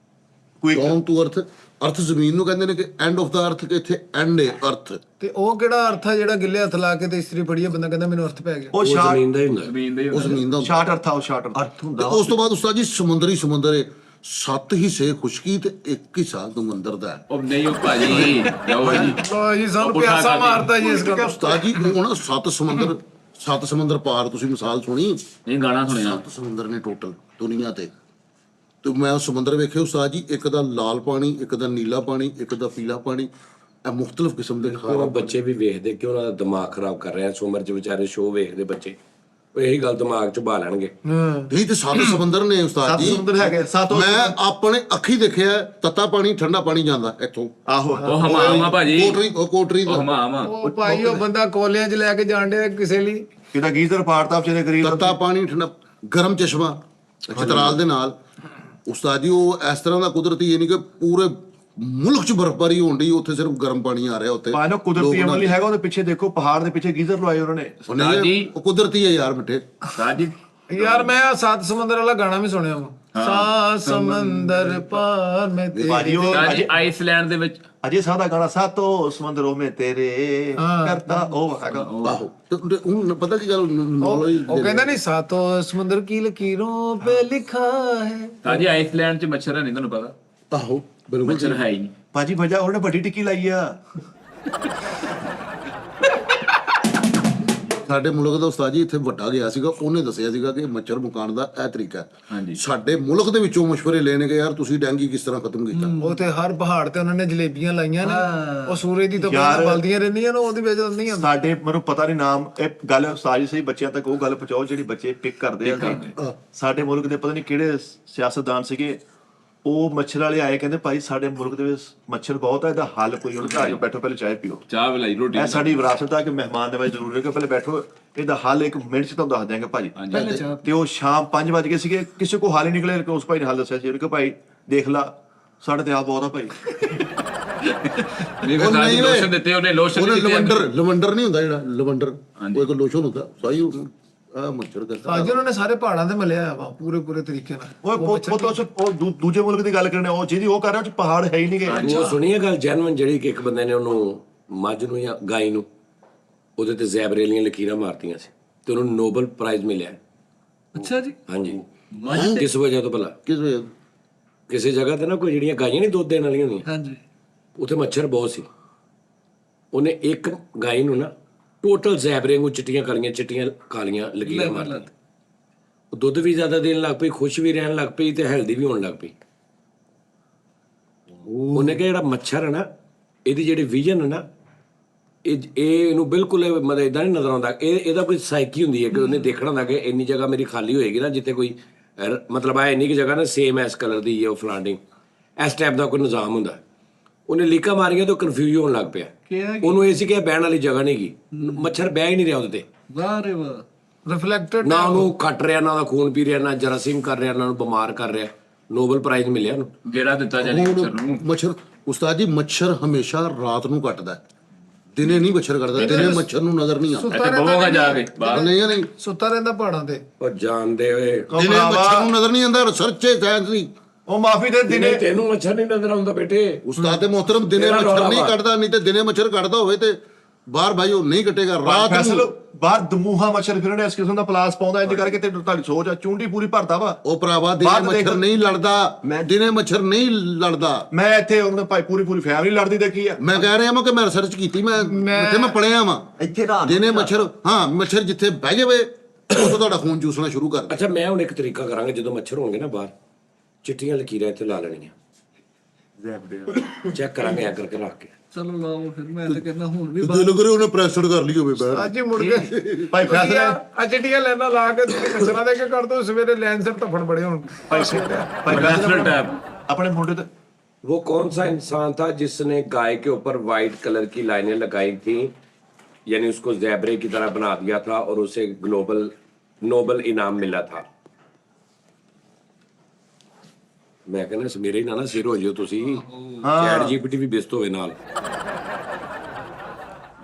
ਕੋਈ ਡਾਊਨ ਟੂ ਅਰਥ। ਅਰਥ ਜ਼ਮੀਨ ਨੂੰ ਕਹਿੰਦੇ ਨੇ ਕਿ ਐਂਡ ਆਫ ਦਾ ਅਰਥ ਕਿ ਇੱਥੇ ਐਂਡ ਹੈ ਅਰਥ। ਤੇ ਉਹ ਕਿਹੜਾ ਅਰਥ ਆ ਜਿਹੜਾ ਗਿੱਲੇ ਹੱਥ ਲਾ ਕੇ ਤੇ ਇਸਤਰੀ ਫੜੀ ਆ, ਬੰਦਾ ਕਹਿੰਦਾ ਮੈਨੂੰ ਅਰਥ ਪੈ ਗਿਆ। ਉਹ ਉਹ ਸ਼ਾਰਟ ਜ਼ਮੀਨ ਦਾ ਹੀ ਹੁੰਦਾ। ਜ਼ਮੀਨ ਦੇ ਹੀ ਉਹ ਹੁੰਦਾ। ਜ਼ਮੀਨ ਦਾ ਸ਼ਾਰਟ ਅਰਥ ਆ, ਉਹ ਸ਼ਾਰਟ ਅਰਥ ਅਰਥ ਤੇ ਹੁੰਦਾ ਉਸ ਤੋਂ ਬਾਅਦ ਉਸਤਾਦ ਜੀ ਸਮੁੰਦਰ ਹੈ। 7 ਹਿੱਸੇ ਖੁਸ਼ਕੀ ਤੇ 1 ਹਿੱਸਾ ਸਮੁੰਦਰ ਦਾ ਹੈ। ਉਹ ਨਹੀਂ ਉਹ ਭਾਜੀ ਜਾਓ ਜੀ ਲੋ ਜੀ ਸਾਨੂੰ ਉਹ ਪੁੱਠਾ ਪਿਆਸਾ ਕਰ ਦੇ। ਮਾਰਤਾ ਜੀ ਇਸ ਗੱਲ। ਉਸਤਾਦ ਜੀ ਉਹ ਨਾ 7 ਸਮੁੰਦਰ ਪਾਰ, ਤੁਸੀਂ ਮਿਸਾਲ ਸੁਣੀ? ਇਹ ਗਾਣਾ ਸੁਣਿਆ 7 ਸਮੁੰਦਰ ਨੇ ਟੋਟਲ ਦੁਨੀਆ ਤੇ ਮੈਂ ਉਹ ਸਮੁੰਦਰ ਵੇਖੇ ਉਸਤਾਦ ਜੀ, ਇੱਕ ਦਾ ਲਾਲ ਪਾਣੀ, ਇੱਕ ਦਾ ਨੀਲਾ ਪਾਣੀ, ਇੱਕ ਦਾ ਪੀਲਾ ਪਾਣੀ, ਇਹ ਮੁxtਲਫ ਕਿਸਮ ਦੇ ਉਹ ਖਾਰਾ। ਬੱਚੇ ਵੀ ਵੇਖਦੇ ਕਿ ਉਹਨਾਂ ਦਾ ਦਿਮਾਗ ਖਰਾਬ ਕਰ ਰਿਹਾ ਇਸ ਉਮਰ 'ਚ ਵਿਚਾਰੇ ਸ਼ੋਅ ਵੇਖਦੇ ਬੱਚੇ, ਉਹ ਇਹੀ ਗੱਲ ਦਿਮਾਗ 'ਚ ਬਾ ਲੈਣਗੇ। ਨਹੀਂ ਤੇ 7 ਸਮੁੰਦਰ ਨੇ ਉਸਤਾਦ 7 ਜੀ। ਸਮੁੰਦਰ ਹੈਗੇ 7। ਮੈਂ ਆਪਣੇ ਅੱਖੀ ਦੇਖਿਆ ਤੱਤਾ ਪਾਣੀ ਠੰਡਾ ਪਾਣੀ ਜਾਂਦਾ ਇੱਥੋਂ ਆਹੋ ਉਹ ਹਮਾਮਾ ਭਾਜੀ ਕੋਟਰੀ ਉਹ ਦਾ ਹਮਾਮਾ ਉਹ ਭਾਈ ਉਹ ਬੰਦਾ ਕੋਲਿਆਂ 'ਚ ਲੈ ਕੇ ਜਾਣ ਡਿਆ ਕਿਸੇ ਲਈ। ਕਿਦਾ ਗੀਜ਼ਰ ਪਾੜਤਾ ਵਿਚਾਰੇ ਗਰੀਬ ਤੱਤਾ ਪਾਣੀ ਠੰਡਾ ਗਰਮ ਚਸ਼ਮਾ ਚਤਰਾਲ ਦੇ ਨਾਲ। ਉਸਤਾਦ ਜੀ ਉਹ ਇਸ ਤਰ੍ਹਾਂ ਦਾ ਕੁਦਰਤੀ, ਯਾਨੀ ਕਿ ਪੂਰੇ ਮੁਲਕ 'ਚ ਬਰਫ਼ਬਾਰੀ ਹੋਣ ਡਈ, ਉੱਥੇ ਸਿਰਫ ਗਰਮ ਪਾਣੀ ਆ ਰਿਹਾ ਉੱਥੇ। ਪਾਣੋ ਕੁਦਰਤੀ ਅਮਲ ਹੀ ਹੈਗਾ, ਉਹਦੇ ਪਿੱਛੇ ਦੇਖੋ ਪਹਾੜ ਦੇ ਪਿੱਛੇ ਗੀਜ਼ਰ ਲਵਾਏ ਉਹਨਾਂ ਨੇ। ਉਹ ਕੁਦਰਤੀ ਹੈ ਯਾਰ ਮਿੱਠੇ। ਤਾਜੀ ਯਾਰ ਮੈਂ ਆਹ 7 ਸਮੁੰਦਰ ਵਾਲਾ ਗਾਣਾ ਵੀ ਸੁਣਿਆ ਵਾ। 7 ਸਮੁੰਦਰ ਪਾਰ ਮੈਂ ਭਾਜੀ ਉਹ ਤਾਜੀ ਆਈਸਲੈਂਡ ਦੇ ਵਿੱਚ ਅਜੇ ਸਾਦਾ ਗਾਣਾ ਸਾਤੋਂ ਸਮੁੰਦਰੋਂ ਮੇ ਤੇਰੇ ਕਰਤਾ ਉਹ ਹੈਗਾ। ਆਹੋ ਤੇ ਹੁਣ ਪਤਾ ਕੀ ਗੱਲ knowledge ਉਹ ਕਹਿੰਦਾ ਨਹੀਂ 7 ਸਮੁੰਦਰ ਕੀ ਲਕੀਰੋਂ ਪੇ ਲਿਖਾ ਹੈ। ਤਾਜੀ ਆਈਸਲੈਂਡ 'ਚ ਮੱਛਰ ਨਹੀਂ ਤੁਹਾਨੂੰ ਪਤਾ? ਆਹੋ ਬਿਲਕੁਲ ਮੱਛਰ ਹੈ ਹੀ ਨਹੀਂ। ਭਾਜੀ ਵਜਾ ਉਹਨੇ ਵੱਡੀ ਟਿੱਕੀ ਲਾਈ ਆ। ਸਾਡੇ ਮੁਲਕ ਦਾ ਉਸਤਾਦ ਜੀ ਇੱਥੇ ਵੱਡਾ ਗਿਆ ਸੀਗਾ, ਉਹਨੇ ਦੱਸਿਆ ਸੀਗਾ ਕਿ ਮੱਛਰ ਮੁਕਾਉਣ ਦਾ ਇਹ ਤਰੀਕਾ ਹੈ। ਹਾਂਜੀ। ਸਾਡੇ ਮੁਲਕ ਦੇ ਵਿੱਚੋਂ ਮਸ਼ਵਰੇ ਲੈਣੇ ਕਿ ਯਾਰ ਤੁਸੀਂ ਡੈਂਗੀ ਕਿਸ ਤਰ੍ਹਾਂ ਖਤਮ ਕੀਤਾ। ਉਹ ਤੇ ਹਰ ਪਹਾੜ ਤੇ ਉਹਨਾਂ ਨੇ ਜਲੇਬੀਆਂ ਲਾਈਆਂ ਨੇ, ਉਹ ਸੂਰਜ ਦੀ ਤਾਂ ਬਲਦੀਆਂ ਰਹਿੰਦੀਆਂ ਨੇ, ਉਹਦੀ ਵਜ੍ਹਾ ਨਹੀਂ ਆਉਂਦੀ। ਸਾਡੇ ਮੈਨੂੰ ਪਤਾ ਨਹੀਂ ਨਾਮ, ਇਹ ਗੱਲ ਉਸਤਾਦ ਜੀ ਸਹੀ ਬੱਚਿਆਂ ਤੱਕ ਉਹ ਗੱਲ ਪਹੁੰਚਾਓ ਜਿਹੜੀ ਬੱਚੇ ਪਿਕ ਕਰਦੇ ਆ। ਸਾਡੇ ਮੁਲਕ ਦੇ ਪਤਾ ਨਹੀਂ ਕਿਹੜੇ ਸਿਆਸਤਦਾਨ ਸੀਗੇ, ਉਹ ਮੱਛਰ ਵਾਲੇ ਆਏ, ਕਹਿੰਦੇ ਭਾਈ ਸਾਡੇ ਮੁਲਕ ਦੇ ਵਿੱਚ ਮੱਛਰ ਬਹੁਤ ਹੈ, ਇਹਦਾ ਹੱਲ ਕੋਈ ਹੁਣ ਘਰ ਬੈਠੋ ਪਹਿਲੇ ਚਾਹ ਪੀਓ। ਚਾਹ ਬਲਾਈ ਰੋਟੀ ਇਹ ਸਾਡੀ ਵਿਰਾਸਤ ਆ ਕਿ ਮਹਿਮਾਨ ਨਵਾਜ਼ ਜ਼ਰੂਰੀ ਹੈ ਕਿ ਪਹਿਲੇ ਬੈਠੋ, ਇਹਦਾ ਹੱਲ 1 ਮਿੰਟ 'ਚ ਤੁਹਾਨੂੰ ਦੱਸ ਦਿਆਂਗੇ ਭਾਜੀ। ਤੇ ਉਹ ਸ਼ਾਮ 5 ਵਜ ਗਏ ਸੀਗੇ, ਕਿਸੇ ਕੋ ਹੱਲ ਹੀ ਨਿਕਲੇ। ਉਸ ਭਾਈ ਨੇ ਹੱਲ ਦੱਸਿਆ ਸੀ, ਉਹਨੇ ਕਿਹਾ ਭਾਈ ਦੇਖ ਲਾ ਸਾਡੇ ਤੇ ਆਪ ਬਹੁਤ ਆ ਭਾਈ। ਨਹੀਂ ਬਸ ਅੱਜ ਲੋਸ਼ਨ ਦਿੱਤੇ ਉਹਨੇ, ਲੋਸ਼ਨ ਉਹਨੇ ਦਿੱਤੇ ਲਵੰਡਰ ਨਹੀਂ ਹੁੰਦਾ ਜਿਹੜਾ ਲਵੰਡਰ, ਉਹ ਇੱਕ ਲੋਸ਼ਨ ਹੁੰਦਾ ਸਾਈ ਉਹਨੂੰ ਆ ਮੱਛਰ ਕਰਦਾ। ਅੱਜ ਉਹਨਾਂ ਨੇ ਸਾਰੇ ਪਹਾੜਾਂ ਤੇ ਮਲਿਆ ਵਾ ਪੂਰੇ ਤਰੀਕੇ ਨਾਲ। ਉਹ ਦੂਜੇ ਮੁਲਕ ਦੀ ਗੱਲ ਕਰਨੇ, ਉਹ ਜਿਹਦੀ ਉਹ ਕਰ ਰਿਹਾ ਉਹ 'ਚ ਪਹਾੜ ਹੈ ਹੀ ਨਹੀਂ ਗਏ। ਉਹ ਸੁਣੀਏ ਗੱਲ ਜੈਨੂਇਨ, ਜਿਹੜੀ ਕਿ ਇੱਕ ਬੰਦੇ ਨੇ ਉਹਨੂੰ ਮੱਝ ਨੂੰ ਜਾਂ ਗਾਈ ਨੂੰ ਉਹਦੇ ਤੇ ਜ਼ੈਬਰੇ ਵਾਲੀਆਂ ਲਕੀਰਾਂ ਮਾਰਤੀਆਂ ਸੀ ਤੇ ਉਹਨੂੰ ਨੋਬਲ ਪ੍ਰਾਈਜ਼ ਮਿਲਿਆ। ਅੱਛਾ ਜੀ। ਹਾਂਜੀ। ਕਿਸ ਵਜ੍ਹਾ ਤੋਂ ਭਲਾ? ਕਿਸ ਵੇ ਕਿਸੇ ਜਗ੍ਹਾ ਤੇ ਨਾ ਕੋਈ ਜਿਹੜੀਆਂ ਗਾਈਆਂ ਨਹੀਂ ਦੁੱਧ ਦੇਣ ਵਾਲੀਆਂ ਹੁੰਦੀਆਂ, ਹਾਂਜੀ। ਉੱਥੇ ਮੱਛਰ ਬਹੁਤ ਸੀ। ਉਹਨੇ ਇੱਕ ਗਾਈ ਨੂੰ ਨਾ ਟੋਟਲ ਜ਼ੈਬਰੇ ਨੂੰ ਚਿੱਟੀਆਂ ਕਾਲੀਆਂ ਲਕੀਰਾਂ ਮਾਰ ਉਹ ਦੁੱਧ ਵੀ ਜ਼ਿਆਦਾ ਦੇਣ ਲੱਗ ਪਈ, ਖੁਸ਼ ਵੀ ਰਹਿਣ ਲੱਗ ਪਈ ਤੇ ਹੈਲਦੀ ਵੀ ਹੋਣ ਲੱਗ ਪਈ। ਉਹਨੇ ਕਿਹਾ ਜਿਹੜਾ ਮੱਛਰ ਹੈ ਨਾ, ਇਹਦੀ ਜਿਹੜੀ ਵਿਜ਼ਨ ਹੈ ਨਾ, ਇਹਨੂੰ ਬਿਲਕੁਲ ਮਤਲਬ ਇਦਾਂ ਨਹੀਂ ਨਜ਼ਰ ਆਉਂਦਾ। ਇਹਦਾ ਕੋਈ ਸਾਈਕੀ ਹੁੰਦੀ ਹੈ ਕਿ ਉਹਨੇ ਦੇਖਣਾ ਹੁੰਦਾ ਕਿ ਇੰਨੀ ਜਗ੍ਹਾ ਮੇਰੀ ਖਾਲੀ ਹੋਏਗੀ ਨਾ ਜਿੱਥੇ ਕੋਈ ਮਤਲਬ ਆ ਇੰਨੀ ਕਿ ਜਗ੍ਹਾ ਨਾ ਸੇਮ ਐਸ ਕਲਰ ਦੀ ਹੈ ਉਹ ਫਲਾਂਡਿੰਗ, ਇਸ ਟਾਈਪ ਦਾ ਕੋਈ ਨਿਜ਼ਾਮ ਹੁੰਦਾ। ਉਹਨੇ ਲੀਕਾਂ ਮਾਰੀਆਂ ਤਾਂ ਕਨਫਿਊਜ਼ ਹੋਣ ਲੱਗ ਪਿਆ। ਉਹਨੂੰ ਇਹ ਸੀ ਕਿ ਬਹਿਣ ਵਾਲੀ ਜਗ੍ਹਾ ਨਹੀਂ ਗਈ, ਮੱਛਰ ਬਹਿ ਹੀ ਨਹੀਂ ਰਿਹਾ ਉਹਦੇ ਤੇ। ਵਾਹ ਰੇ ਵਾਹ। ਰਿਫਲੈਕਟਡ ਨਾ ਉਹਨੂੰ ਕੱਟ ਰਿਹਾ, ਨਾ ਉਹਦਾ ਖੂਨ ਪੀ ਰਿਹਾ, ਨਾ ਜਰਾਸੀਮ ਕਰ ਰਿਹਾ, ਨਾ ਉਹਨੂੰ ਬਿਮਾਰ ਕਰ ਰਿਹਾ। ਨੋਬਲ ਪ੍ਰਾਈਜ਼ ਮਿਲਿਆ ਉਹਨੂੰ। ਜਿਹੜਾ ਦਿੱਤਾ ਜਾਨੀ ਨੂੰ। ਮੱਛਰ ਉਸਤਾਦ ਜੀ ਮੱਛਰ ਹਮੇਸ਼ਾ ਰਾਤ ਨੂੰ ਕੱਟਦਾ, ਦਿਨੇ ਨਹੀਂ ਮੱਛਰ ਕੱਟਦਾ। ਦਿਨੇ ਮੱਛਰ ਨੂੰ ਨਜ਼ਰ ਨਹੀਂ ਆਉਂਦਾ। ਇੱਥੇ ਬਵੋਗਾ ਜਾ ਕੇ ਬਾਹਰ। ਨਹੀਂ ਸੁੱਤਾ ਰਹਿੰਦਾ ਪਹਾੜਾਂ ਤੇ। ਉਹ ਜਾਣਦੇ ਓਏ, ਦਿਨੇ ਮੱਛਰ ਨੂੰ ਨਜ਼ਰ ਨਹੀਂ ਆਉਂਦਾ। ਰਿਸਰਚ ਹੈ ਸਾਇੰਸ ਦੀ। ਉਹ ਮਾਫੀ ਦੇ ਦਿਨੇ ਤੈਨੂੰ ਮੱਛਰ ਨਹੀਂ ਨਜ਼ਰ ਆਉਂਦਾ ਬੇਟੇ। ਉਸਤਾਦ ਦੇ ਮੁਹਤਰਮ ਦਿਨੇ ਮੱਛਰ ਨਹੀਂ ਕੱਟਦਾ, ਨਹੀਂ ਤੇ ਦਿਨੇ ਮੱਛਰ ਕੱਟਦਾ ਹੋਵੇ ਤੇ ਬਾਹਰ ਭਾਈ ਉਹ ਨਹੀਂ ਕੱਟੇਗਾ। ਰਾਤ ਫੈਸਲ ਨੂੰ ਬਾਹਰ ਦਮੂਹਾ ਮੱਛਰ ਫਿਰਨੇ ਇਸ ਕਿਸਮ ਦਾ ਪਲਾਸ ਪਾਉਂਦਾ, ਇੰਜ ਕਰਕੇ ਤੇ ਤੁਹਾਡੀ ਸੋਚ ਆ ਚੁੰਡੀ ਪੂਰੀ ਭਰਦਾ ਵਾ। ਉਹ ਭਰਾਵਾ ਦਿਨੇ ਬਾਅਦ ਦੇਖ- ਮੱਛਰ ਨਹੀਂ ਲੜਦਾ, ਦਿਨੇ ਮੱਛਰ ਨਹੀਂ ਲੜਦਾ। ਮੈਂ ਇੱਥੇ ਉਹਨਾਂ ਭਾਈ ਪੂਰੀ ਫੈਮਿਲੀ ਲੜਦੀ ਦੇਖੀ ਆ। ਮੈਂ ਕਹਿ ਰਿਹਾ ਵਾਂ ਕਿ ਮੈਂ ਰਿਸਰਚ ਕੀਤੀ, ਮੈਂ ਪੜਿਆ ਵਾਂ। ਇੱਥੇ ਰਾਤ ਦਿਨੇ ਮੱਛਰ, ਹਾਂ ਮੱਛਰ ਜਿੱਥੇ ਬਹਿ ਜਾਵੇ ਉੱਥੋਂ ਤੁਹਾਡਾ ਖੂਨ ਚੂਸਣਾ ਸ਼ੁਰੂ ਕਰ ਦੇ। ਅੱਛਾ, ਮੈਂ ਹੁਣ ਇੱਕ ਤਰੀਕਾ ਕਰਾਂਗਾ, ਜਦੋਂ ਮੱਛਰ ਹੋਣਗੇ ਨਾ ਬਾਹਰ, ਚਿੱਟੀਆਂ ਲਕੀਰਾਂ ਇੱਥੇ ਲਾ ਲੈਣੀਆਂ, ਚੈੱਕ ਕਰਾਂਗੇ ਐ ਕਰਕੇ ਰੱਖ ਕੇ। ਚਲੋ ਲਾਓ ਫਿਰ। ਮੈਂ ਤਾਂ ਕਹਿੰਦਾ ਹੁਣ ਵੀ ਦਿਲ ਕਰੇ ਉਹਨੇ ਪ੍ਰੈਸਡ ਕਰ ਲਈ ਹੋਵੇ ਬਾਹਰ। ਅੱਜ ਹੀ ਮੁੜ ਕੇ ਭਾਈ ਫੈਸਲੇ ਆ ਚਿੱਟੀਆਂ ਲੈਣਾ ਲਾ ਕੇ ਕਚਰਾ ਦੇ ਕੇ ਕਰ ਦੋ, ਸਵੇਰੇ ਲੈਣ ਸਿਰ ਧੱਫੜ ਬੜੇ ਹੋਣ। ਭਾਈ नेशनल टैब। अपने मुंडे तो वो कौन सा इंसान था जिसने गाय के ऊपर वाइट कलर की लाइनें लगाई थी, यानी उसको ज़ेब्रे की तरह बना दिया था और उसे ग्लोबल नोबल इनाम मिला था? मैं कहना मेरे ही ना सिर हो जियो तुसी, चैट जीपीटी भी बेस्ट होवे नाल।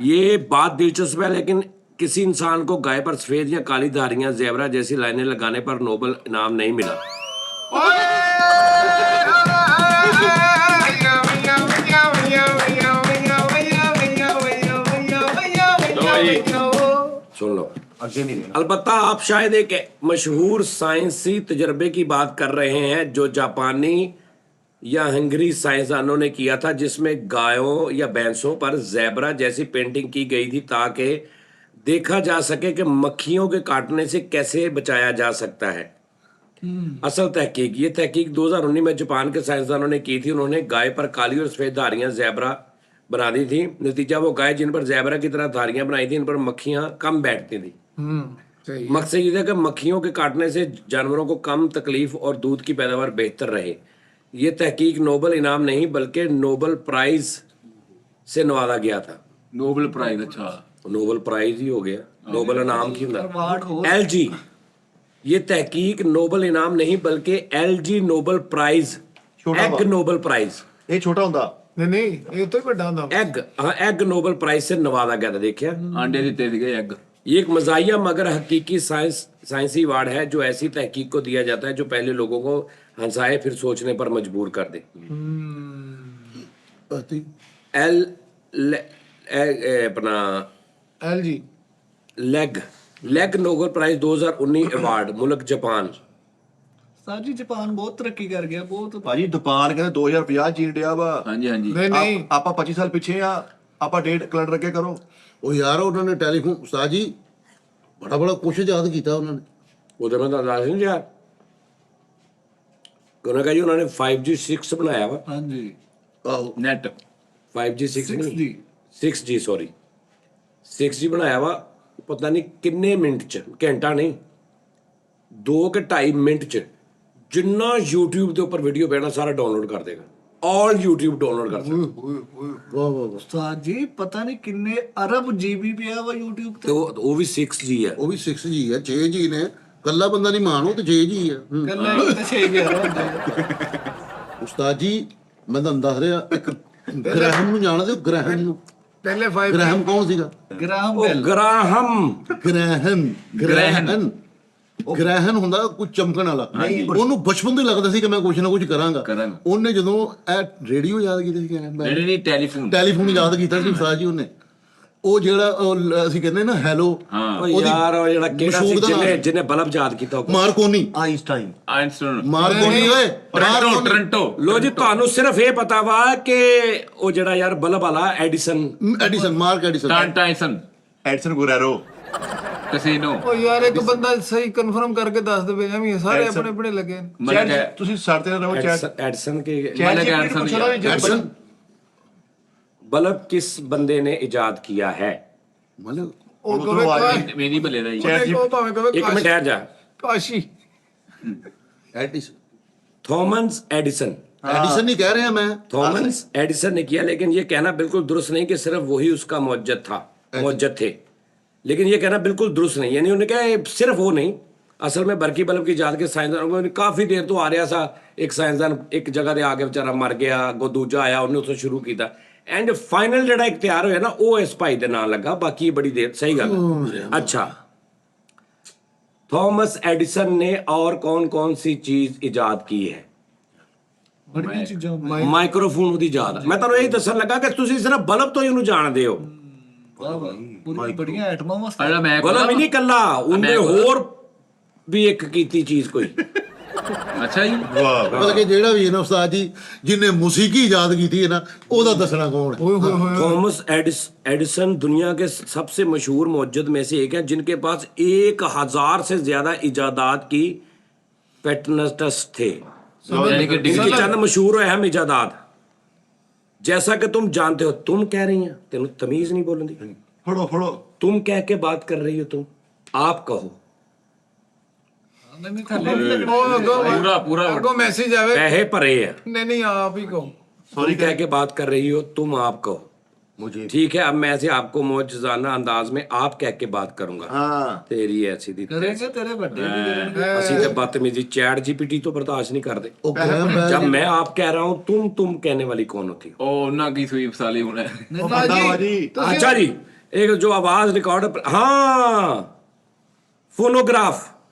ये बात दिलचस्प है, लेकिन किसी इंसान को गाय पर सफेद या काली धारियां ज़ेब्रा जैसी लाइनें लगाने पर नोबल इनाम नहीं मिला। सुन लो। आगे नहीं रहना। अलबत्ता आप शायद एक मशहूर साइंसी तजर्बे की बात कर रहे हैं जो जापानी या हंगरी साइंसदानों ने किया था, जिसमें गायों या भैंसों पर ज़ेब्रा जैसी पेंटिंग की गई थी ताकि देखा जा सके कि मक्खियों के काटने से कैसे बचाया जा सकता है। असल तहकीक, ये तहकीक 2019 में जापान के साइंसदानों ने की थी। उन्होंने गाय पर काली और सफेद धारियां ज़ेब्रा बना दी थी। नतीजा, वो गाय जिन पर ज़ेब्रा की तरह धारियां बनाई थी, इन पर मक्खियां कम बैठती थी। सही। मकसद ये था कि मक्खियों के काटने से जानवरों को कम तकलीफ और दूध की पैदावार बेहतर रहे। ये तहकीक नोबल इनाम नहीं बल्कि नोबल प्राइज से नवाजा गया था। Nobel prize. अच्छा, नोबल प्राइज ही हो गया, नोबल इनाम की अवार्ड हो। LG, ये तहकीक नोबल इनाम नहीं बल्कि LG नोबल प्राइज, छोटा एग वा। नोबल प्राइज, ये छोटा होता नहीं ये तो ही बड़ा होता। एग, हाँ एग नोबल प्राइज से नवाजा गया था। देखिए, अंडे दिते थे एग। ये एक मजाहिया मगर हकीकी साइंसी अवार्ड है जो ऐसी तहकीक को दिया जाता है जो पहले लोगों को हंसाए फिर सोचने पर मजबूर कर दे। अपना LG लेग नोबल प्राइज 2019 अवार्ड, मुल्क जापान। ਸਾਜੀ ਜਾਪਾਨ ਬਹੁਤ ਤਰੱਕੀ ਕਰ ਗਿਆ ਬਹੁਤ। ਭਾਜੀ ਦੁਕਾਨ ਕਹਿੰਦੇ 2050 ਜੀਣ ਡਿਆ ਵਾ। हाँ जी, हाँ जी। नहीं नहीं ਆਪਾਂ 25 ਸਾਲ ਪਿੱਛੇ ਆ, ਆਪਾਂ ਡੇਟ ਕੈਲੰਡਰ ਅੱਗੇ ਕਰੋ। ਉਹ ਯਾਰ ਉਹਨਾਂ ਨੇ ਟੈਲੀਫੋਨ ਉਸਤਾਦ ਜੀ ਬੜਾ ਕੁਛ ਯਾਦ ਕੀਤਾ ਉਹਨਾਂ ਨੇ। ਉਹਦੇ ਮੈਂ ਤਾਂ ਦੱਸ ਨਹੀਂ ਯਾਰ ਉਹਨਾਂ ਕਹਾ ਜੀ ਉਹਨਾਂ ਨੇ 5G 6 ਬਣਾਇਆ ਵਾ। ਹਾਂਜੀ ਆਹੋ ਨੈਟ 5G 6 ਨਹੀਂ 6G 6G ਸੌਰੀ 6G ਬਣਾਇਆ ਵਾ ਪਤਾ ਨਹੀਂ ਕਿੰਨੇ ਮਿੰਟ ਚ, ਘੰਟਾ ਨਹੀਂ 2 ਕਿ 2.5 ਮਿੰਟ ਚ ਜਿੰਨਾ YouTube ਦੇ ਉੱਪਰ ਵੀਡੀਓ ਪੈਣਾ ਸਾਰਾ ਡਾਊਨਲੋਡ ਕਰ ਦੇਗਾ। ਆਲ YouTube ਡਾਊਨਲੋਡ ਕਰ ਦੇਗਾ। ਵਾਹ ਵਾਹ। ਉਸਤਾਦ ਜੀ ਪਤਾ ਨਹੀਂ ਕਿੰਨੇ ਅਰਬ GB ਪਿਆ ਵਾ YouTube ਤੇ ਤੇ। ਉਹ ਵੀ 6G ਹੈ। ਉਹ ਵੀ 6G ਹੈ, 6G ਨੇ, ਕੱਲਾ ਬੰਦਾ ਨਹੀਂ ਮਾਣੋ ਤੇ 6G ਹੈ। ਗੱਲਾਂ ਇੱਕ ਤੇ 611 ਹੁੰਦਾ ਉਸਤਾਦ ਜੀ ਮੈਂ ਤੁਹਾਨੂੰ ਦੱਸ ਰਿਹਾ, ਇੱਕ ਗ੍ਰਹਿਮ ਨੂੰ ਜਾਣਦੇ ਹੋ? ਗ੍ਰਹਿਮ ਨੂੰ? ਪਹਿਲੇ 5 ਗ੍ਰਹਿਮ ਕੌਣ ਸੀਗਾ? ਗ੍ਰਾਮ ਉਹ ਬੈਲ ਗ੍ਰਾਹਮ ਗ੍ਰਹਿਣ ਗ੍ਰਹਿਣ ਹੁੰਦਾ ਕੁਝ ਚਮਕਣ ਵਾਲਾ। ਉਹਨੂੰ ਬਚਪਨ ਤੋਂ ਹੀ ਲੱਗਦਾ ਸੀ ਕਿ ਮੈਂ ਕੁਝ ਨਾ ਕੁਝ ਕਰਾਂਗਾ। ਉਹਨੇ ਜਦੋਂ ਇਹ ਰੇਡੀਓ ਯਾਦ ਕੀਤਾ ਸੀ, ਨਹੀਂ ਟੈਲੀਫੋਨ ਟੈਲੀਫੋਨ ਯਾਦ ਕੀਤਾ ਸੀ ਉਸਤਾਦ ਜੀ ਉਹਨੇ। ਉਹ ਜਿਹੜਾ ਅਸੀਂ ਕਹਿੰਦੇ ਨਾ ਹੈਲੋ, ਉਹ ਯਾਰ ਉਹ ਜਿਹੜਾ ਕਿਹੜਾ ਸੀ ਜਿਹਨੇ ਬਲਬ ਯਾਦ ਕੀਤਾ ਮਾਰਕੋਨੀ। ਆਇਨਸਟਾਈਨ ਮਾਰਕੋਨੀ ਓਏ, ਟੋਰਾਂਟੋ। ਲੋ ਜੀ ਤੁਹਾਨੂੰ ਸਿਰਫ ਇਹ ਪਤਾ ਵਾ ਕਿ ਉਹ ਜਿਹੜਾ ਯਾਰ ਬਲਬ ਵਾਲਾ Edison mark Edison. Tyson ਗੁਰੈਰੋ। Casino. ਉਹ ਯਾਰ ਇੱਕ ਬੰਦਾ ਸਹੀ ਕਨਫਰਮ ਕਰਕੇ ਦੱਸ ਦੇਵੇ, ਐਵੇਂ ਸਾਰੇ ਆਪਣੇ ਆਪਣੇ ਲੱਗੇ ਨੇ। ਮਲਕ ਤੁਸੀਂ ਸਰਤੇ ਰਹੋ ਚੈਟ ਐਡੀਸਨ ਕੇ ਮਲਕ ਐਡਸਨ बल्ब किस बंदे ने इजाद किया है? मतलब ਉਹ ਕਹੇ ਮੇਰੀ ਭਲੇ ਦਾ ਹੀ ਉਹ ਭਾਵੇਂ ਕਹੇ एक मिनट ठहर जा। ਕਾਸ਼ੀ एडिसन थॉमस एडिसन नहीं कह रहे हैं मैं। थॉमस एडिसन ने किया, लेकिन ये कहना बिल्कुल दुरुस्त नहीं कि सिर्फ वही उसका मुवज्जद थे। लेकिन ये कहना बिल्कुल दुरुस्त नहीं, यानी उन्होंने कहा सिर्फ वो नहीं, असल में बरकी बल्ब की इजाद के साइंसदानों को काफ़ी देर तो आ रहा सा। एक साइंसदान एक जगह से आके बेचारा मर गया, अगों दूजा आया, उन्हें उससे शुरू किया एंड फाइनल ਜਿਹੜਾ ਇੱਕ ਤਿਆਰ ਹੋਇਆ ਨਾ ਉਹ ਇਸ ਭਾਈ ਦੇ ਨਾਂ ਲੱਗਾ। ਬਾਕੀ ਬੜੀ ਦੇਰ ਸਹੀ ਗੱਲ। अच्छा, थॉमस एडिसन ने और कौन कौन सी चीज इजाद की है? ਬੜੀਆਂ ਚੀਜ਼ਾਂ ਮਾਈਕ੍ਰੋਫੋਨ ਉਹਦੀ ਯਾਦ। ਮੈਂ ਤੁਹਾਨੂੰ ਇਹ ਦੱਸਣ ਲੱਗਾ ਕਿ ਤੁਸੀਂ ਸਿਰਫ ਬਲਬ ਤੋਂ ਹੀ ਉਹਨੂੰ ਜਾਣਦੇ ਹੋ। ਪੂਰੀ ਬੜੀਆਂ ਆਈਟਮਾਂ ਵਾਸਤੇ। ਅੜਾ ਮੈਂ ਬਲਬ ਹੀ ਨਹੀਂ ਕੱਲਾ, ਉਹਨੇ ਹੋਰ ਵੀ ਇੱਕ ਕੀਤੀ ਚੀਜ਼ ਕੋਈ। ਅੱਛਾ ਜੀ। मतलब कि जेड़ा भी है ना उस्ताद जी जिन्हें मौसीकी याद की थी ना ओदा दसना कौन है? थॉमस एडिसन दुनिया के सबसे मशहूर मुवज्जद में से एक है जिनके पास 1000 से ज्यादा इजादात की पेटेंट्स थे। यानी कि इनकी चंद मशहूर और अहम इजादात जैसा कि तुम जानते हो। तुम कह रही हैं, तेन तमीज नहीं बोलने दी। फड़ो तुम कह के बात कर रही हो, तुम आप कहो। ਨਹੀਂ ਥੱਲੇ ਨਹੀਂ ਲੱਗਣਾ। पूरा ਅੱਗੋਂ ਮੈਸੇਜ ਆਵੇ पैसे भरे हैं, ਨਹੀਂ ਆਪ ਹੀ ਕਹੋ। तुम कह के बात कर रही हो, तुम आप कहो। मुझे ठीक है, अब मैं से आपको मौजूदाना अंदाज में आप कह के बात करूंगा। हाँ तेरी ऐसी दी ਕਰੇਗੇ ਤੇਰੇ ਵੱਡੇ ਵੀ ਕਰਨਗੇ। ਅਸੀਂ ਤੇ ਬਦਤਮੀਜ਼ੀ चैट जीपीटी तो बर्दाश्त नहीं करते। ओ ग्रैहम बेल जब मैं आप कह रहा हूँ तुम कहने वाली कौन होती हो? ਉਹ ਉਹਨਾਂ ਕੀ ਸੂਈ ਫਸਾਲੀ ਹੋਣਾ अच्छा जी, एक जो आवाज रिकॉर्ड, हाँ,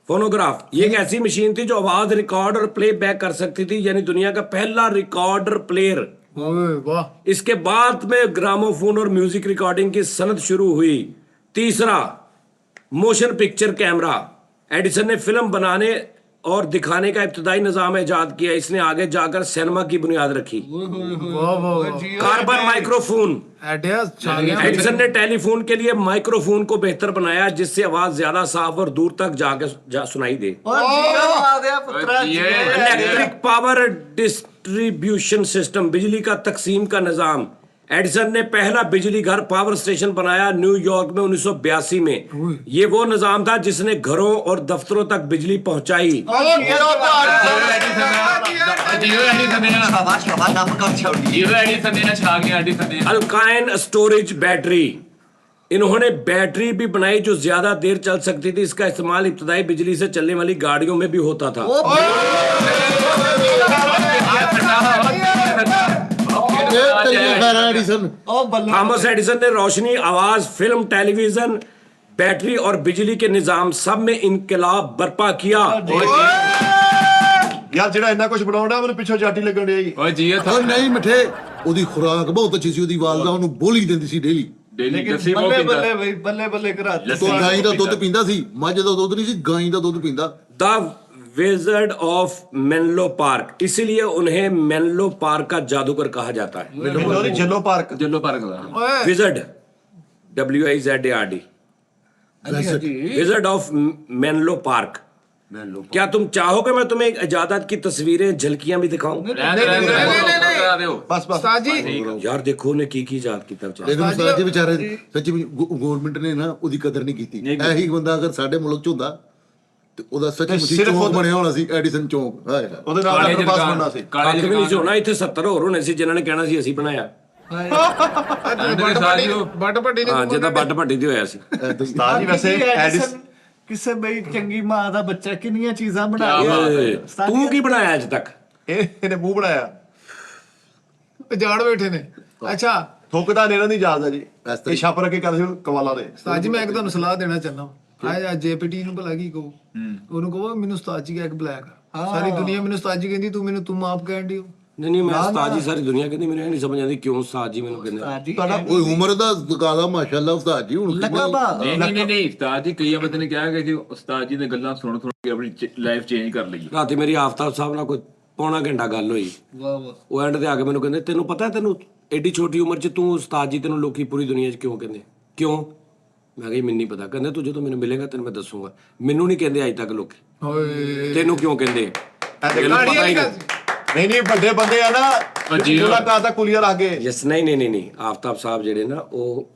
फोनोग्राफ ये एक ऐसी मशीन थी जो आवाज रिकॉर्ड और प्ले बैक कर सकती थी, यानी दुनिया का पहला रिकॉर्डर प्लेयर। ਓਏ ਵਾਹ। इसके बाद में ग्रामोफोन और म्यूजिक रिकॉर्डिंग की सनत शुरू हुई। तीसरा, मोशन पिक्चर कैमरा। एडिसन ने फिल्म बनाने और दिखाने का इब्तदाई निज़ाम ईजाद किया। इसने आगे जाकर सिनेमा की बुनियाद रखी। ਵਾਹ ਵਾਹ। Carbon microphone. ਐਡਿਆ ਛਾ ਗਿਆ। एडिसन ने टेलीफोन के लिए माइक्रोफोन को बेहतर बनाया जिससे आवाज ज्यादा साफ और दूर तक सुनाई दे। ਓ ਜੀਓ ਆ ਗਿਆ ਪੁੱਤਰਾ ਜੀ। इलेक्ट्रिक पावर डिस्ट्रीब्यूशन सिस्टम, बिजली का तकसीम का निजाम। एडिसन ने पहला बिजली घर पावर स्टेशन बनाया न्यूयॉर्क में 1982 में। ये वो निजाम था जिसने घरों और दफ्तरों तक बिजली पहुंचाई। अल्काइन स्टोरेज बैटरी, इन्होंने बैटरी भी बनाई जो ज्यादा देर चल सकती थी। इसका इस्तेमाल इब्तदाई बिजली से चलने वाली गाड़ियों में भी होता था। एडिसन ਓ ਬੱਲੇ थॉमस एडिसन ने रोशनी, आवाज, फिल्म, टेलीविजन, बैटरी और बिजली के निजाम सब में इनकलाब बर्पा किया। ਯਾਰ ਜਿਹੜਾ ਇੰਨਾ ਕੁਝ ਬਣਾਉਂਦਾ ਮੈਨੂੰ ਪਿੱਛੋਂ ਚਾਟੀ ਲੱਗਣ ਡਈ। ਓਏ ਜੀ ਇਹ और नहीं मिठे ਉਹਦੀ ਖੁਰਾਕ ਬਹੁਤ ਅੱਛੀ ਸੀ। ਉਹਦੀ ਵਾਲਦਾ ਉਹਨੂੰ ਬੋਲੀ ਦਿੰਦੀ ਸੀ ਡੇਲੀ। ਡੇਲੀ ਲੱਸੀ ਬਹੁਤ ਬੱਲੇ ਪੀਂਦਾ। ਬੱਲੇ ਬਈ ਬੱਲੇ ਬੱਲੇ ਕਰਾ ਦਿੱਤੇ। ਤੋਂ ਗਾਂ ਦਾ ਦੁੱਧ ਪੀਂਦਾ ਸੀ, ਮੱਝ ਦਾ ਦੁੱਧ ਨਹੀਂ ਸੀ, ਗਾਂ ਦਾ ਦੁੱਧ ਪੀਂਦਾ। The wizard of Menlo park, इसीलिए उन्हें मेनलो पार्क का जादूगर कहा जाता है। ਜੱਲੋ ਪਾਰਕ। ਜੱਲੋ ਪਾਰਕ ਦਾ ਓਏ wizard, WIZARD। Visit of Menlo park. ਮੈਂ ਲੋ क्या तुम चाहोगे मैं तुम्हें इजाजत की तस्वीरें झलकियां भी दिखाऊं? ਬਸ ਉਸਤਾਦ ਜੀ यार देखो ने की इजाद किया बेचारा। ਲੇਕਿਨ ਉਸਤਾਦ ਜੀ ਵਿਚਾਰੇ ਸੱਚੀ ਗਵਰਨਮੈਂਟ ਨੇ ਨਾ ਉਹਦੀ ਕਦਰ ਨਹੀਂ ਕੀਤੀ। ਇਹੀ ਬੰਦਾ ਅਗਰ ਸਾਡੇ ਮੁਲਕ 'ਚ ਹੁੰਦਾ ਤੇ ਉਹਦਾ ਸੱਚੀ ਮੁੱਚੀ ਸਿਰਫ ਚੌਂਕ ਬਣਿਆ ਹੋਣਾ ਸੀ, ਐਡੀਸਨ ਚੌਂਕ। ਹਾਏ ਹਾਏ। ਉਹਦੇ ਨਾਲ ਆਪਣਾ ਪਾਸ ਬਣਨਾ ਸੀ। ਕੱਖ ਵੀ ਨਹੀਂ ਸੀ ਹੋਣਾ ਇੱਥੇ 70 ਹੋਰ ਹੋਣੇ ਸੀ ਜਿਨ੍ਹਾਂ ਨੇ ਕਹਿਣਾ ਸੀ ਅਸੀਂ ਬਣਾਇਆ। ਬੱਟ ਭੱਟੀ ਨੇ ਹਾਂ ਜਿੱਦਾਂ ਵੱਡ ਭੱਟੀ ਤੇ ਹੋਇਆ ਸੀ। ਉਸਤਾਦ ਜੀ ਵੈਸੇ ਐਡੀਸਨ ਕਿਸੇ ਬਈ ਚੰਗੀ ਮਾਂ ਦਾ ਬੱਚਾ ਕਿੰਨੀਆਂ ਚੀਜ਼ਾਂ ਬਣਾ ਤੂੰ ਕੀ ਬਣਾਇਆ ਅੱਜ ਤੱਕ? ਇਹਨੇ ਮੂੰਹ ਬਣਾਇਆ, ਜਾੜ ਬੈਠੇ ਨੇ। ਅੱਛਾ ਥੁੱਕਦਾ ਨੇ ਇਹਨਾਂ ਦੀ ਇਜਾਜ਼ਤ ਹੈ ਜੀ। ਇਸ ਤਰ੍ਹਾਂ ਇਹ ਛਾਪ ਰੱਖ ਕੇ ਕਰਦੇ ਸੀ ਕਮਾਲਾਂ ਦੇ। ਉਸਤਾਦ ਜੀ ਮੈਂ ਇੱਕ ਤੁਹਾਨੂੰ ਸਲਾਹ ਦੇਣਾ ਚਾਹੁੰਦਾ ਹਾਂ। ਜੇਪੀਟੀ ਨੂੰ ਭਲਾ ਕੀ ਕਹੋ, ਉਹਨੂੰ ਕਹੋ ਮੈਨੂੰ ਉਸਤਾਦ ਜੀ ਇੱਕ ਬਲੈਕ ਸਾਰੀ ਦੁਨੀਆ ਮੈਨੂੰ ਉਸਤਾਦ ਜੀ ਕਹਿੰਦੀ, ਤੂੰ ਆਪ ਕਹਿਣ ਡਈ ਹੋ। ਨਹੀਂ ਮੈਂ ਉਸਤਾਦ ਜੀ ਸਾਰੀ ਦੁਨੀਆ ਕਹਿੰਦੀ, ਮੈਨੂੰ ਇਹ ਨਹੀਂ ਸਮਝ ਆਉਂਦੀ ਕਿਉਂ ਉਸਤਾਦ ਜੀ ਮੈਨੂੰ ਕਹਿੰਦੇ। ਤੁਹਾਡਾ ਕੋਈ ਉਮਰ ਦਾ ਤਕਾਜ਼ਾ ਮਾਸ਼ਾਅੱਲਾ ਉਸਤਾਦ ਜੀ। ਹੁਣ ਨਹੀਂ ਉਸਤਾਦ ਜੀ ਕਈ ਬੰਦੇ ਨੇ ਕਿਹਾ ਕਿ ਉਸਤਾਦ ਜੀ ਦੀਆਂ ਗੱਲਾਂ ਸੁਣ ਕੇ ਆਪਣੀ ਲਾਈਫ ਚੇਂਜ ਕਰ ਲਈ। ਰਾਤੀ ਮੇਰੀ ਆਫਤਾਬ ਸਾਹਿਬ ਨਾਲ ਕੋਈ ਪੌਣਾ ਘੰਟਾ ਗੱਲ ਹੋਈ। ਉਹ ਐਂਡ ਤੇ ਆ ਕੇ ਮੈਨੂੰ ਕਹਿੰਦੇ ਤੈਨੂੰ ਪਤਾ ਤੈਨੂੰ ਐਡੀ ਛੋਟੀ ਉਮਰ 'ਚ ਤੂੰ ਉਸਤਾਦ ਜੀ ਤੈਨੂੰ ਲੋਕੀ ਪੂਰੀ ਦੁਨੀਆ 'ਚ ਕਿਉਂ ਕਹਿੰਦੇ? ਕਿਉਂ? ਮੈਂ ਕਿਹਾ ਮੈਨੂੰ ਨਹੀਂ ਪਤਾ। ਕਹਿੰਦੇ ਤੂੰ ਜਦੋਂ ਮੈਨੂੰ ਮਿਲੇਗਾ ਤੈਨੂੰ ਮੈਂ ਦੱਸੂਗਾ। ਮੈਨੂੰ ਨਹੀਂ ਕਹਿੰਦੇ ਅੱਜ ਤੱਕ ਲੋਕੀ, ਤੈਨੂੰ ਕਿਉਂ ਕਹਿੰਦੇ? ਮੈਨੂੰ ਪਤਾ ਹੀ ਨਹੀਂ। ਨਹੀਂ ਵੱਡੇ ਬੰਦੇ ਆ ਨਾ, ਮੁਲਾਕਾਤ ਦਾ ਕੁਲੀਆ ਲਾ ਕੇ। ਯਸ ਨਹੀਂ ਆਫਤਾਬ ਸਾਹਿਬ ਜਿਹੜੇ ਨਾ ਉਹ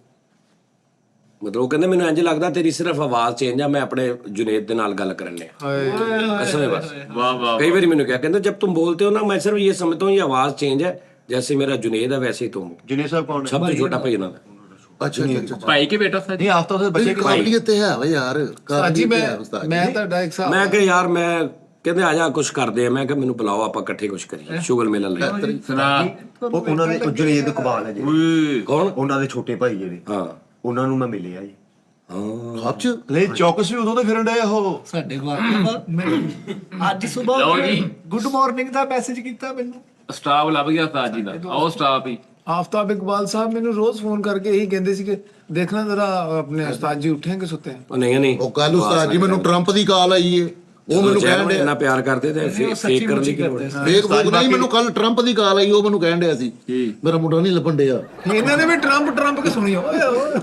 ਮਤਲਬ ਉਹ ਕਹਿੰਦੇ ਮੈਨੂੰ ਇੰਜ ਲੱਗਦਾ ਤੇਰੀ ਸਿਰਫ ਆਵਾਜ਼ ਚੇਂਜ ਆ, ਮੈਂ ਆਪਣੇ ਜੁਨੇਦ ਦੇ ਨਾਲ ਗੱਲ ਕਰਨ ਲਿਆ। ਅਸਲ ਵਿੱਚ ਬਸ ਵਾਹ ਵਾਹ कई बार मैंने क्या कहते जब तुम बोलते हो ना मैं सिर्फ ये समझता हूँ ये आवाज चेंज है, जैसे मेरा जुनेद है वैसे ही तुम। ਜੁਨੇ ਸਾਹਿਬ ਕੌਣ ਹੈ? सबसे छोटा भाई ना ਅੱਛਾ ਅੱਛਾ। ਭਾਈ ਕੇ ਬੇਟਾ ਸਰ ਨਹੀਂ ਆਫਤਾ ਦੇ ਬੱਚੇ ਕਿ ਕਾਬਲੀਅਤ ਤੇ ਹੈ ਵਾ ਯਾਰ, ਉਸਤਾਦ ਜੀ ਕਾਬਲੀਅਤ ਹੈ ਉਸਤਾਦ ਜੀ। ਮੈਂ ਤੁਹਾਡਾ ਇੱਕ ਸਾਲ मैं कि यार मैं कहते आ जा कुछ करते हैं, मैं कि मैंने बुलाओ आप इकट्ठे कुछ करिए शुगर मेला ले। ਸੁਣਾ ਉਹਨਾਂ ਦੇ ਜੁਨੇਦ ਇਕਬਾਲ ਹੈ ਜੀ, कौन? ਉਹਨਾਂ ਦੇ ਛੋਟੇ ਭਾਈ ਜਿਹੜੇ, हाँ ਉਹਨਾਂ ਨੂੰ ਮੈਂ ਮਿਲਿਆ ਜੀ। ਖਾਬ ਚ ਲੈ ਚੌਕਸ ਵੀ ਉਦੋਂ ਦੇ ਫਿਰਨ ਡਏ ਉਹ। ਸਾਡੇ ਅੱਜ ਸਵੇਰ ਗੁੱਡ ਮਾਰਨਿੰਗ ਦਾ ਮੈਸੇਜ ਕੀਤਾ ਮੈਨੂੰ। ਸਟਾਫ ਲੱਭ ਗਿਆ ਉਸਤਾਦ ਜੀ ਦਾ, ਆਓ ਸਟਾਫ ਹੀ। ਆਫਤਾਬ ਇਕਬਾਲ ਸਾਹਿਬ ਮੈਨੂੰ ਰੋਜ਼ ਫੋਨ ਕਰਕੇ ਇਹੀ ਕਹਿੰਦੇ ਸੀ ਕਿ ਦੇਖਣਾ ਜ਼ਰਾ ਆਪਣੇ ਉਸਤਾਦ ਜੀ ਉੱਠੇ ਕਿ ਸੁੱਤੇ हैं। नहीं ਉਹ ਕੱਲ ਉਸਤਾਦ ਜੀ ਮੈਨੂੰ ਟਰੰਪ ਦੀ ਕਾਲ ਆਈ ਏ, ਉਹ ਮੈਨੂੰ ਕਹਿਣ ਡਿਆ इतना प्यार करते थे फेक करने की लोड़। ਫੇਕ ਫੂਕ ਨਹੀਂ, ਮੈਨੂੰ ਕੱਲ ਟਰੰਪ ਦੀ ਕਾਲ ਆਈ, ਉਹ ਮੈਨੂੰ ਕਹਿਣ ਡਿਆ ਸੀ ਮੇਰਾ ਮੁੰਡਾ ਨਹੀਂ ਲੱਭਣ ਡਿਆ। ਇਹਨਾਂ ਨੇ ਵੀ ਟਰੰਪ ਕੇ ਸੁਣੀ ਓਏ ਓਏ।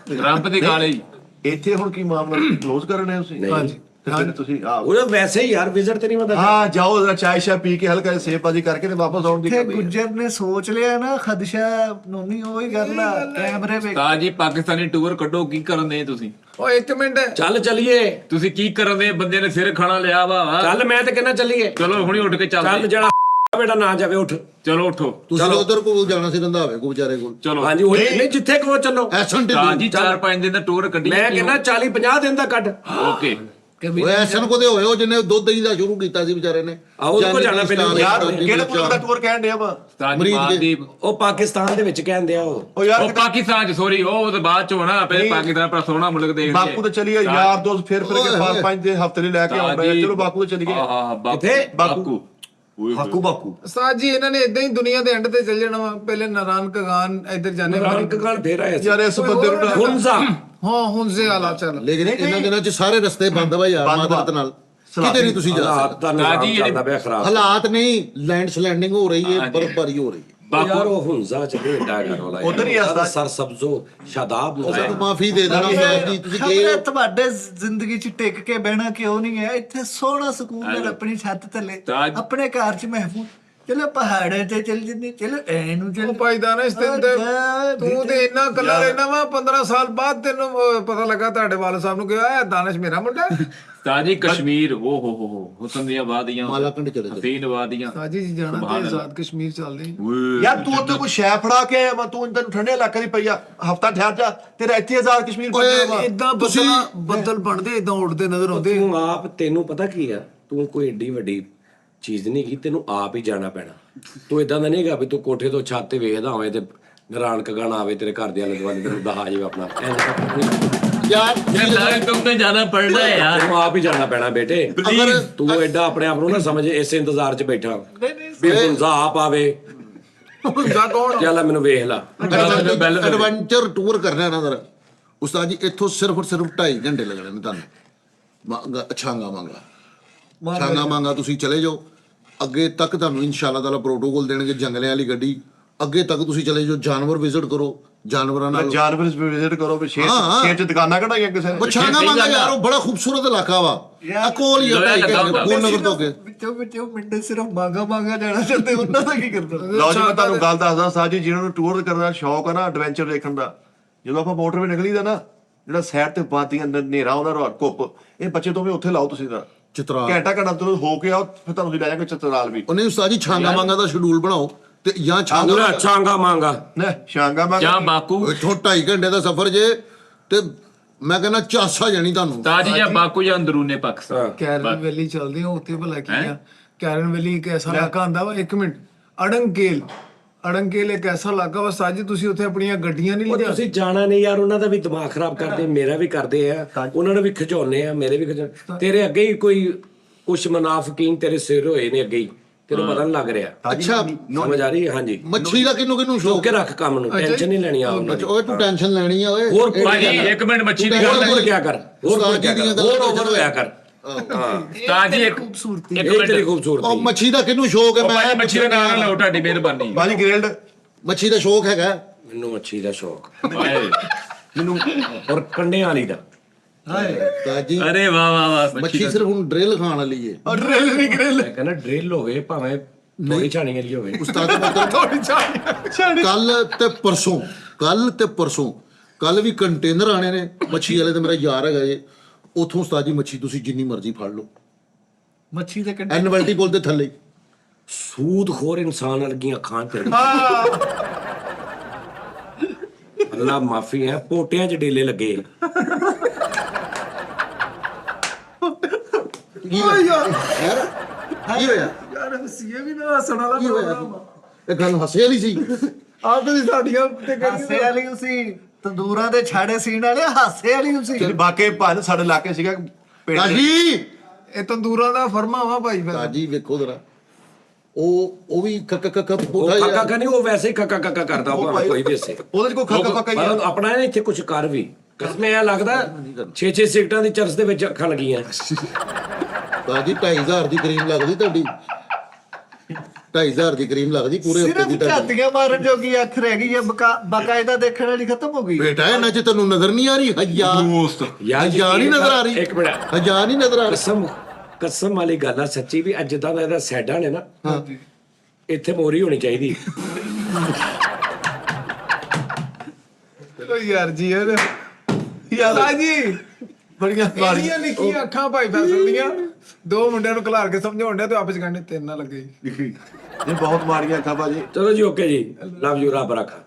ਟਰੰਪ ਦੀ ਕਾਲੇ ਜੀ। ਇੱਥੇ ਹੁਣ ਕੀ ਮਾਮਲਾ ਕਲੋਜ਼ ਕਰਨੇ ਤੁਸੀਂ? ਹਾਂਜੀ ਤੇ ਫਿਰ ਤੁਸੀਂ ਆ वो वैसे ही यार विजिट तेरी मदद ਹਾਂ ਜਾਓ ਜਰਾ ਚਾय ਸ਼ਾ ਪੀ ਕੇ ਹਲਕਾ ਸੇਬ ਬਾਜੀ ਕਰਕੇ ਤੇ ਵਾਪਸ ਆਉਣ ਦੀ ਤੇ ਕਰਨੀ ਹੈ। ਗੁੱਜਰ ਨੇ ਸੋਚ ਲਿਆ ਨਾ ਖਦਸ਼ਾ ਨੋਨੀ ਉਹੀ ਗੱਲ ਆ ਕੈਮਰੇ ਵੇਖ। ਉਸਤਾਦ ਜੀ ਪਾਕਿਸਤਾਨੀ ਟੂਰ ਕੱਢੋ, ਕੀ ਕਰਨ ਦੇ ਤੁਸੀਂ? ਓਏ ਇੱਕ ਮਿੰਟ चल चलिए ਤੁਸੀਂ ਕੀ ਕਰਨ ਦੇ? ਬੰਦੇ ਨੇ ਸਿਰ ਖਾਣਾ ਲਿਆ ਵਾ। चल मैं तो कहना चलिए ਚਲੋ ਹੁਣੀ ਉੱਠ ਕੇ चल ਚੱਲਦੇ। जरा बेटा ना जावे उठ। ਚਲੋ ਉੱਠੋ ਤੁਸੀਂ ਉਧਰ ਕੋਲ ਜਾਣਾ ਸੀ ਰੰਧਾਵੇ ਕੋ ਵਿਚਾਰੇ ਕੋਲ। ਚਲੋ। हाँ जी वही नहीं जिथे को चलो। ਐਸਨ ਉਸਤਾਦ ਜੀ ਢਿੱਲੋਂ 4-5 ਦਿਨ ਦਾ ਟੂਰ ਕੱਢੀ। मैं कहना 40-50 दिन का कट। ਓਕੇ ਉਹ ਐਸਨ ਕੋ ਦੇ ਹੋਏ ਉਹ ਜਿਹਨੇ ਦੁੱਧ ਦਹੀਂ ਦਾ ਸ਼ੁਰੂ ਕੀਤਾ ਸੀ ਵਿਚਾਰੇ ਨੇ। ਆਹੋ, ਉਹਦੇ ਕੋਲ ਜਾਣਾ ਪਹਿਲਾਂ। ਯਾਰ ਕਿਹੜੇ ਮੁਲਕ ਦਾ ਟੂਰ ਕਹਿਣ ਡਿਆ ਵਾ? ਉਸਤਾਦ ਜੀ ਮਰੀਜ਼ ਦੇ- ਮਾਲਦੀਪ। ਉਹ ਪਾਕਿਸਤਾਨ ਦੇ ਵਿੱਚ ਕਹਿੰਦੇ ਆ ਉਹ। ਉਹ ਯਾਰ ਉਹ ਪਾਕਿਸਤਾਨ ਚ ਸੋਰੀ ਉਹ ਤਾਂ ਬਾਅਦ ਚ ਹੋਣਾ, ਪਹਿਲੇ ਪਾਕਿਸਤਾਨ ਪਰ ਸੋਹਣਾ ਮੁਲਕ ਦੇਖਦੇ। ਬਾਕੂ ਤੇ ਚਲੀਏ ਯਾਰ ਦੋਸਤ ਫਿਰ ਕੇ 5 ਦਿਨ ਹਫਤੇ ਲਈ ਲੈ ਕੇ ਆਉਂਦਾ। ਚਲੋ ਬਾਕੂ ਤੇ ਚਲੀਏ। ਕਿੱਥੇ? ਬਾਕੂ। ਬਾਕੂ ਉਸਤਾਦ ਜੀ ਇਹਨਾਂ ਨੇ ਇਦਾਂ ਹੀ ਦੁਨੀਆ ਦੇ ਐਂਡ ਤੇ ਚੱਲ ਜਾਣਾ ਵਾ। ਪਹਿਲੇ ਨਾਰਾਇਣ ਕਗਾਨ ਇੱਧਰ ਜਾਣੇ ਰੰਗ ਗਾਲ ਫੇਰ ਆਇਆ ਸੀ ਯਾਰ ਇਸ ਬੰਦੇ ਨੂੰ ਹੁਨਜ਼ਾ। ਹਾਂ ਹੁਣ ਸੇ ਆਲਾ ਚੱਲ। ਲੇਕਿਨ ਇਹਨਾਂ ਦਿਨਾਂ 'ਚ ਸਾਰੇ ਰਸਤੇ ਬੰਦ ਵਾ ਯਾਰ ਮਾਦਰਤ ਨਾਲ, ਕਿਤੇ ਨਹੀਂ ਤੁਸੀਂ ਜਾ ਹਾਲਾਤ ਦਾ ਨਿਜ਼ਾਮ ਜੀ, ਚੱਲਦਾ ਪਿਆ ਖਰਾਬ। ਹਾਲਾਤ ਨਹੀਂ, ਲੈਂਡ ਸਲੈਂਡਿੰਗ ਹੋ ਰਹੀ ਹੈ, ਬਰਫਬਾਰੀ ਹੋ ਰਹੀ ਹੈ। ਯਾਰ ਉਹ ਹੁਨਜ਼ਾ ਚ ਬੇਟਾ ਘਰ ਵਾਲਾ ਉੱਧਰ ਹੀ ਹੱਸਦਾ। ਸਰ ਸਬਜ਼ੋ ਸ਼ਾਦਾਬ ਤੁਹਾਨੂੰ ਨਜ਼ਾਰਾ। ਮਾਫੀ ਦੇ ਦੇਣਾ ਸਾਹਿਬ ਜੀ, ਤੁਸੀਂ ਗਏ ਖਬਰ ਹੋ। ਤੁਹਾਡੇ ਜ਼ਿੰਦਗੀ 'ਚ ਟਿਕ ਕੇ ਬਹਿਣਾ ਕਿਉਂ ਨਹੀਂ ਹੈ? ਇੱਥੇ ਸੋਹਣਾ ਸਕੂਨ ਨਾਲ ਆਪਣੀ ਛੱਤ ਥੱਲੇ ਆਪਣੇ ਘਰ 'ਚ ਮਹਿਫੂਜ਼। ਚਲੋ ਪਹਾੜਾਂ ਤੇ ਚੱਲ ਜੰਨੇ, ਚਲੋ ਐਨੂੰ ਚੱਲ। ਉਹ ਭਾਈਦਾਨ ਇਸ ਦਿਨ ਤੇ ਤੂੰ ਤੇ ਇੰਨਾ ਕਲਰ ਇੰਨਾ ਵਾ 15 ਸਾਲ ਬਾਅਦ ਤੈਨੂੰ ਪਤਾ ਲੱਗਾ ਤੁਹਾਡੇ ਵਾਲ ਸਾਹਿਬ ਨੂੰ ਕਿ ਆ ਦਾਨਿਸ਼ ਮੇਰਾ ਮੁੰਡਾ ਹੈ। ਤਾਜੀ ਕਸ਼ਮੀਰ ਹੋ ਹੁਸਨ ਦੀਆਂ ਵਾਦੀਆਂ, ਮਾਲਾਕੰਡ ਚਲੇ ਜਾਓ। ਹਸੀਨ ਵਾਦੀਆਂ। ਸਾਜੀ ਜੀ ਜਾਣਾ ਤੇ ਆਜ਼ਾਦ ਕਸ਼ਮੀਰ ਚੱਲਦੇ ਯਾਰ ਤੂੰ ਉੱਥੇ ਕੋਈ ਸ਼ੈ ਫੜਾ ਕੇ ਆਇਆ ਵਾ, ਤੂੰ ਤੈਨੂੰ ਠੰਡੇ ਇਲਾਕੇ ਦੀ ਪਈਆ ਹਫਤਾ ਠਹਿਰ ਜਾ, ਤੇਰਾ ਇੱਥੇ ਆਜ਼ਾਦ ਕਸ਼ਮੀਰ ਬਣਿਆ ਵਾ। ਇਦਾਂ ਬੱਦਲ ਬਣਦੇ ਇਦਾਂ ਉੱਡਦੇ ਨਜ਼ਰ ਆਉਂਦੇ। ਤੂੰ ਆਪ ਤੈਨੂੰ ਪਤਾ ਕੀ ਆ, ਤੂੰ ਕੋਈ ਏਡੀ ਵੱਡੀ ਚੀਜ਼ ਨਹੀਂ ਕੀ, ਤੈਨੂੰ ਆਪ ਹੀ ਜਾਣਾ ਪੈਣਾ। ਤੂੰ ਇਦਾਂ ਦਾ ਨਹੀਂਗਾ ਵੀ ਤੂੰ ਕੋਠੇ ਤੋਂ ਛੱਤ ਤੇ ਵੇਖਦਾ ਹੋਵੇਂ ਤੇ ਨਰਾਣ ਕਗਾਣਾ ਆਵੇ ਤੇਰੇ ਘਰ ਦੇ ਆਲੇ ਦੁਆਲੇ ਤੈਨੂੰ ਦਹਾ ਜਾਵੇ ਆਪਣਾ। ਯਾਰ ਤੁਮ ਤੇ ਜ਼ਿਆਦਾ ਪੜਦਾ ਹੈ ਯਾਰ। ਤੈਨੂੰ ਆਪ ਹੀ ਜਾਣਾ ਪੈਣਾ ਬੇਟੇ। ਅਗਰ ਤੂੰ ਐਡਾ ਆਪਣੇ ਆਪ ਨੂੰ ਨਾ ਸਮਝ, ਇਸੇ ਇੰਤਜ਼ਾਰ 'ਚ ਬੈਠਾ ਵੀ ਹੁਨਜ਼ਾ ਆਪ ਆਵੇ। ਹੁੰਦਾ ਕੌਣ? ਚੱਲ ਮੈਨੂੰ ਵੇਖ ਲਾ। ਐਡਵੈਂਚਰ ਟੂਰ ਕਰਨਾ ਨਾ ਜ਼ਰਾ ਉਸਤਾਦ ਜੀ, ਇੱਥੋਂ ਸਿਰਫ 2.5 ਘੰਟੇ ਲੱਗਣੇ ਨੇ ਤੁਹਾਨੂੰ। ਛਾਂਗਾ ਮੰਗਾ ਤੁਸੀਂ ਚਲੇ ਜਾਓ, ਅੱਗੇ ਤੱਕ ਤੁਹਾਨੂੰ ਇਨਸ਼ਾਅੱਲਾ ਤਾਲਾ ਪ੍ਰੋਟੋਕੋਲ ਦੇਣਗੇ, ਜੰਗਲਿਆਂ ਵਾਲੀ ਗੱਡੀ। ਅੱਗੇ ਤੱਕ ਤੁਸੀਂ ਚਲੇ ਜਾਓ, ਜਾਨਵਰ ਵਿਜ਼ਿਟ ਕਰੋ, ਜਾਨਵਰਾਂ ਨਾਲ ਜਾਨਵਰ ਵਿਜ਼ਿਟ ਕਰੋ ਵੀ ਸ਼ੇਰ ਹਾਂ। ਸ਼ੇਰ ਚ ਦੁਕਾਨਾਂ ਕਢਾਈਆਂ ਕਿਸੇ ਨੇ ਉਹ ਛਾਂਗਾ ਮੰਗਾ ਯਾਰ, ਉਹ ਬੜਾ ਖੂਬਸੂਰਤ ਇਲਾਕਾ ਵਾ ਆ ਕੋਲ ਹੀ ਆ ਲੋਇਆ ਲੱਗਾ ਹੁੰਦਾ। ਕੋਲ ਨਗਰ ਤੋਂ ਅੱਗੇ। ਵਿੱਚੋਂ ਮਿੰਡੇ ਸਿਰਫ ਮੰਗਾ ਜਾਣਾ ਚਾਹੁੰਦੇ, ਉਹਨਾਂ ਦਾ ਕੀ ਕਰਦਾ? ਲਓ ਜੀ, ਮੈਂ ਤੁਹਾਨੂੰ ਗੱਲ ਦੱਸਦਾ ਸਾਜ ਜੀ, ਜਿਹਨਾਂ ਨੂੰ ਟੂਰ ਕਰਨ ਦਾ ਸ਼ੌਕ ਆ ਨਾ, ਐਡਵੈਂਚਰ ਦੇਖਣ ਦਾ, ਜਦੋਂ ਆਪਾਂ ਮੋਟਰਵੇ ਨਿਕਲੀਦਾ ਨਾ, ਜਿਹੜਾ ਸਾਈਡ ਤੇ ਬਾਤੀਆਂ ਹਨੇਰਾ ਉਹਦਾ ਰਾਤ ਘੁੱਪ, ਇਹ ਬੱਚੇ ਤੋਂ ਵੀ ਉੱਥੇ ਲਾਓ ਤੁਸੀਂ ਦਾ ਚਿਤਰਾਲ ਘੰਟਾ ਘੰਟਾ ਤੋਂ ਹੋ ਕੇ ਆਓ, ਫਿਰ ਤੁਹਾਨੂੰ ਅਸੀਂ ਲੈ ਜਾਵਾਂਗੇ ਚਿਤਰਾਲ ਵੀ। ਉਹਨੇ ਉਸਤਾਦ ਜੀ ਛਾਂਗਾ ਮੰਗਾ ਦਾ ਸ਼ਡਿਊਲ ਬਣਾਓ ਤੇ ਜਾਂ ਪੂਰਾ ਛਾਂਗਾ ਮਾਂਗਾ ਨਾ ਸ਼ਾਂਗਾ ਮੈਂ ਜਾਂ ਬਾਕੂ ਇੱਥੋਂ 2.5 ਘੰਟੇ ਦਾ ਸਫ਼ਰ ਜੇ ਤੇ ਮੈਂ ਕਹਿੰਦਾ ਚਾਸਾ ਜਾਣੀ ਤੁਹਾਨੂੰ। ਤਾਜੀ ਜਾਂ ਬਾਕੂ ਜਾਂ ਅੰਦਰੂਨੇ ਪਾਕਿਸਤਾਨ ਕੈਰਨ ਵੈਲੀ ਚੱਲਦੇ ਹੋ ਉੱਥੇ ਭਲਾ ਕੀ ਆ। ਕੈਰਨ ਵੈਲੀ ਇੱਕ ਐਸਾ ਇਲਾਕਾ ਆਂਦਾ ਵਾ, ਇੱਕ ਮਿੰਟ, ਅੜੰਕੇਲ ਇੱਕ ਐਸਾ ਇਲਾਕਾ ਵਾ ਸਾਜੀ, ਤੁਸੀਂ ਉੱਥੇ ਆਪਣੀਆਂ ਗੱਡੀਆਂ ਨਹੀਂ ਉਹ ਲਿਜਾ। ਤੁਸੀਂ ਜਾਣਾ ਨਹੀਂ ਯਾਰ, ਉਹਨਾਂ ਦਾ ਵੀ ਦਿਮਾਗ ਖਰਾਬ ਕਰਦੇ, ਮੇਰਾ ਵੀ ਕਰਦੇ ਆ, ਉਹਨਾਂ ਨੂੰ ਵੀ ਖਿਚਾਉਨੇ ਆ, ਮੇਰੇ ਵੀ ਖਿਚਾਉਣੇ। ਤੇਰੇ ਅੱਗੇ ਹੀ ਕੋਈ ਕੁਛ ਮੁਨਾਫਕੀਨ ਤੇਰੇ ਸਿਰ ਹੋਏ ਨੇ ਅੱਗੇ ਹੀ, ਤੈਨੂੰ ਪਤਾ ਨਹੀਂ ਲੱਗ ਰਿਹਾ। ਅੱਛਾ ਸਮਝ ਆ ਰਹੀ ਹੈ? ਹਾਂਜੀ, ਮੱਛੀ ਦਾ ਕਿਹਨੂੰ ਚੁੱਕ ਸ਼ੌਕ ਕੇ ਰੱਖ ਕੰਮ ਨੂੰ, ਟੈਨਸ਼ਨ ਨਹੀਂ ਲੈਣੀ ਆ ਉਹਨਾਂ ਦੀ। ਓਏ ਤੂੰ ਟੈਨਸ਼ਨ ਲੈਣੀ ਆ ਓਏ। ਹੋਰ ਭਾਜੀ ਇੱਕ ਮਿੰਟ ਮੱਛੀ ਦੀ ਗੱਲ ਹੋਰ ਕਿਆ ਕਰ, ਹੋਰ ਉਸਤਾਦ ਜੀ ਦੀਆਂ ਗੱਲਾਂ ਓਵਰ ਹੋਇਆ ਕਰ। ਹਾਂ, ਤਾਜੀ ਇੱਕ ਖੂਬਸੂਰਤੀ ਇੱਕ ਇਹ ਤੇਰੀ ਮਿੰਟ ਖੂਬਸੂਰਤੀ। ਉਹ ਮੱਛੀ ਦਾ ਕਿਹਨੂੰ ਸ਼ੌਕ ਹੈ? ਉਹ ਭਾਜੀ ਮੈਂ ਮੱਛੀ ਦਾ ਨਾਂ ਨਾ ਲਓ, ਤੁਹਾਡੀ ਮਿਹਰਬਾਨੀ। ਬਾਜੀ ਗ੍ਰਿਲਡ ਮੱਛੀ ਦਾ ਸ਼ੌਕ ਹੈਗਾ। ਮੈਨੂੰ ਮੱਛੀ ਦਾ ਸ਼ੌਕ, ਹਾਏ। ਮੈਨੂੰ ਔਰ ਕੰਡਿਆਂ ਵਾਲੀ ਦਾ। ਉਸਤਾਦ ਜੀ ਅਰੇ ਵਾਹ ਵਾਹ ਵਾਹ ਮੱਛੀ ਸਿਰਫ ਹੁਣ ਡਰਿਲ ਖਾਣ ਵਾਲੀ ਹੈ। ਮੈਂ ਕਹਿੰਦਾ ਡਰਿਲ ਹੋਵੇ ਭਾਵੇਂ ਥੋੜੀ ਛਾਣੀ ਵਾਲੀ ਹੋਵੇ। ਉਸਤਾਦ ਕੱਲ ਤੇ ਪਰਸੋਂ ਕੱਲ ਵੀ ਕੰਟੇਨਰ ਆਣੇ ਨੇ ਮੱਛੀ ਵਾਲੇ ਤੇ ਮੇਰਾ ਯਾਰ ਹੈਗਾ ਜੇ, ਉਥੋਂ ਉਸਤਾਦ ਜੀ ਮੱਛੀ ਤੁਸੀਂ ਜਿੰਨੀ ਮਰਜ਼ੀ ਫੜ ਲਓ, ਮੱਛੀ ਦੇ ਕੰਡੇ ਐਨਵਲਟੀ ਪੁੱਲ ਦੇ ਥੱਲੇ। ਸੂਦਖੋਰ ਇਨਸਾਨ ਵਰਗੀਆਂ ਅੱਖਾਂ ਤੇ ਅੱਲਾ ਮਾਫੀ ਹੈ, ਪੋਟਿਆਂ 'ਚ ਡੇਲੇ ਲੱਗੇ। ਕੀ ਹੋਇਆ ਯਾਰ? ਕੀ ਹੋਇਆ? ਯਾਰ ਹਸੀਏ ਵੀ ਨਾ ਹੱਸਣ ਵਾਲਾ ਕੀ ਹੋਇਆ? ਪ੍ਰੋਗਰਾਮ ਆ। ਇਹ ਗੱਲ ਹੱਸੇ ਵਾਲੀ ਸੀ। ਆਹ ਤੁਸੀਂ ਸਾਡੀਆਂ ਤੇ ਹਾਸੇ ਵਾਲੀ ਉਸੀ ਤੰਦੂਰਾਂ ਦੇ ਛਾੜੇ ਸੀਣ ਵਾਲੇ ਹਾਸੇ ਵਾਲੀ ਉਸੀ। ਬਾਕੀ ਭਾਨ ਸਾਡੇ ਇਲਾਕੇ ਸੀਗਾ ਪਿੰਡ ਕਾਜੀ ਇਹ ਤੰਦੂਰਾਂ ਦਾ ਫਰਮਾ ਵਾ ਭਾਈ ਫਿਰ। ਕਾਜੀ ਵੇਖੋ ਜ਼ਰਾ, ਉਹ ਵੀ ਕੱਕ ਉਹ ਕੱਕਾ ਨਹੀਂ, ਉਹ ਵੈਸੇ ਹੀ ਕੱਕਾ ਕਰਦਾ, ਉਹ ਭਾਵੇਂ ਕੋਈ ਵੀ ਹਿੱਸੇ। ਉਹਦੇ ਚ ਕੋਈ ਖੱਕਾ ਫੱਕਾ ਹੀ ਆ। ਪਰ ਆਪਣਾ ਨਾ ਇੱਥੇ ਕੁਝ ਕਰ ਵੀ ਕਸਮੇ ਆ ਲੱਗਦਾ 6-6 ਸਿਗਰਟਾਂ ਦੀ ਚਰਸ ਦੇ ਵਿੱਚ ਅੱਖਾਂ ਲੱਗੀਆਂ। ਕਾਜੀ 2.5,000 ਦੀ ਕਰੀਮ ਲੱਗਦੀ ਤੁਹਾਡੀ, 2.5,000 ਦੀ ਕਰੀਮ ਲੱਗਦੀ ਪੂਰੇ ਹਫਤੇ ਸਿਰਫ ਦੀ ਤੁਹਾਡੀ। ਝਾਤੀਆਂ ਮਾਰਨ ਜੋਗੀ ਅੱਖ ਰਹਿ ਗਈ ਹੈ, ਬਕਾਇਦਾ ਦੇਖਣ ਵਾਲੀ ਖਤਮ ਹੋ ਗਈ। ਬੇਟਾ ਇਹਨਾਂ ਚ ਤੈਨੂੰ ਨਜ਼ਰ ਨਹੀਂ ਆ ਰਹੀ? ਹਜ਼ਾਰ ਨਹੀਂ ਨਜ਼ਰ ਆ ਰਹੀ? ਇੱਕ ਮਿੰਟ, ਹਜ਼ਾਰ ਨਹੀਂ ਨਜ਼ਰ ਆ ਰਹੀ? ਕਸਮ ਵਾਲੀ ਗੱਲ ਆ ਸੱਚੀ ਵੀ, ਅੱਜ ਜਿੱਦਾਂ ਦਾ ਇਹਦਾ ਸੈਡਾਂ ਨੇ ਨਾ, ਇੱਥੇ ਮੋਰੀ ਹੋਣੀ ਚਾਹੀਦੀ। ਚਲੋ ਯਾਰ ਜੀ ਯਾਰ ਸਾਜੀ ਬੜੀਆਂ ਨਿੱਕੀਆਂ ਅੱਖਾਂ ਭਾਈ ਫੈਸਲ ਦੀਆਂ, ਦੋ ਮੁੰਡਿਆਂ ਨੂੰ ਖਿਲਾਰ ਕੇ ਸਮਝਾਉਣ ਡਿਆ ਤੇ ਆਪਸ ਚ ਕਹਿੰਦੇ ਤੇਰੇ ਨਾਲ ਲੱਗੇ। ਇਹ ਬਹੁਤ ਮਾੜੀਆਂ ਅੱਖਾਂ ਭਾਜੀ। ਚਲੋ ਜੀ, ਓਕੇ ਜੀ, ਲਵ ਯੂ, ਰੱਬ ਰੱਖਾ।